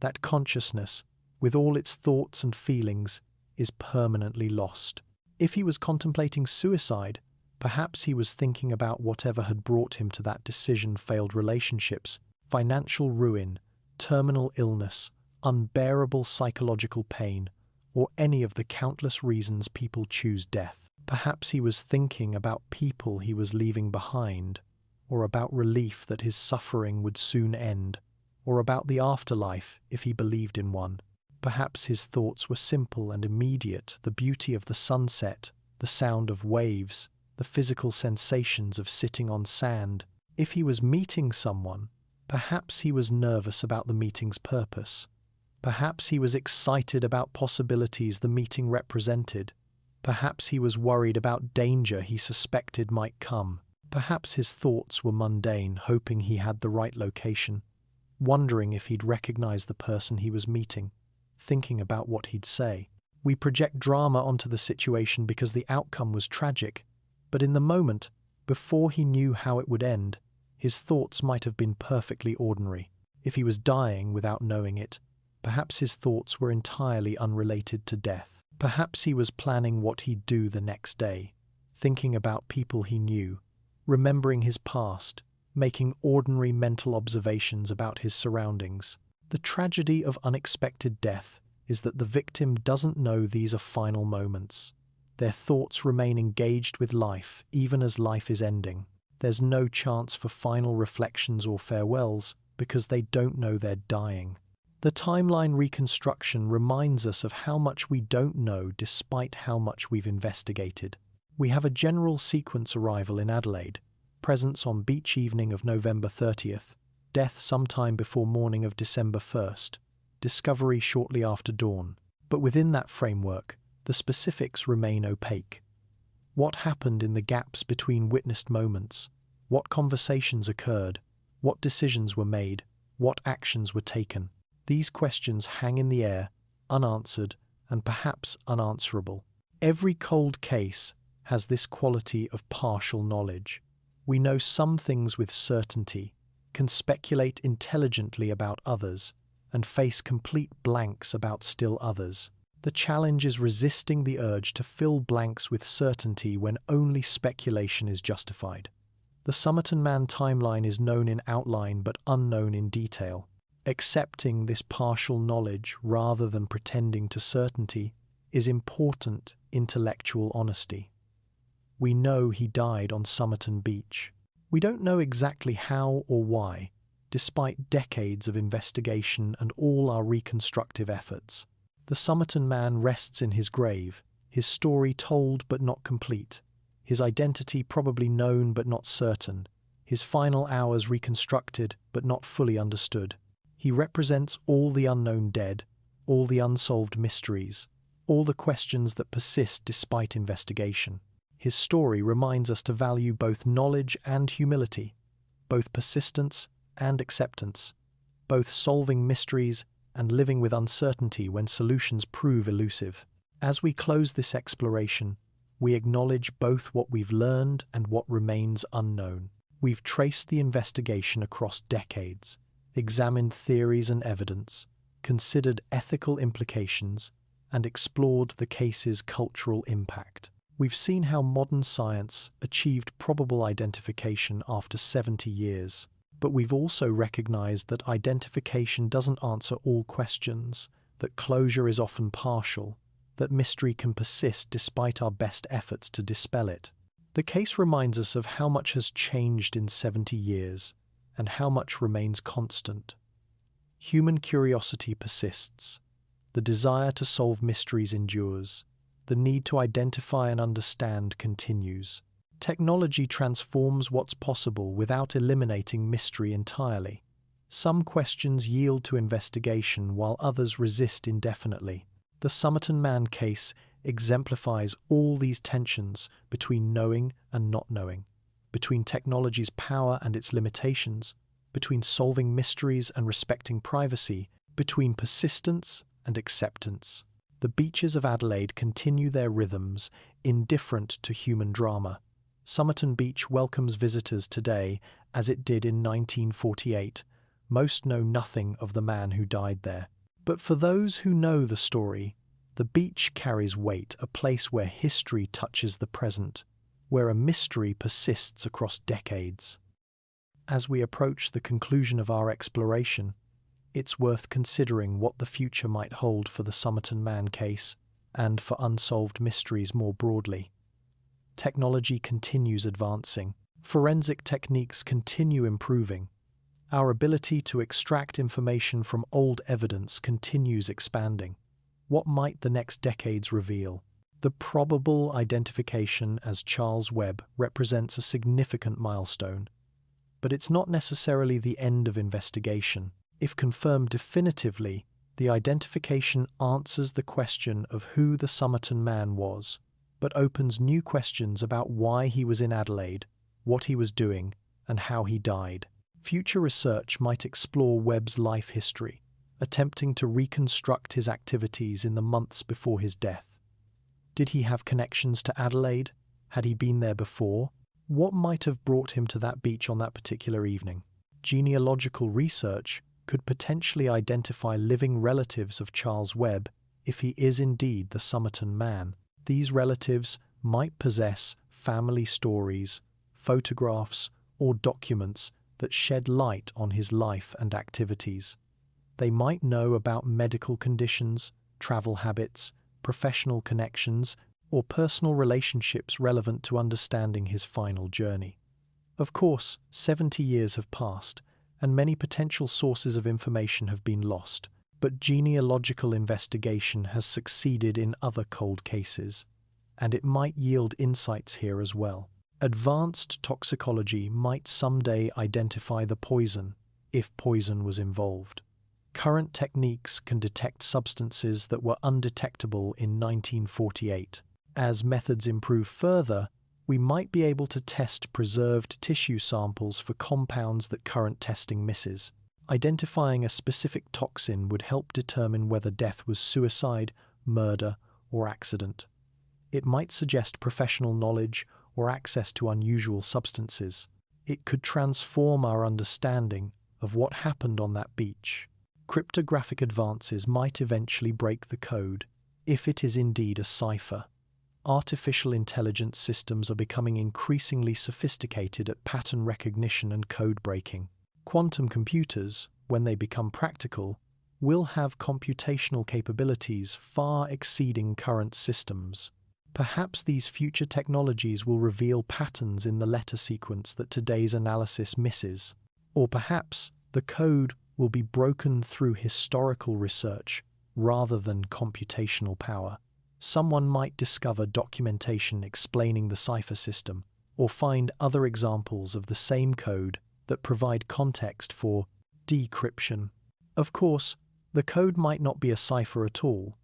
That consciousness, with all its thoughts and feelings, is permanently lost. If he was contemplating suicide, perhaps he was thinking about whatever had brought him to that decision: failed relationships, financial ruin, terminal illness, unbearable psychological pain, or any of the countless reasons people choose death. Perhaps he was thinking about people he was leaving behind, or about relief that his suffering would soon end, or about the afterlife if he believed in one. Perhaps his thoughts were simple and immediate: the beauty of the sunset, the sound of waves, the physical sensations of sitting on sand. If he was meeting someone, perhaps he was nervous about the meeting's purpose. Perhaps he was excited about possibilities the meeting represented. Perhaps he was worried about danger he suspected might come. Perhaps his thoughts were mundane, hoping he had the right location, wondering if he'd recognize the person he was meeting, thinking about what he'd say. We project drama onto the situation because the outcome was tragic, but in the moment, before he knew how it would end, his thoughts might have been perfectly ordinary. If he was dying without knowing it, perhaps his thoughts were entirely unrelated to death. Perhaps he was planning what he'd do the next day, thinking about people he knew, remembering his past, making ordinary mental observations about his surroundings. The tragedy of unexpected death is that the victim doesn't know these are final moments. Their thoughts remain engaged with life even as life is ending. There's no chance for final reflections or farewells because they don't know they're dying. The timeline reconstruction reminds us of how much we don't know despite how much we've investigated. We have a general sequence: arrival in Adelaide, presence on beach evening of November 30th, death sometime before morning of December 1st, discovery shortly after dawn. But within that framework, the specifics remain opaque. What happened in the gaps between witnessed moments? What conversations occurred? What decisions were made? What actions were taken? These questions hang in the air, unanswered and perhaps unanswerable. Every cold case has this quality of partial knowledge. We know some things with certainty, can speculate intelligently about others, and face complete blanks about still others. The challenge is resisting the urge to fill blanks with certainty when only speculation is justified. The Somerton Man timeline is known in outline but unknown in detail. Accepting this partial knowledge rather than pretending to certainty is important intellectual honesty. We know he died on Somerton Beach. We don't know exactly how or why, despite decades of investigation and all our reconstructive efforts. The Somerton Man rests in his grave, his story told but not complete, his identity probably known but not certain, his final hours reconstructed but not fully understood. He represents all the unknown dead, all the unsolved mysteries, all the questions that persist despite investigation. His story reminds us to value both knowledge and humility, both persistence and acceptance, both solving mysteries and living with uncertainty when solutions prove elusive. As we close this exploration, we acknowledge both what we've learned and what remains unknown. We've traced the investigation across decades, examined theories and evidence, considered ethical implications, and explored the case's cultural impact. We've seen how modern science achieved probable identification after 70 years, but we've also recognized that identification doesn't answer all questions, that closure is often partial, that mystery can persist despite our best efforts to dispel it. The case reminds us of how much has changed in 70 years and how much remains constant. Human curiosity persists. The desire to solve mysteries endures. The need to identify and understand continues. Technology transforms what's possible without eliminating mystery entirely. Some questions yield to investigation while others resist indefinitely. The Somerton Man case exemplifies all these tensions between knowing and not knowing, between technology's power and its limitations, between solving mysteries and respecting privacy, between persistence and acceptance. The beaches of Adelaide continue their rhythms, indifferent to human drama. Somerton Beach welcomes visitors today as it did in 1948. Most know nothing of the man who died there. But for those who know the story, the beach carries weight, a place where history touches the present, where a mystery persists across decades. As we approach the conclusion of our exploration, it's worth considering what the future might hold for the Somerton Man case and for unsolved mysteries more broadly. Technology continues advancing. Forensic techniques continue improving. Our ability to extract information from old evidence continues expanding. What might the next decades reveal? The probable identification as Charles Webb represents a significant milestone, but it's not necessarily the end of investigation. If confirmed definitively, the identification answers the question of who the Somerton Man was, but opens new questions about why he was in Adelaide, what he was doing, and how he died. Future research might explore Webb's life history, attempting to reconstruct his activities in the months before his death. Did he have connections to Adelaide? Had he been there before? What might have brought him to that beach on that particular evening? Genealogical research could potentially identify living relatives of Charles Webb if he is indeed the Somerton Man. These relatives might possess family stories, photographs, or documents that shed light on his life and activities. They might know about medical conditions, travel habits, professional connections, or personal relationships relevant to understanding his final journey. Of course, 70 years have passed, and many potential sources of information have been lost, but genealogical investigation has succeeded in other cold cases, and it might yield insights here as well. Advanced toxicology might someday identify the poison, if poison was involved. Current techniques can detect substances that were undetectable in 1948. As methods improve further, we might be able to test preserved tissue samples for compounds that current testing misses. Identifying a specific toxin would help determine whether death was suicide, murder, or accident. It might suggest professional knowledge or access to unusual substances. It could transform our understanding of what happened on that beach. Cryptographic advances might eventually break the code, if it is indeed a cipher. Artificial intelligence systems are becoming increasingly sophisticated at pattern recognition and code breaking. Quantum computers, when they become practical, will have computational capabilities far exceeding current systems. Perhaps these future technologies will reveal patterns in the letter sequence that today's analysis misses. Or perhaps the code will be broken through historical research rather than computational power. Someone might discover documentation explaining the cipher system, or find other examples of the same code that provide context for decryption. Of course, the code might not be a cipher at all.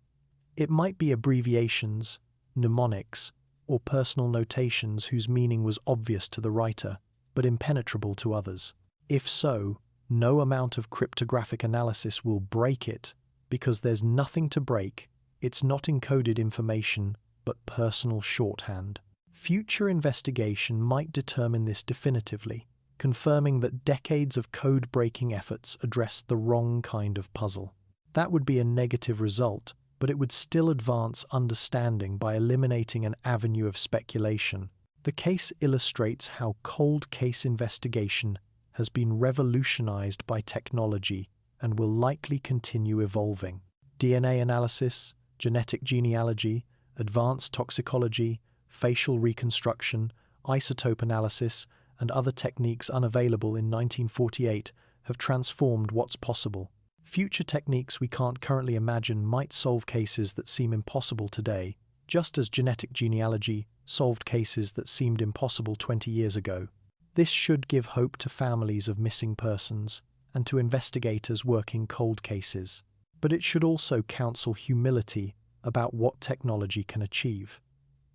It might be abbreviations, mnemonics, or personal notations whose meaning was obvious to the writer, but impenetrable to others. If so, no amount of cryptographic analysis will break it, because there's nothing to break. It's not encoded information, but personal shorthand. Future investigation might determine this definitively, confirming that decades of code-breaking efforts addressed the wrong kind of puzzle. That would be a negative result, but it would still advance understanding by eliminating an avenue of speculation. The case illustrates how cold case investigation has been revolutionized by technology and will likely continue evolving. DNA analysis, genetic genealogy, advanced toxicology, facial reconstruction, isotope analysis, and other techniques unavailable in 1948 have transformed what's possible. Future techniques we can't currently imagine might solve cases that seem impossible today, just as genetic genealogy solved cases that seemed impossible 20 years ago. This should give hope to families of missing persons and to investigators working cold cases. But it should also counsel humility about what technology can achieve.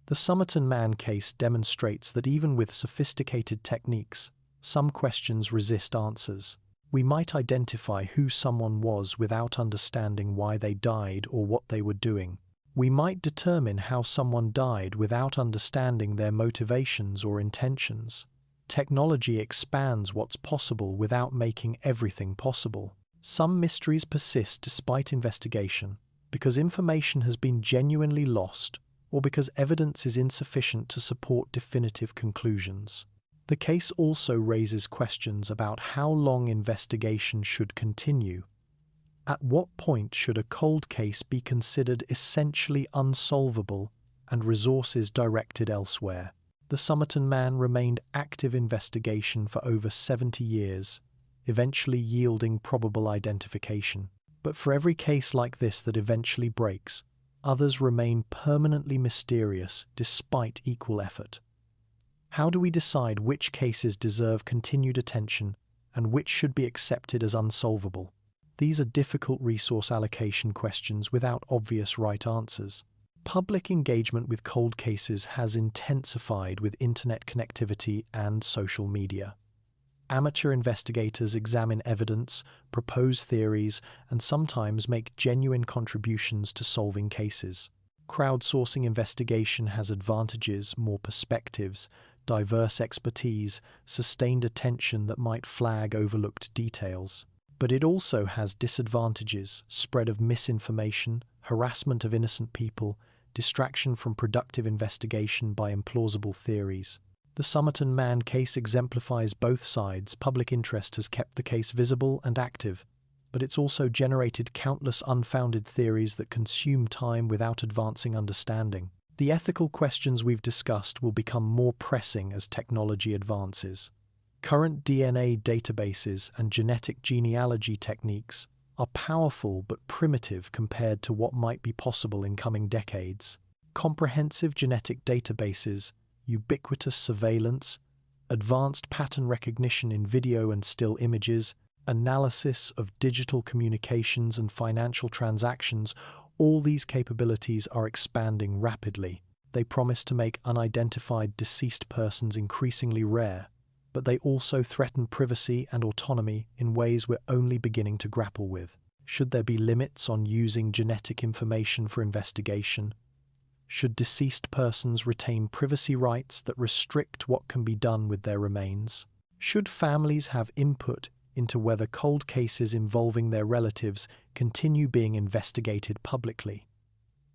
The Somerton Man case demonstrates that even with sophisticated techniques, some questions resist answers. We might identify who someone was without understanding why they died or what they were doing. We might determine how someone died without understanding their motivations or intentions. Technology expands what's possible without making everything possible. Some mysteries persist despite investigation because information has been genuinely lost or because evidence is insufficient to support definitive conclusions. The case also raises questions about how long investigation should continue. At what point should a cold case be considered essentially unsolvable and resources directed elsewhere? The Somerton Man remained active investigation for over 70 years, eventually yielding probable identification. But for every case like this that eventually breaks, others remain permanently mysterious despite equal effort. How do we decide which cases deserve continued attention and which should be accepted as unsolvable? These are difficult resource allocation questions without obvious right answers. Public engagement with cold cases has intensified with internet connectivity and social media. Amateur investigators examine evidence, propose theories, and sometimes make genuine contributions to solving cases. Crowdsourcing investigation has advantages, more perspectives, diverse expertise, sustained attention that might flag overlooked details. But it also has disadvantages: spread of misinformation, harassment of innocent people, distraction from productive investigation by implausible theories. The Somerton Man case exemplifies both sides. Public interest has kept the case visible and active, but it's also generated countless unfounded theories that consume time without advancing understanding. The ethical questions we've discussed will become more pressing as technology advances. Current DNA databases and genetic genealogy techniques are powerful but primitive compared to what might be possible in coming decades. Comprehensive genetic databases, ubiquitous surveillance, advanced pattern recognition in video and still images, analysis of digital communications and financial transactions, all these capabilities are expanding rapidly. They promise to make unidentified deceased persons increasingly rare, but they also threaten privacy and autonomy in ways we're only beginning to grapple with. Should there be limits on using genetic information for investigation? Should deceased persons retain privacy rights that restrict what can be done with their remains? Should families have input into whether cold cases involving their relatives continue being investigated publicly?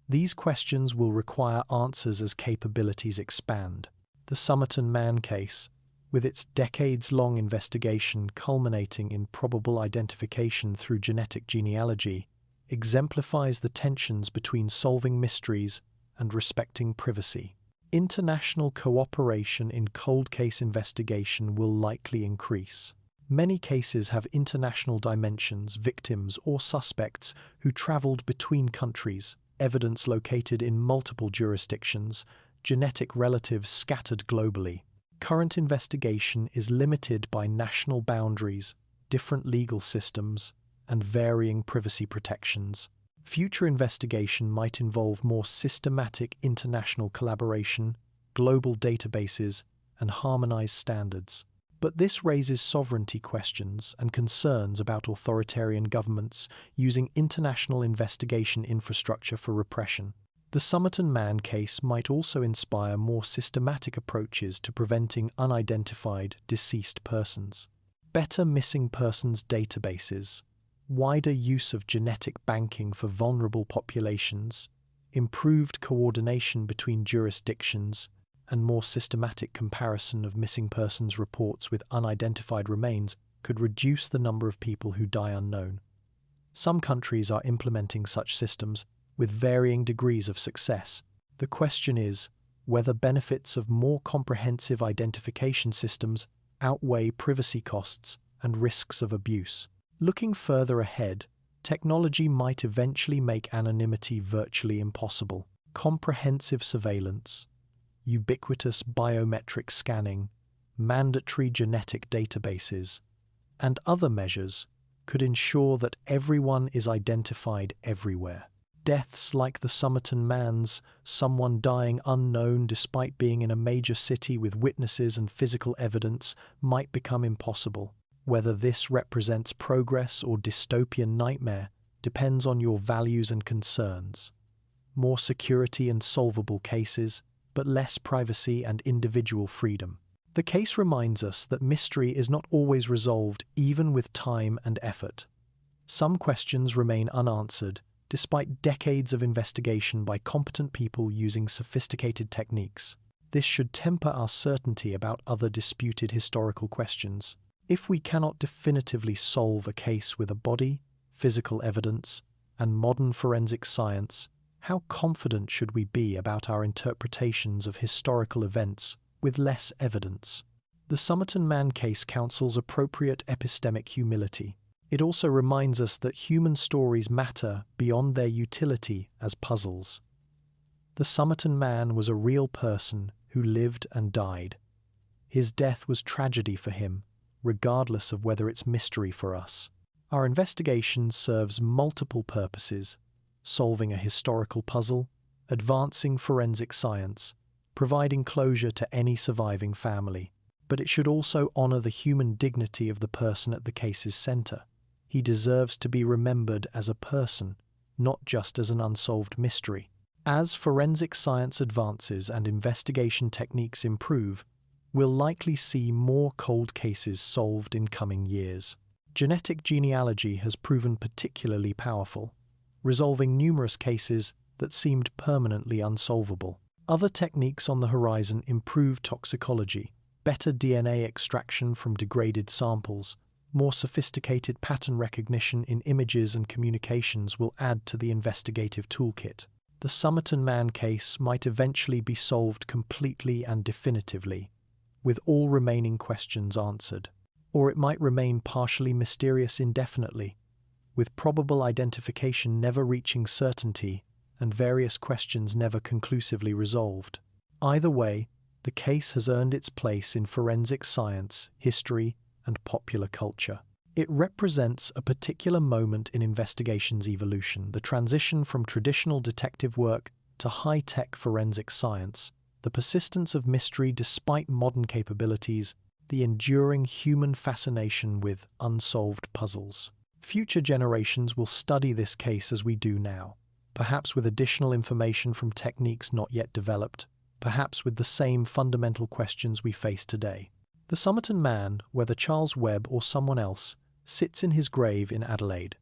These questions will require answers as capabilities expand. The Somerton Man case, with its decades-long investigation culminating in probable identification through genetic genealogy, exemplifies the tensions between solving mysteries and respecting privacy. International cooperation in cold case investigation will likely increase. Many cases have international dimensions, victims or suspects who traveled between countries, evidence located in multiple jurisdictions, genetic relatives scattered globally. Current investigation is limited by national boundaries, different legal systems, and varying privacy protections. Future investigation might involve more systematic international collaboration, global databases, and harmonized standards. But this raises sovereignty questions and concerns about authoritarian governments using international investigation infrastructure for repression. The Somerton Man case might also inspire more systematic approaches to preventing unidentified deceased persons. Better missing persons databases, wider use of genetic banking for vulnerable populations, improved coordination between jurisdictions, and more systematic comparison of missing persons reports with unidentified remains could reduce the number of people who die unknown. Some countries are implementing such systems with varying degrees of success. The question is whether benefits of more comprehensive identification systems outweigh privacy costs and risks of abuse. Looking further ahead, technology might eventually make anonymity virtually impossible. Comprehensive surveillance, ubiquitous biometric scanning, mandatory genetic databases, and other measures could ensure that everyone is identified everywhere. Deaths like the Somerton Man's, someone dying unknown despite being in a major city with witnesses and physical evidence, might become impossible. Whether this represents progress or dystopian nightmare depends on your values and concerns. More security and solvable cases, but less privacy and individual freedom. The case reminds us that mystery is not always resolved even with time and effort. Some questions remain unanswered, despite decades of investigation by competent people using sophisticated techniques. This should temper our certainty about other disputed historical questions. If we cannot definitively solve a case with a body, physical evidence, and modern forensic science, how confident should we be about our interpretations of historical events with less evidence? The Somerton Man case counsels appropriate epistemic humility. It also reminds us that human stories matter beyond their utility as puzzles. The Somerton Man was a real person who lived and died. His death was tragedy for him, regardless of whether it's mystery for us. Our investigation serves multiple purposes: solving a historical puzzle, advancing forensic science, providing closure to any surviving family. But it should also honor the human dignity of the person at the case's center. He deserves to be remembered as a person, not just as an unsolved mystery. As forensic science advances and investigation techniques improve, we'll likely see more cold cases solved in coming years. Genetic genealogy has proven particularly powerful, resolving numerous cases that seemed permanently unsolvable. Other techniques on the horizon improve toxicology, better DNA extraction from degraded samples, more sophisticated pattern recognition in images and communications will add to the investigative toolkit. The Somerton Man case might eventually be solved completely and definitively, with all remaining questions answered. Or it might remain partially mysterious indefinitely, with probable identification never reaching certainty and various questions never conclusively resolved. Either way, the case has earned its place in forensic science, history, and popular culture. It represents a particular moment in investigation's evolution, the transition from traditional detective work to high-tech forensic science, the persistence of mystery despite modern capabilities, the enduring human fascination with unsolved puzzles. Future generations will study this case as we do now, perhaps with additional information from techniques not yet developed, perhaps with the same fundamental questions we face today. The Somerton Man, whether Charles Webb or someone else, sits in his grave in Adelaide.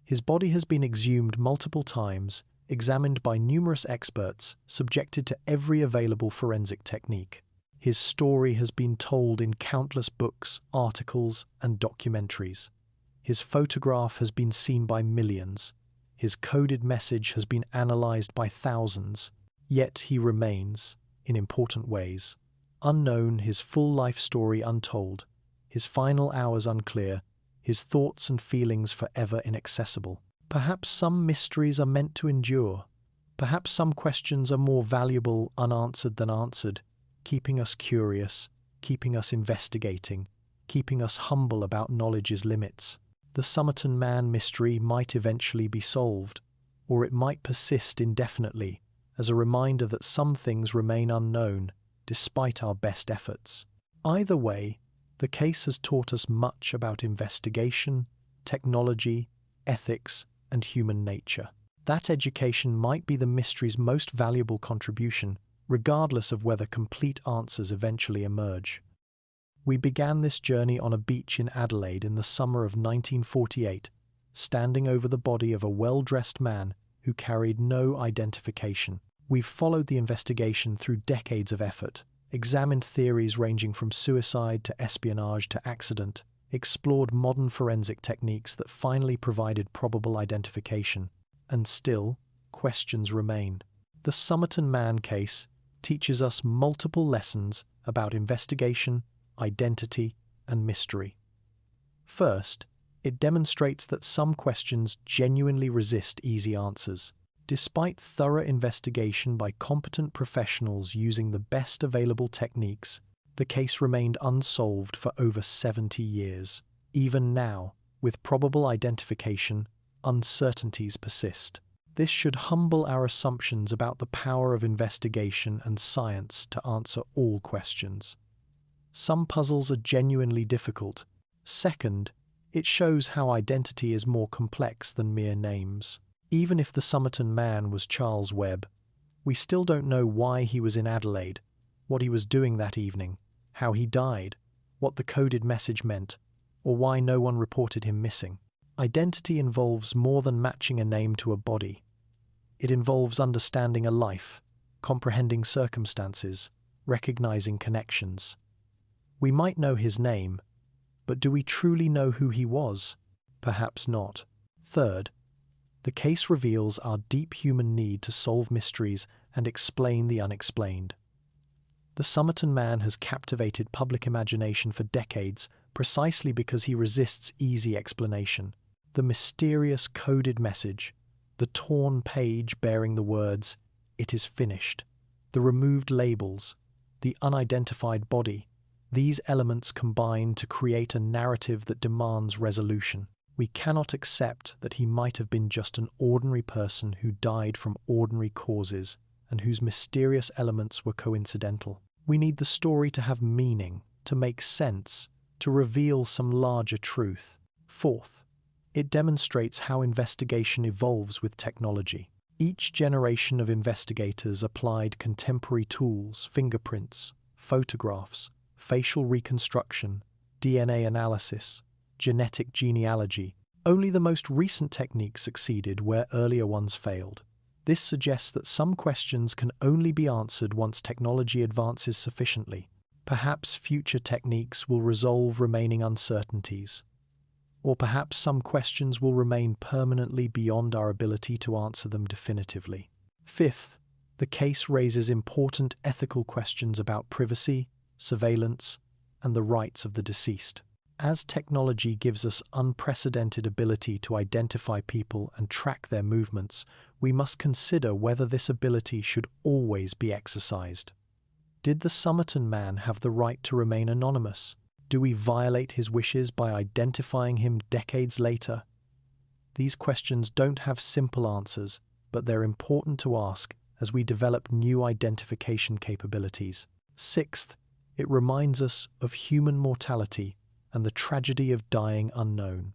His body has been exhumed multiple times, examined by numerous experts, subjected to every available forensic technique. His story has been told in countless books, articles, and documentaries. His photograph has been seen by millions. His coded message has been analyzed by thousands. Yet he remains, in important ways, unknown, his full life story untold, his final hours unclear, his thoughts and feelings forever inaccessible. Perhaps some mysteries are meant to endure, Perhaps some questions are more valuable unanswered than answered, keeping us curious, keeping us investigating, keeping us humble about knowledge's limits. The Somerton Man mystery might eventually be solved, or it might persist indefinitely as a reminder that some things remain unknown despite our best efforts. Either way, the case has taught us much about investigation, technology, ethics, and human nature. That education might be the mystery's most valuable contribution, regardless of whether complete answers eventually emerge. We began this journey on a beach in Adelaide in the summer of 1948, standing over the body of a well-dressed man who carried no identification. We've followed the investigation through decades of effort, examined theories ranging from suicide to espionage to accident, explored modern forensic techniques that finally provided probable identification. And still, questions remain. The Somerton Man case teaches us multiple lessons about investigation, identity, and mystery. First, it demonstrates that some questions genuinely resist easy answers. Despite thorough investigation by competent professionals using the best available techniques, the case remained unsolved for over 70 years. Even now, with probable identification, uncertainties persist. This should humble our assumptions about the power of investigation and science to answer all questions. Some puzzles are genuinely difficult. Second, it shows how identity is more complex than mere names. Even if the Somerton Man was Charles Webb, we still don't know why he was in Adelaide, what he was doing that evening, how he died, what the coded message meant, or why no one reported him missing. Identity involves more than matching a name to a body. It involves understanding a life, comprehending circumstances, recognizing connections. We might know his name, but do we truly know who he was? Perhaps not. Third, the case reveals our deep human need to solve mysteries and explain the unexplained. The Somerton Man has captivated public imagination for decades precisely because he resists easy explanation. The mysterious coded message, the torn page bearing the words, "It is finished," the removed labels, the unidentified body, these elements combine to create a narrative that demands resolution. We cannot accept that he might have been just an ordinary person who died from ordinary causes and whose mysterious elements were coincidental. We need the story to have meaning, to make sense, to reveal some larger truth. Fourth, it demonstrates how investigation evolves with technology. Each generation of investigators applied contemporary tools, fingerprints, photographs, facial reconstruction, DNA analysis, genetic genealogy. Only the most recent techniques succeeded where earlier ones failed. This suggests that some questions can only be answered once technology advances sufficiently. Perhaps future techniques will resolve remaining uncertainties. Or perhaps some questions will remain permanently beyond our ability to answer them definitively. Fifth, the case raises important ethical questions about privacy, surveillance, and the rights of the deceased. As technology gives us unprecedented ability to identify people and track their movements, we must consider whether this ability should always be exercised. Did the Somerton Man have the right to remain anonymous? Do we violate his wishes by identifying him decades later? These questions don't have simple answers, but they're important to ask as we develop new identification capabilities. Sixth, it reminds us of human mortality and the tragedy of dying unknown.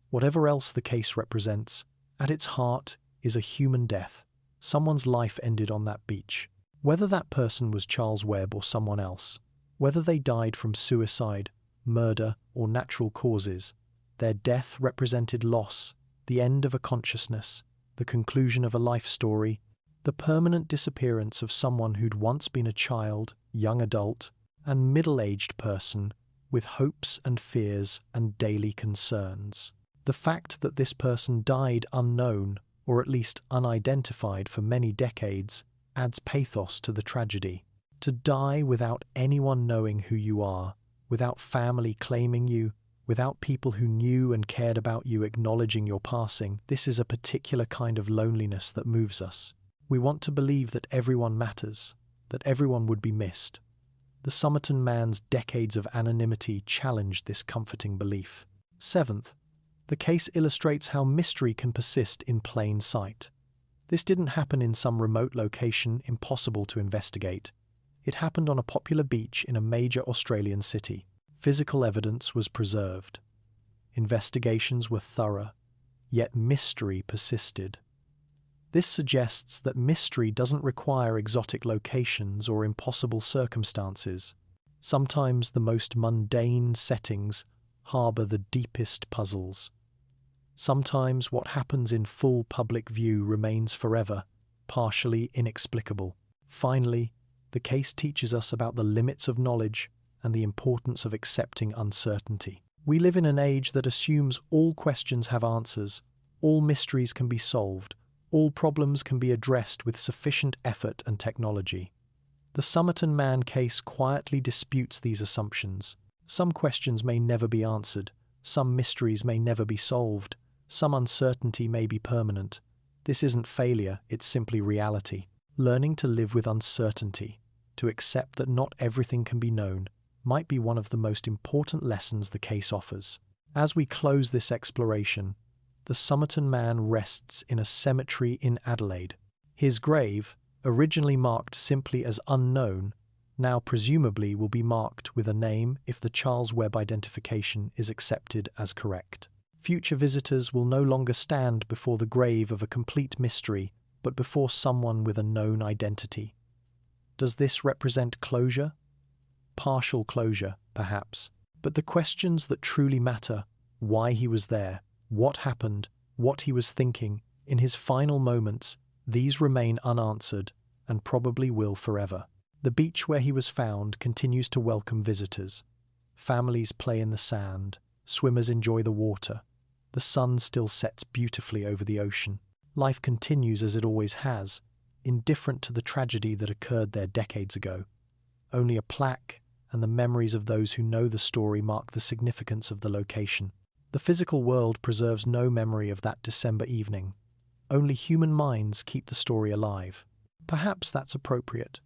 Whatever else the case represents, at its heart is a human death. Someone's life ended on that beach. Whether that person was Charles Webb or someone else, whether they died from suicide, murder, or natural causes, their death represented loss, the end of a consciousness, the conclusion of a life story, the permanent disappearance of someone who'd once been a child, young adult, and middle-aged person with hopes and fears and daily concerns. The fact that this person died unknown, or at least unidentified for many decades, adds pathos to the tragedy. To die without anyone knowing who you are, without family claiming you, without people who knew and cared about you acknowledging your passing, this is a particular kind of loneliness that moves us. We want to believe that everyone matters, that everyone would be missed. The Somerton Man's decades of anonymity challenged this comforting belief. Seventh, the case illustrates how mystery can persist in plain sight. This didn't happen in some remote location impossible to investigate. It happened on a popular beach in a major Australian city. Physical evidence was preserved. Investigations were thorough, yet mystery persisted. This suggests that mystery doesn't require exotic locations or impossible circumstances. Sometimes the most mundane settings harbor the deepest puzzles. Sometimes what happens in full public view remains forever, partially inexplicable. Finally, the case teaches us about the limits of knowledge and the importance of accepting uncertainty. We live in an age that assumes all questions have answers, all mysteries can be solved, all problems can be addressed with sufficient effort and technology. The Somerton Man case quietly disputes these assumptions. Some questions may never be answered, some mysteries may never be solved, some uncertainty may be permanent. This isn't failure, it's simply reality. Learning to live with uncertainty, to accept that not everything can be known, might be one of the most important lessons the case offers. As we close this exploration, the Somerton Man rests in a cemetery in Adelaide. His grave, originally marked simply as unknown, now presumably will be marked with a name if the Charles Webb identification is accepted as correct. Future visitors will no longer stand before the grave of a complete mystery, but before someone with a known identity. Does this represent closure? Partial closure, perhaps. But the questions that truly matter, why he was there, what happened, what he was thinking, in his final moments, these remain unanswered and probably will forever. The beach where he was found continues to welcome visitors. Families play in the sand, swimmers enjoy the water. The sun still sets beautifully over the ocean. Life continues as it always has, indifferent to the tragedy that occurred there decades ago. Only a plaque and the memories of those who know the story mark the significance of the location. The physical world preserves no memory of that December evening. Only human minds keep the story alive. Perhaps that's appropriate.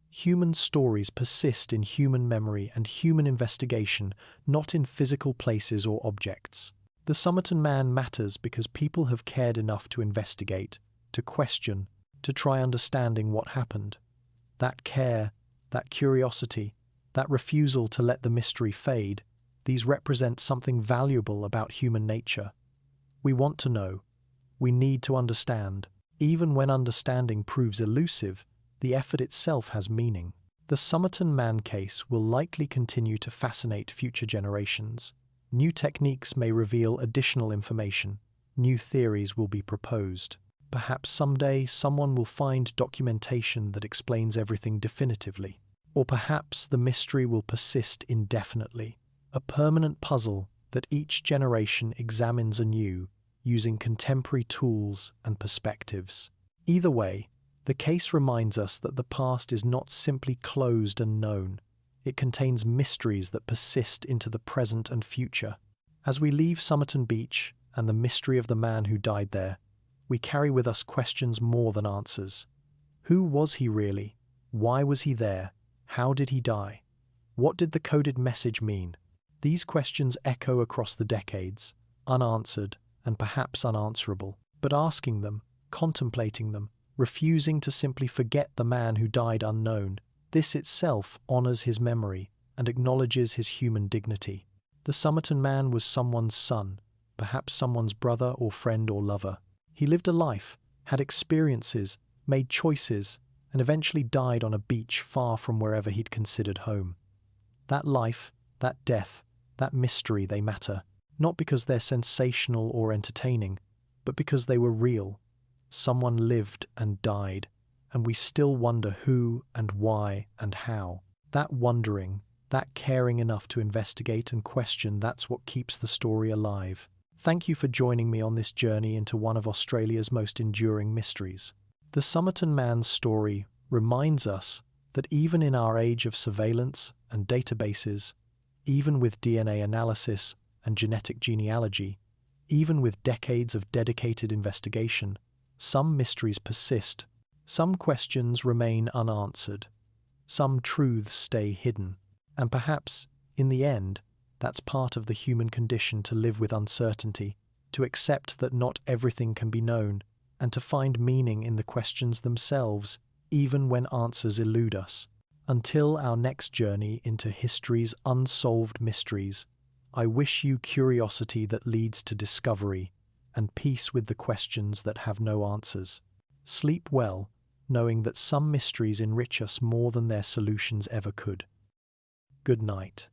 Human stories persist in human memory and human investigation, not in physical places or objects. The Somerton Man matters because people have cared enough to investigate, to question, to try understanding what happened. That care, that curiosity, that refusal to let the mystery fade, these represent something valuable about human nature. We want to know. We need to understand. Even when understanding proves elusive, the effort itself has meaning. The Somerton Man case will likely continue to fascinate future generations. New techniques may reveal additional information. New theories will be proposed. Perhaps someday someone will find documentation that explains everything definitively. Or perhaps the mystery will persist indefinitely, a permanent puzzle that each generation examines anew, using contemporary tools and perspectives. Either way, the case reminds us that the past is not simply closed and known. It contains mysteries that persist into the present and future. As we leave Somerton Beach and the mystery of the man who died there, we carry with us questions more than answers. Who was he really? Why was he there? How did he die? What did the coded message mean? These questions echo across the decades, unanswered and perhaps unanswerable. But asking them, contemplating them, refusing to simply forget the man who died unknown, this itself honors his memory and acknowledges his human dignity. The Somerton Man was someone's son, perhaps someone's brother or friend or lover. He lived a life, had experiences, made choices, and eventually died on a beach far from wherever he'd considered home. That life, that death, that mystery, they matter, not because they're sensational or entertaining, but because they were real. Someone lived and died, and we still wonder who and why and how. That wondering, that caring enough to investigate and question, that's what keeps the story alive. Thank you for joining me on this journey into one of Australia's most enduring mysteries. The Somerton Man's story reminds us that even in our age of surveillance and databases, even with DNA analysis and genetic genealogy, even with decades of dedicated investigation, some mysteries persist, Some questions remain unanswered, some truths stay hidden, and perhaps, in the end, that's part of the human condition, to live with uncertainty, to accept that not everything can be known, and to find meaning in the questions themselves, even when answers elude us. Until our next journey into history's unsolved mysteries, I wish you curiosity that leads to discovery, and peace with the questions that have no answers. Sleep well, knowing that some mysteries enrich us more than their solutions ever could. Good night.